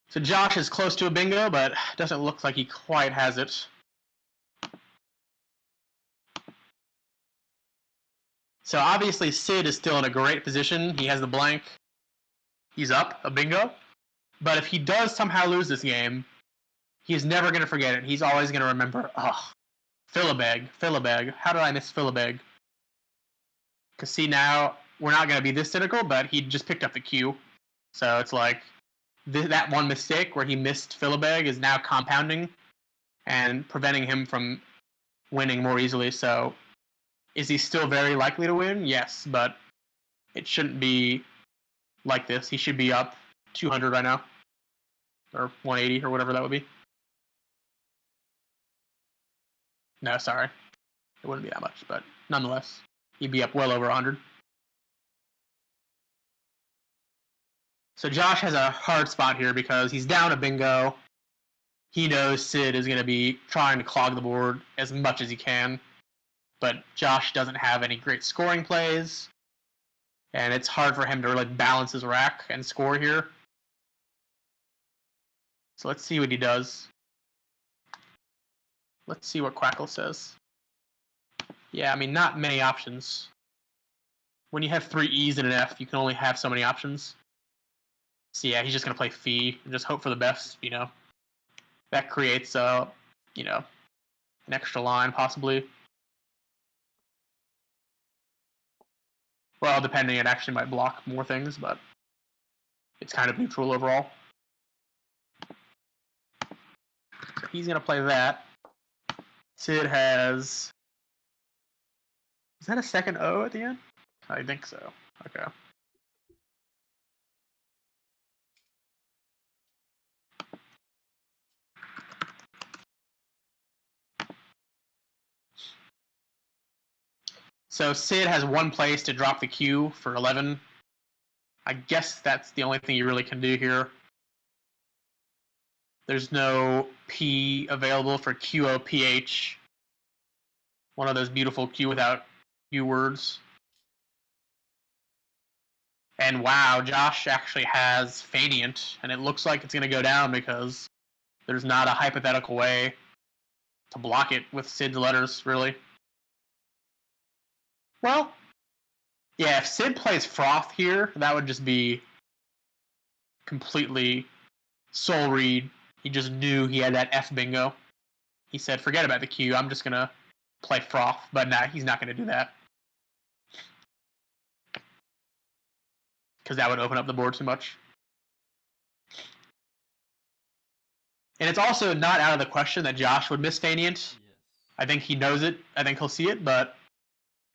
[SPEAKER 1] So Josh is close to a bingo, but doesn't look like he quite has it. So obviously Sid is still in a great position. He has the blank. He's up, a bingo. But if he does somehow lose this game, he's never going to forget it. He's always going to remember, oh, Philibeg. How did I miss Philibeg? Because see, now we're not going to be this cynical, but he just picked up the Q. So it's like that one mistake where he missed Philibeg is now compounding and preventing him from winning more easily. So is he still very likely to win? Yes, but it shouldn't be like this. He should be up 200 right now, or 180 or whatever that would be. No, sorry. It wouldn't be that much, but nonetheless, he'd be up well over 100. So Josh has a hard spot here because he's down a bingo. He knows Sid is going to be trying to clog the board as much as he can, but Josh doesn't have any great scoring plays, and it's hard for him to really balance his rack and score here. So let's see what he does. Let's see what Quackle says. Yeah, I mean, not many options. When you have 3 E's and an F, you can only have so many options. So yeah, he's just going to play Fee and just hope for the best, you know. That creates, you know, an extra line, possibly. Well, depending, it actually might block more things, but it's kind of neutral overall. So he's going to play that. Sid has... Is that a second O at the end? I think so. Okay. So Sid has 1 place to drop the Q for 11. I guess that's the only thing you really can do here. There's no P available for QOPH. One of those beautiful Q without few words. And wow, Josh actually has Fainéant, and it looks like it's going to go down because there's not a hypothetical way to block it with Sid's letters, really. Well, yeah, if Sid plays Froth here, that would just be completely soul read. He just knew he had that F bingo. He said, forget about the Q, I'm just going to play Froth. But nah, he's not going to do that. Because that would open up the board too much. And it's also not out of the question that Josh would miss Fainéant.
[SPEAKER 4] Yes.
[SPEAKER 1] I think he knows it. I think he'll see it, but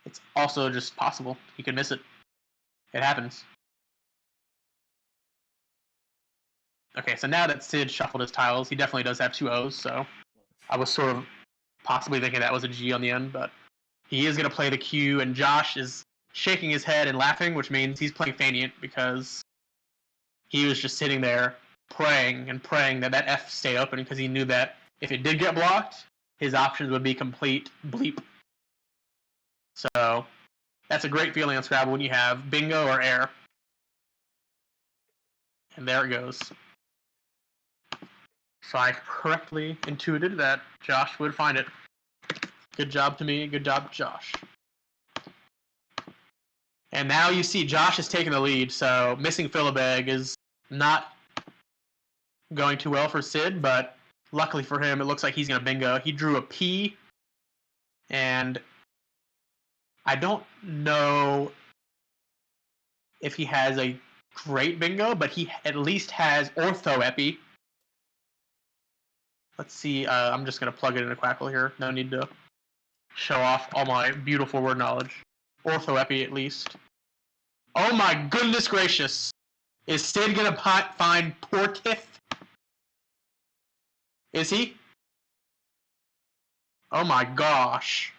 [SPEAKER 1] it's also just possible. He could miss it. It happens. Okay, so now that Sid shuffled his tiles, he definitely does have two O's, so I was sort of possibly thinking that was a G on the end, but he is going to play the Q, and Josh is shaking his head and laughing, which means he's playing Fainéant because he was just sitting there praying and praying that that F stay open because he knew that if it did get blocked, his options would be complete bleep. So that's a great feeling on Scrabble when you have bingo or air. And there it goes. So I correctly intuited that Josh would find it. Good job to me, good job to Josh. And now you see Josh is taking the lead, so missing Philibeg is not going too well for Sid, but luckily for him, it looks like he's going to bingo. He drew a P, and I don't know if he has a great bingo, but he at least has ortho-epi. Let's see, I'm just going to plug it into Quackle here. No need to show off all my beautiful word knowledge. Ortho-epi at least. Oh my goodness gracious! Is Sid going to find Portif? Is he? Oh my gosh.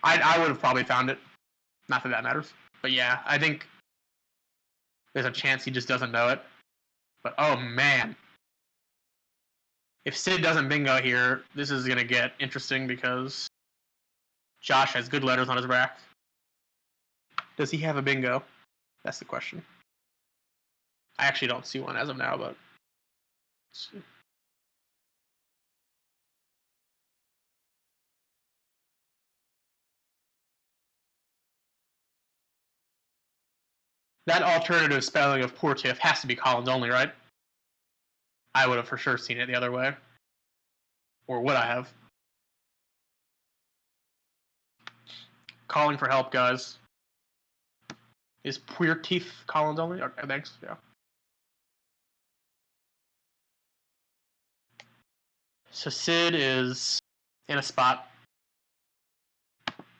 [SPEAKER 1] I would have probably found it. Not that that matters. But yeah, I think there's a chance he just doesn't know it. But oh man. If Sid doesn't bingo here, this is going to get interesting because Josh has good letters on his rack. Does he have a bingo? That's the question. I actually don't see one as of now, but let's see. That alternative spelling of Portif has to be Collins only, right? I would have for sure seen it the other way. Or would I have? Calling for help, guys. Is Puertif Collins only? Okay, thanks. Yeah. So Sid is in a spot.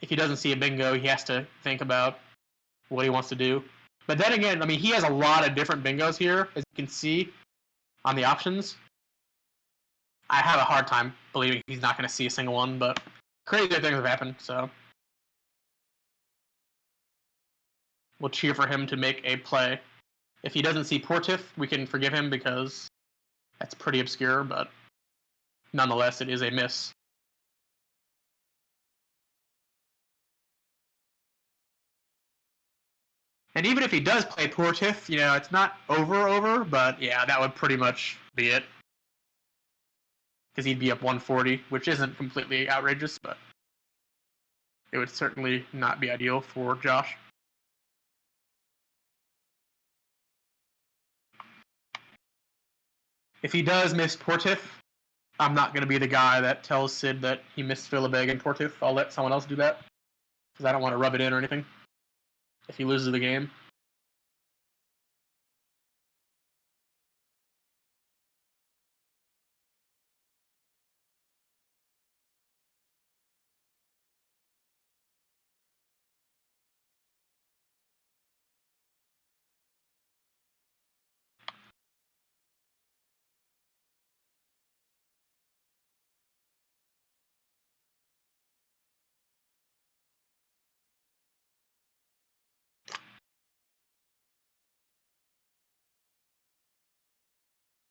[SPEAKER 1] If he doesn't see a bingo, he has to think about what he wants to do. But then again, I mean, he has a lot of different bingos here, as you can see on the options. I have a hard time believing he's not going to see a single one, but crazier things have happened, so we'll cheer for him to make a play. If he doesn't see Portif, we can forgive him because that's pretty obscure, but nonetheless, it is a miss. And even if he does play Portif, you know, it's not over, but yeah, that would pretty much be it. Because he'd be up 140, which isn't completely outrageous, but it would certainly not be ideal for Josh. If he does miss Portif, I'm not going to be the guy that tells Sid that he missed Philibeg and Portif. I'll let someone else do that, because I don't want to rub it in or anything if he loses the game.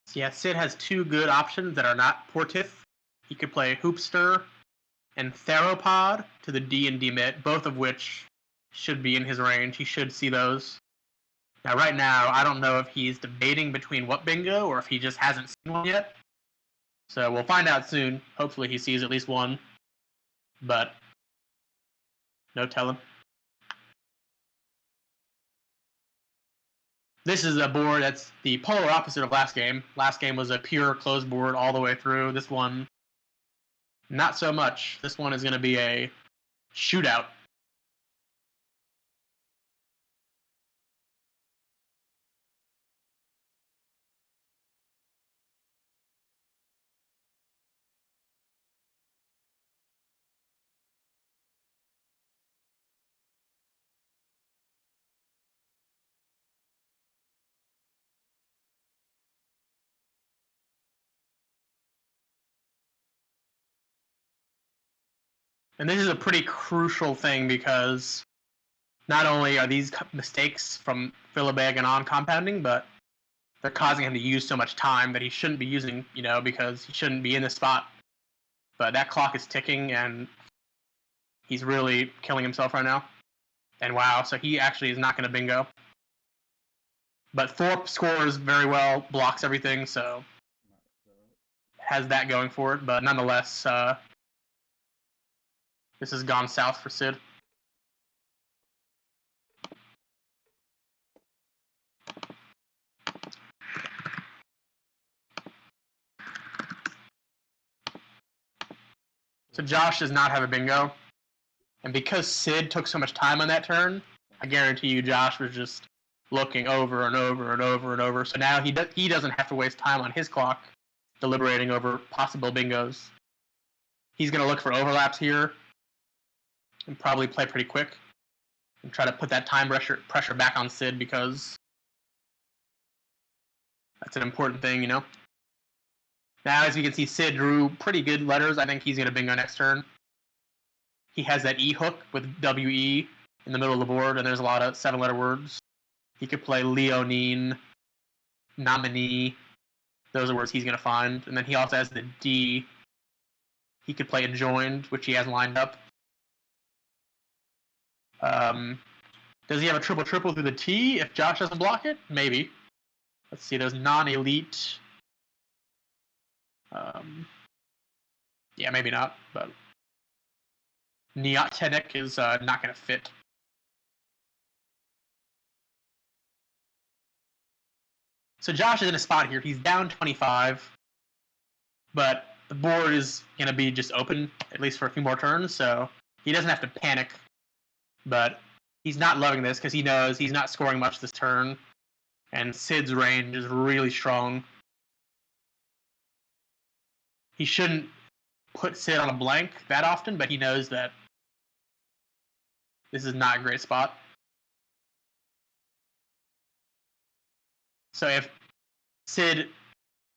[SPEAKER 1] So yeah, Sid has two good options that are not Portif. He could play Hoopster and theropod to the D and demit, both of which should be in his range. He should see those. Now, right now, I don't know if he's debating between what bingo or if he just hasn't seen one yet. So we'll find out soon. Hopefully he sees at least one. But no telling. This is a board that's the polar opposite of last game. Last game was a pure closed board all the way through. This one, not so much. This one is going to be a shootout. And this is a pretty crucial thing because not only are these mistakes from Philibeg and on compounding, but they're causing him to use so much time that he shouldn't be using, because he shouldn't be in this spot. But that clock is ticking, and he's really killing himself right now. And wow, so he actually is not going to bingo. But Thorpe scores very well, blocks everything, so has that going for it. But nonetheless, this has gone south for Sid. So Josh does not have a bingo. And because Sid took so much time on that turn, I guarantee you Josh was just looking over and over and over and over. So now he doesn't have to waste time on his clock deliberating over possible bingos. He's going to look for overlaps here and probably play pretty quick and try to put that time pressure back on Sid because that's an important thing, Now, as you can see, Sid drew pretty good letters. I think he's going to bingo next turn. He has that E hook with WE in the middle of the board, and there's a lot of 7-letter words. He could play Leonine, nominee. Those are words he's going to find. And then he also has the D. He could play adjoined, which he has lined up. Does he have a triple through the T if Josh doesn't block it? Maybe. Let's see, there's non-elite. Yeah, maybe not, but Neotenik is not going to fit. So Josh is in a spot here. He's down 25, but the board is going to be just open, at least for a few more turns, so he doesn't have to panic. But he's not loving this because he knows he's not scoring much this turn, and Sid's range is really strong. He shouldn't put Sid on a blank that often, but he knows that this is not a great spot. So if Sid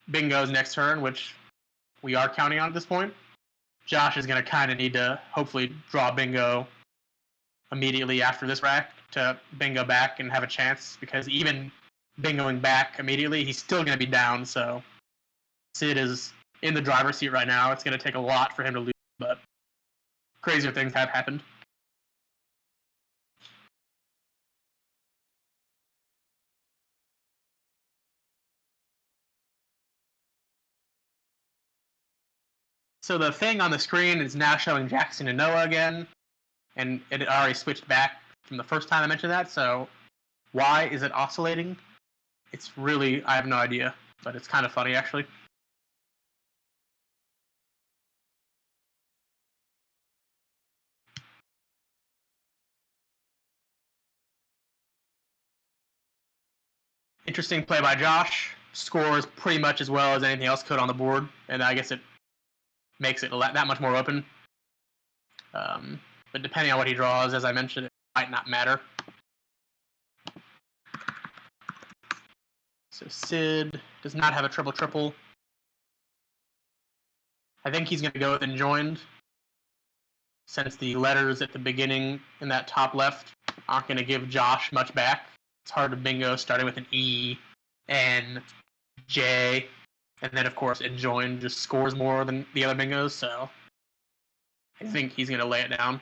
[SPEAKER 1] bingos next turn, which we are counting on at this point, Josh is going to kind of need to hopefully draw bingo immediately after this rack to bingo back and have a chance, because even bingoing back immediately, he's still going to be down, so Sid is in the driver's seat right now. It's going to take a lot for him to lose, but crazier things have happened. So the thing on the screen is now showing Jackson and Noah again, and it had already switched back from the first time I mentioned that, so why is it oscillating? It's really, I have no idea, but it's kind of funny actually. Interesting play by Josh. Scores pretty much as well as anything else could on the board, and I guess it makes it that much more open. But depending on what he draws, as I mentioned, it might not matter. So Sid does not have a triple. I think he's going to go with enjoined, since the letters at the beginning in that top left aren't going to give Josh much back. It's hard to bingo starting with an E, N, J, and then of course enjoined just scores more than the other bingos, so I think he's going to lay it down.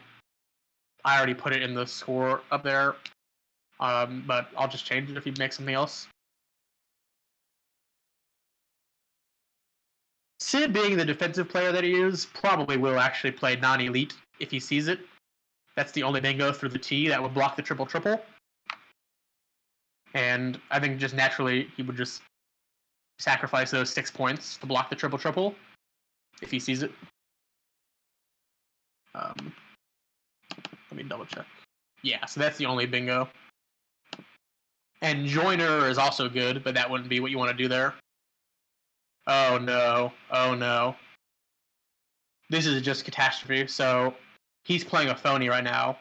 [SPEAKER 1] I already put it in the score up there, but I'll just change it if he makes something else. Sid, being the defensive player that he is, probably will actually play non-elite if he sees it. That's the only bingo through the T that would block the triple-triple. And I think just naturally he would just sacrifice those 6 points to block the triple-triple if he sees it. Let me double check. Yeah, so that's the only bingo. And Joiner is also good, but that wouldn't be what you want to do there. Oh no. Oh no. This is just catastrophe. So he's playing a phony right now.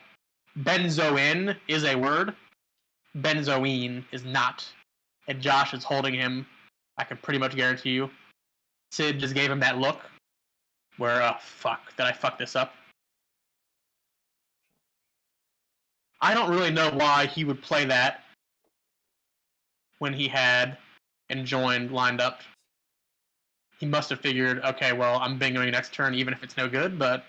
[SPEAKER 1] Benzoin is a word. Benzoine is not. And Josh is holding him. I can pretty much guarantee you. Sid just gave him that look where, oh, fuck, did I fuck this up? I don't really know why he would play that when he had enjoined lined up. He must have figured, okay, well, I'm bingoing next turn even if it's no good, but...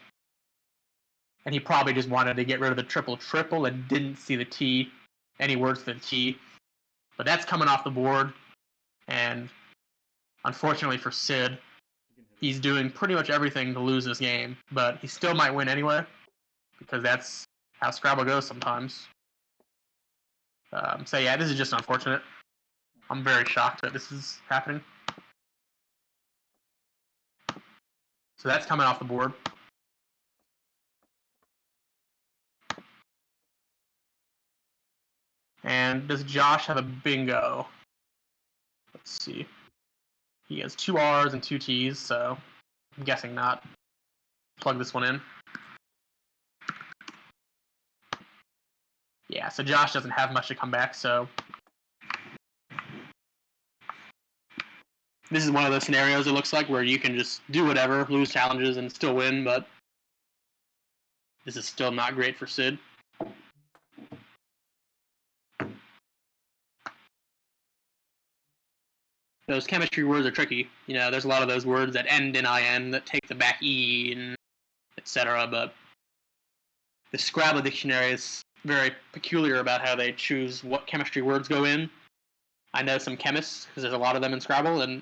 [SPEAKER 1] And he probably just wanted to get rid of the triple-triple and didn't see the T, any words for the T. But that's coming off the board, and unfortunately for Sid, he's doing pretty much everything to lose this game, but he still might win anyway, because that's how Scrabble goes sometimes. So yeah, this is just unfortunate. I'm very shocked that this is happening. So that's coming off the board. And does Josh have a bingo? Let's see. He has 2 R's and 2 T's, so I'm guessing not. Plug this one in. Yeah, so Josh doesn't have much to come back, so... This is one of those scenarios, it looks like, where you can just do whatever, lose challenges, and still win, but... This is still not great for Sid. Those chemistry words are tricky. You know, there's a lot of those words that end in IN that take the back E and etc. But the Scrabble dictionary is very peculiar about how they choose what chemistry words go in. I know some chemists, because there's a lot of them in Scrabble, and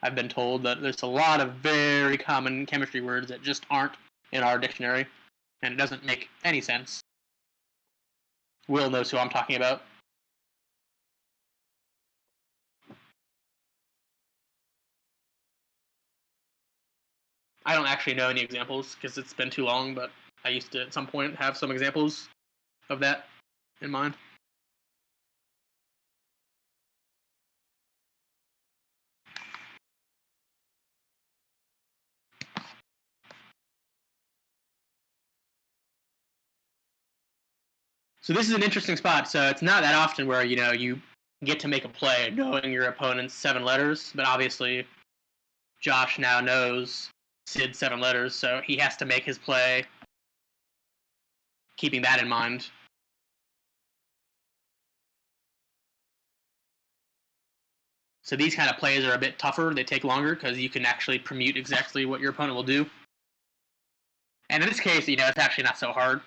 [SPEAKER 1] I've been told that there's a lot of very common chemistry words that just aren't in our dictionary, and it doesn't make any sense. Will knows who I'm talking about. I don't actually know any examples because it's been too long, but I used to at some point have some examples of that in mind. So this is an interesting spot. So it's not that often where, you know, you get to make a play knowing your opponent's 7 letters, but obviously Josh now knows Sid's 7 letters, so he has to make his play keeping that in mind. So these kind of plays are a bit tougher. They take longer because you can actually permute exactly what your opponent will do. And in this case, you know, it's actually not so hard.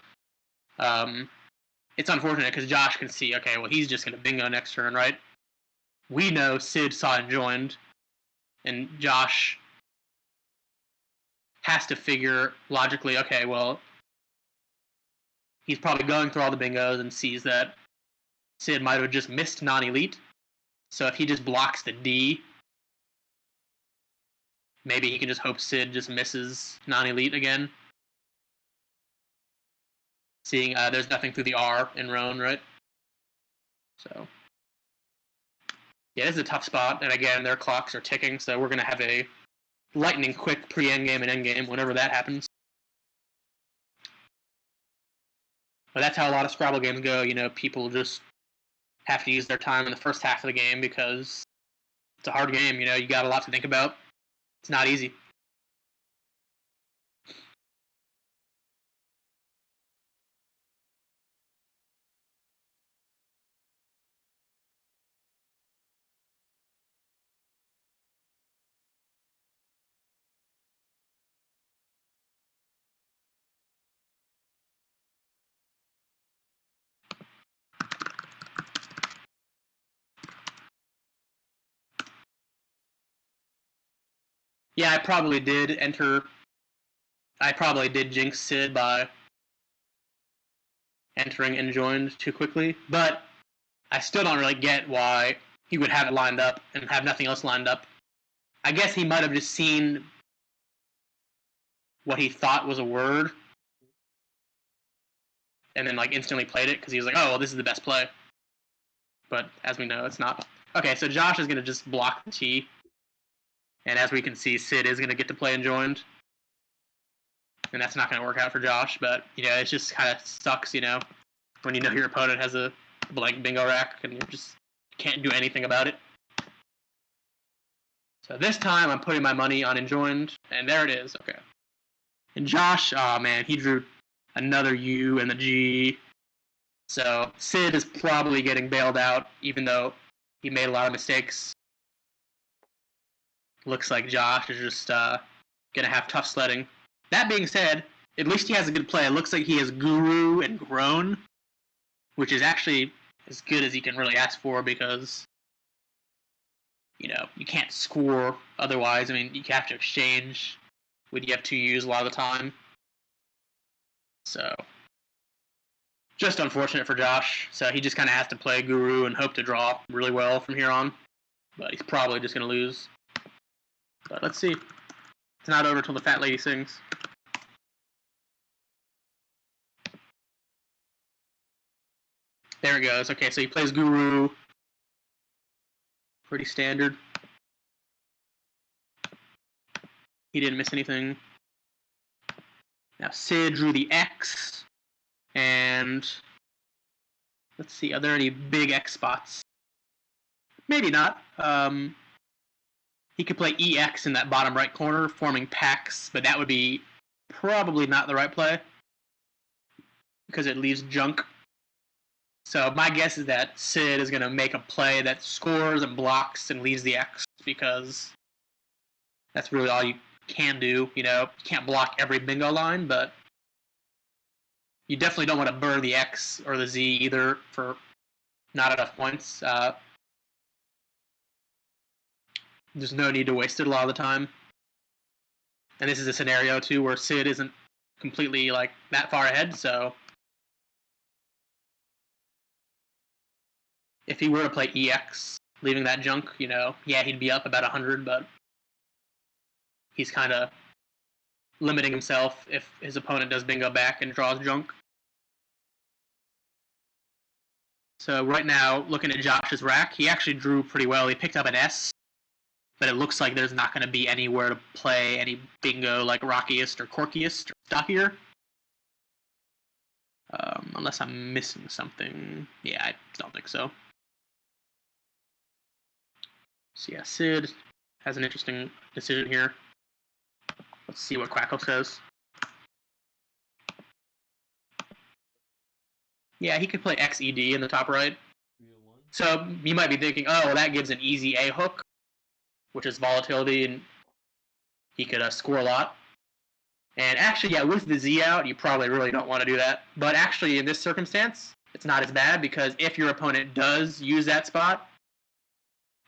[SPEAKER 1] It's unfortunate because Josh can see, okay, well, he's just going to bingo next turn, right? We know Sid saw and joined, and Josh has to figure logically, okay, well, he's probably going through all the bingos and sees that Sid might have just missed non-elite. So if he just blocks the D, maybe he can just hope Sid just misses non-elite again. Seeing there's nothing through the R in Roan, right? So, yeah, this is a tough spot. And again, their clocks are ticking, so we're going to have a lightning quick pre-endgame and endgame whenever that happens. But that's how a lot of Scrabble games go. You know, people just have to use their time in the first half of the game because it's a hard game. You know, you got a lot to think about. It's not easy. Yeah, I probably did jinx Sid by entering enjoined too quickly, but I still don't really get why he would have it lined up and have nothing else lined up. I guess he might have just seen what he thought was a word and then like instantly played it because he was like, oh, well, this is the best play. But as we know, it's not. Okay, so Josh is going to just block the T. And as we can see, Sid is going to get to play enjoined. And that's not going to work out for Josh, but, you know, it just kind of sucks, you know, when you know your opponent has a blank bingo rack and you just can't do anything about it. So this time I'm putting my money on enjoined, and there it is. Okay. And Josh, oh man, he drew another U and the G. So Sid is probably getting bailed out, even though he made a lot of mistakes. Looks like Josh is just going to have tough sledding. That being said, at least he has a good play. It looks like he has Guru and Grown, which is actually as good as he can really ask for because, you know, you can't score otherwise. I mean, you have to exchange when you have 2 U's a lot of the time. So, just unfortunate for Josh. So he just kind of has to play Guru and hope to draw really well from here on. But he's probably just going to lose. But let's see. It's not over till the fat lady sings. There it goes. Okay, so he plays Guru. Pretty standard. He didn't miss anything. Now Sid drew the X. And let's see, are there any big X spots? Maybe not. He could play EX in that bottom right corner, forming packs, but that would be probably not the right play because it leaves junk. So my guess is that Sid is going to make a play that scores and blocks and leaves the X because that's really all you can do. You know, you can't block every bingo line, but you definitely don't want to burn the X or the Z either for not enough points. There's no need to waste it a lot of the time. And this is a scenario, too, where Sid isn't completely, like, that far ahead, so if he were to play EX, leaving that junk, you know, yeah, he'd be up about 100, but he's kind of limiting himself if his opponent does bingo back and draws junk. So right now, looking at Josh's rack, he actually drew pretty well. He picked up an S, but it looks like there's not going to be anywhere to play any bingo like rockiest or corkiest or stockier. Unless I'm missing something. Yeah, I don't think so. So yeah, Sid has an interesting decision here. Let's see what Quackle says. Yeah, he could play XED in the top right. So you might be thinking, oh, well, that gives an easy A hook, which is volatility, and he could score a lot. And actually, yeah, with the Z out, you probably really don't want to do that. But actually, in this circumstance, it's not as bad because if your opponent does use that spot,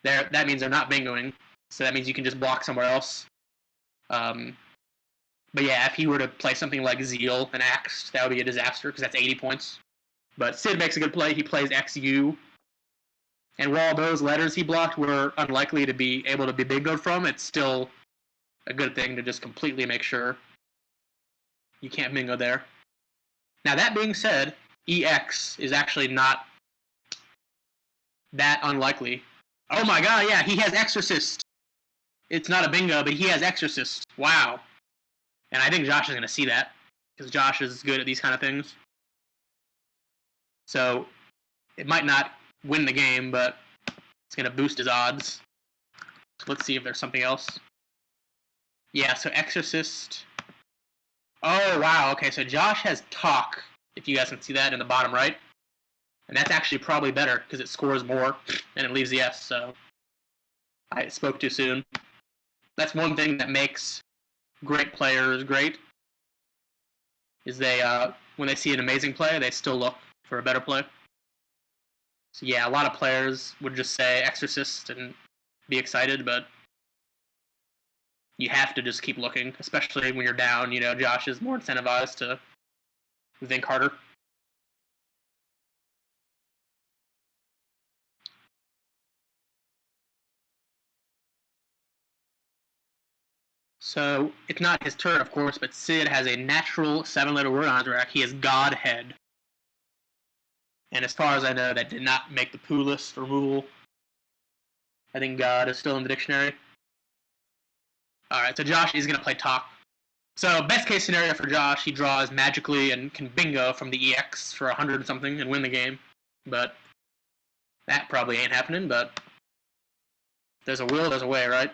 [SPEAKER 1] that means they're not bingoing. So that means you can just block somewhere else. But yeah, if he were to play something like Zeal and Axed, that would be a disaster because that's 80 points. But Sid makes a good play. He plays XU. And while those letters he blocked were unlikely to be able to be bingoed from, it's still a good thing to just completely make sure you can't bingo there. Now, that being said, EX is actually not that unlikely. Oh my god, yeah, he has Exorcist. It's not a bingo, but he has Exorcist. Wow. And I think Josh is going to see that, because Josh is good at these kind of things. So, it might not win the game, but it's going to boost his odds. So let's see if there's something else. Yeah, so Exorcist. Oh, wow, okay, so Josh has Talk, if you guys can see that in the bottom right. And that's actually probably better, because it scores more, and it leaves the S, so I spoke too soon. That's one thing that makes great players great, is they, when they see an amazing play, they still look for a better play. So yeah, a lot of players would just say Exorcist and be excited, but you have to just keep looking, especially when you're down. You know, Josh is more incentivized to think harder. So it's not his turn, of course, but Sid has a natural 7-letter word on his rack. He is Godhead. And as far as I know, that did not make the poo list removal. I think God is still in the dictionary. Alright, so Josh is going to play talk. So best case scenario for Josh, he draws magically and can bingo from the EX for 100 something and win the game. But that probably ain't happening, but there's a will, there's a way, right?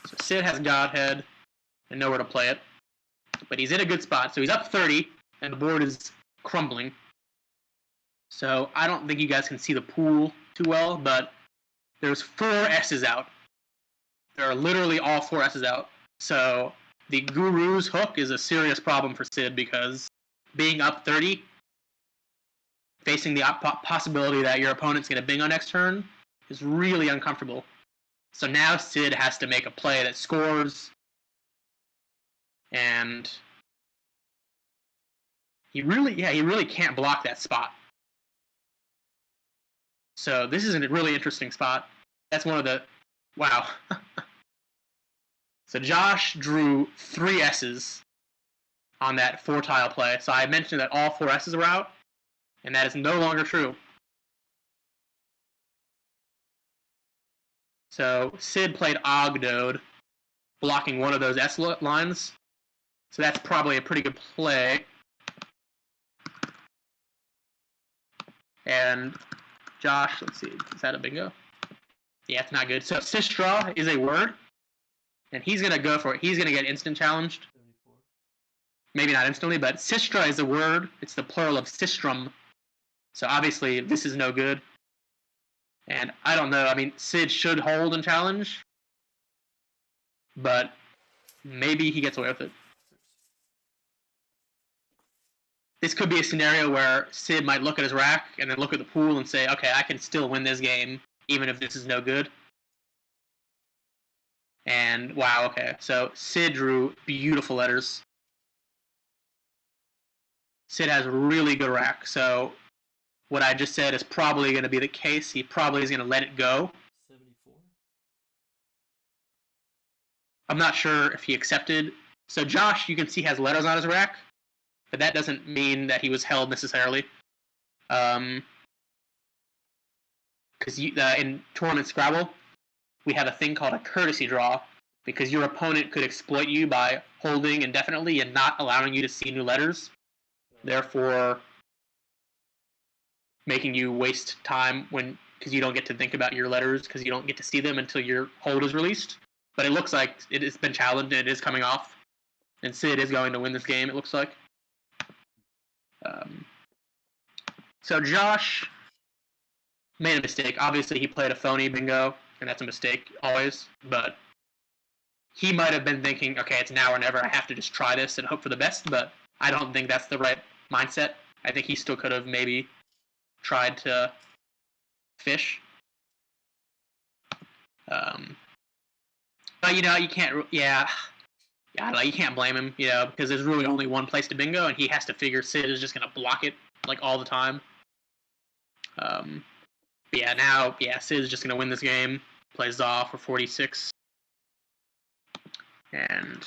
[SPEAKER 1] So Sid has Godhead and nowhere to play it. But he's in a good spot, so he's up 30, and the board is crumbling. So I don't think you guys can see the pool too well, but there's 4 S's out. There are literally all 4 S's out. So the Guru's hook is a serious problem for Sid because being up 30, facing the possibility that your opponent's going to bingo next turn is really uncomfortable. So now Sid has to make a play that scores, and he really can't block that spot. So this is a really interesting spot. That's one of the... Wow. So Josh drew 3 S's on that 4-tile play. So I mentioned that all 4 S's were out, and that is no longer true. So Sid played Ogdode, blocking one of those S lines. So that's probably a pretty good play. And Josh, let's see, is that a bingo? Yeah, it's not good. So Sistra is a word, and he's going to go for it. He's going to get instant challenged.
[SPEAKER 4] 74.
[SPEAKER 1] Maybe not instantly, but Sistra is a word. It's the plural of Sistrum. So obviously this is no good. And I don't know. I mean, Sid should hold and challenge, but maybe he gets away with it. This could be a scenario where Sid might look at his rack and then look at the pool and say, okay, I can still win this game even if this is no good. And wow, okay. So Sid drew beautiful letters. Sid has a really good rack. So what I just said is probably going to be the case. He probably is going to let it go.
[SPEAKER 4] 74.
[SPEAKER 1] I'm not sure if he accepted. So Josh, you can see, has letters on his rack, but that doesn't mean that he was held necessarily. Because in tournament Scrabble, we have a thing called a courtesy draw, because your opponent could exploit you by holding indefinitely and not allowing you to see new letters, therefore making you waste time because you don't get to think about your letters because you don't get to see them until your hold is released. But it looks like it has been challenged and it is coming off, and Sid is going to win this game, it looks like. So Josh made a mistake. Obviously, he played a phony bingo, and that's a mistake always. But he might have been thinking, okay, it's now or never. I have to just try this and hope for the best. But I don't think that's the right mindset. I think he still could have maybe tried to fish. But you can't. Yeah, I don't know. You can't blame him, because there's really only one place to bingo, and he has to figure Sid is just gonna block it like all the time. Sid's just gonna win this game. Plays off for 46, and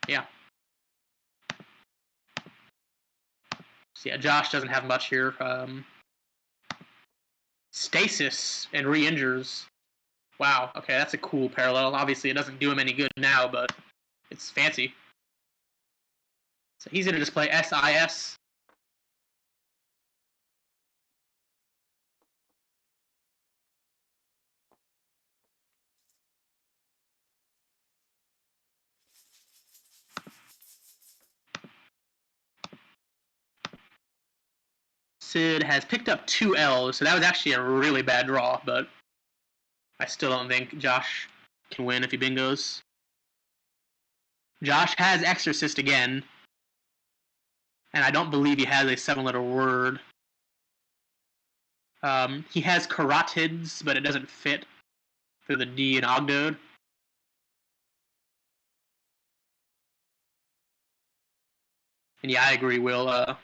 [SPEAKER 1] yeah. So yeah, Josh doesn't have much here. Stasis and re-injures. Wow, okay, that's a cool parallel. Obviously, it doesn't do him any good now, but it's fancy. So he's gonna just play SIS. Sid has picked up 2 L's, so that was actually a really bad draw, but I still don't think Josh can win if he bingos. Josh has Exorcist again, and I don't believe he has a 7-letter word. He has carotids, but it doesn't fit. through the D and Ogdode. And yeah, I agree, Will.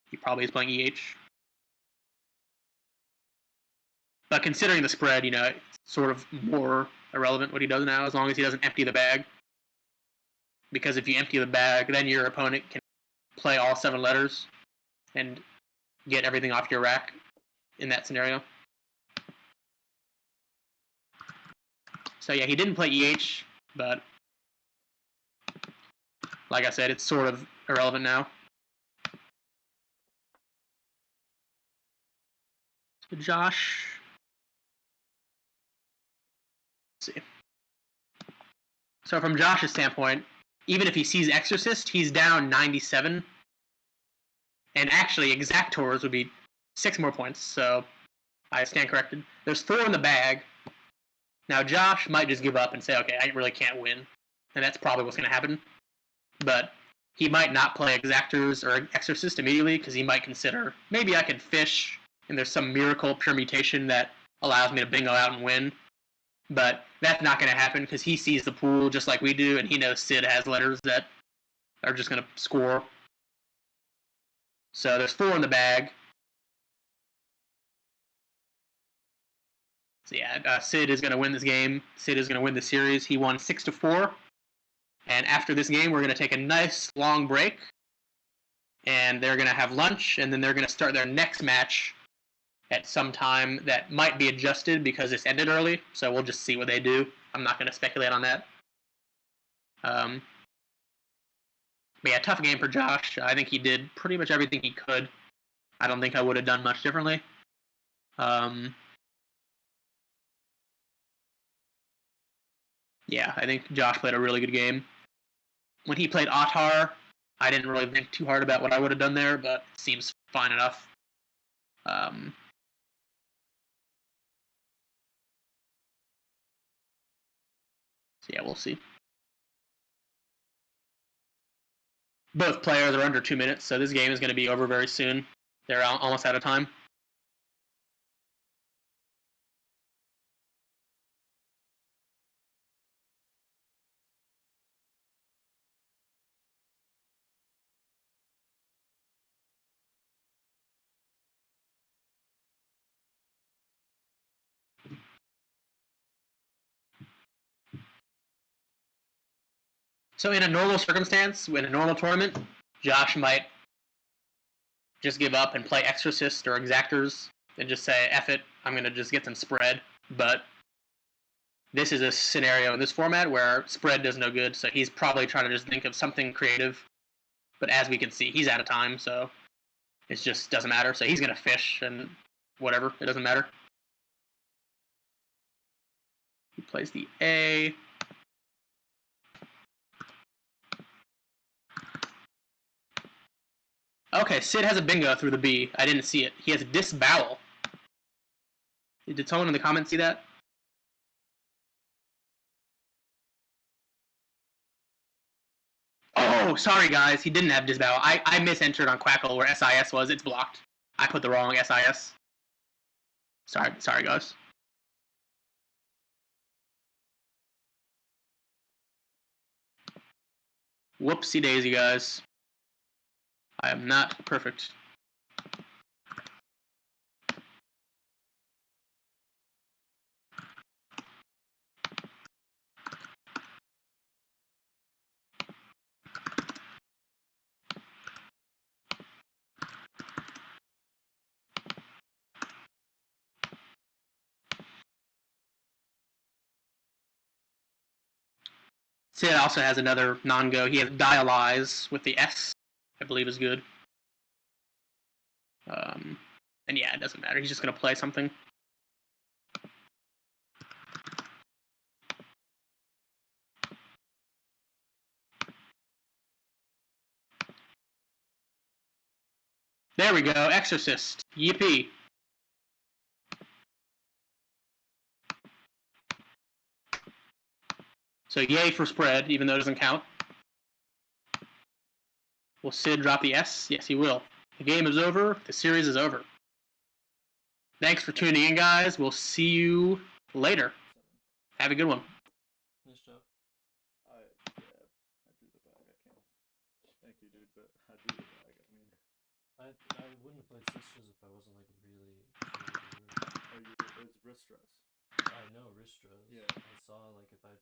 [SPEAKER 1] He probably is playing EH. But considering the spread, it's sort of more irrelevant what he does now, as long as he doesn't empty the bag. Because if you empty the bag, then your opponent can play all 7 letters and get everything off your rack in that scenario. So yeah, he didn't play EH, but like I said, it's sort of irrelevant now. So Josh, let's see. So from Josh's standpoint, even if he sees Exorcist, he's down 97. And actually, Exactors would be 6 more points, so I stand corrected. There's 4 in the bag. Now Josh might just give up and say, okay, I really can't win. And that's probably what's going to happen. But he might not play Exactors or Exorcist immediately, because he might consider, maybe I could fish, and there's some miracle permutation that allows me to bingo out and win. But that's not going to happen, because he sees the pool just like we do, and he knows Sid has letters that are just going to score. So there's 4 in the bag. So yeah, Sid is going to win this game. Sid is going to win the series. He won 6-4. And after this game, we're going to take a nice long break. And they're going to have lunch, and then they're going to start their next match at some time that might be adjusted because this ended early. So we'll just see what they do. I'm not going to speculate on that. But yeah, tough game for Josh. I think he did pretty much everything he could. I don't think I would have done much differently. Yeah, I think Josh played a really good game. When he played Ottar, I didn't really think too hard about what I would have done there, but it seems fine enough. So yeah, we'll see. Both players are under 2 minutes, so this game is going to be over very soon. They're almost out of time. So in a normal circumstance, in a normal tournament, Josh might just give up and play Exorcist or Exactors and just say, F it, I'm going to just get some spread. But this is a scenario in this format where spread does no good, so he's probably trying to just think of something creative. But as we can see, he's out of time, so it just doesn't matter. So he's going to fish and whatever, it doesn't matter. He plays the A. Okay, Sid has a bingo through the B. I didn't see it. He has a disbowel. Did someone in the comments see that? Oh, sorry guys, he didn't have disbowel. I misentered on Quackle where SIS was. It's blocked. I put the wrong SIS. Sorry guys. Whoopsie daisy, guys. I am not perfect. Sid also has another non-go. He has dialyze with the S, I believe is good. And yeah, it doesn't matter. He's just going to play something. There we go. Exorcist. Yippee. So yay for spread, even though it doesn't count. Will Sid drop the S? Yes, he will. The game is over. The series is over. Thanks for tuning in, guys. We'll see you later. Have a good one.
[SPEAKER 4] Nice job.
[SPEAKER 5] I drew the bag. I can't. Thank you, dude. But I drew the bag. I mean,
[SPEAKER 4] I wouldn't have played sisters if I wasn't like really sure what they were.
[SPEAKER 5] it's wrist stress.
[SPEAKER 4] I know wrist strokes.
[SPEAKER 5] Yeah.
[SPEAKER 4] I saw like if I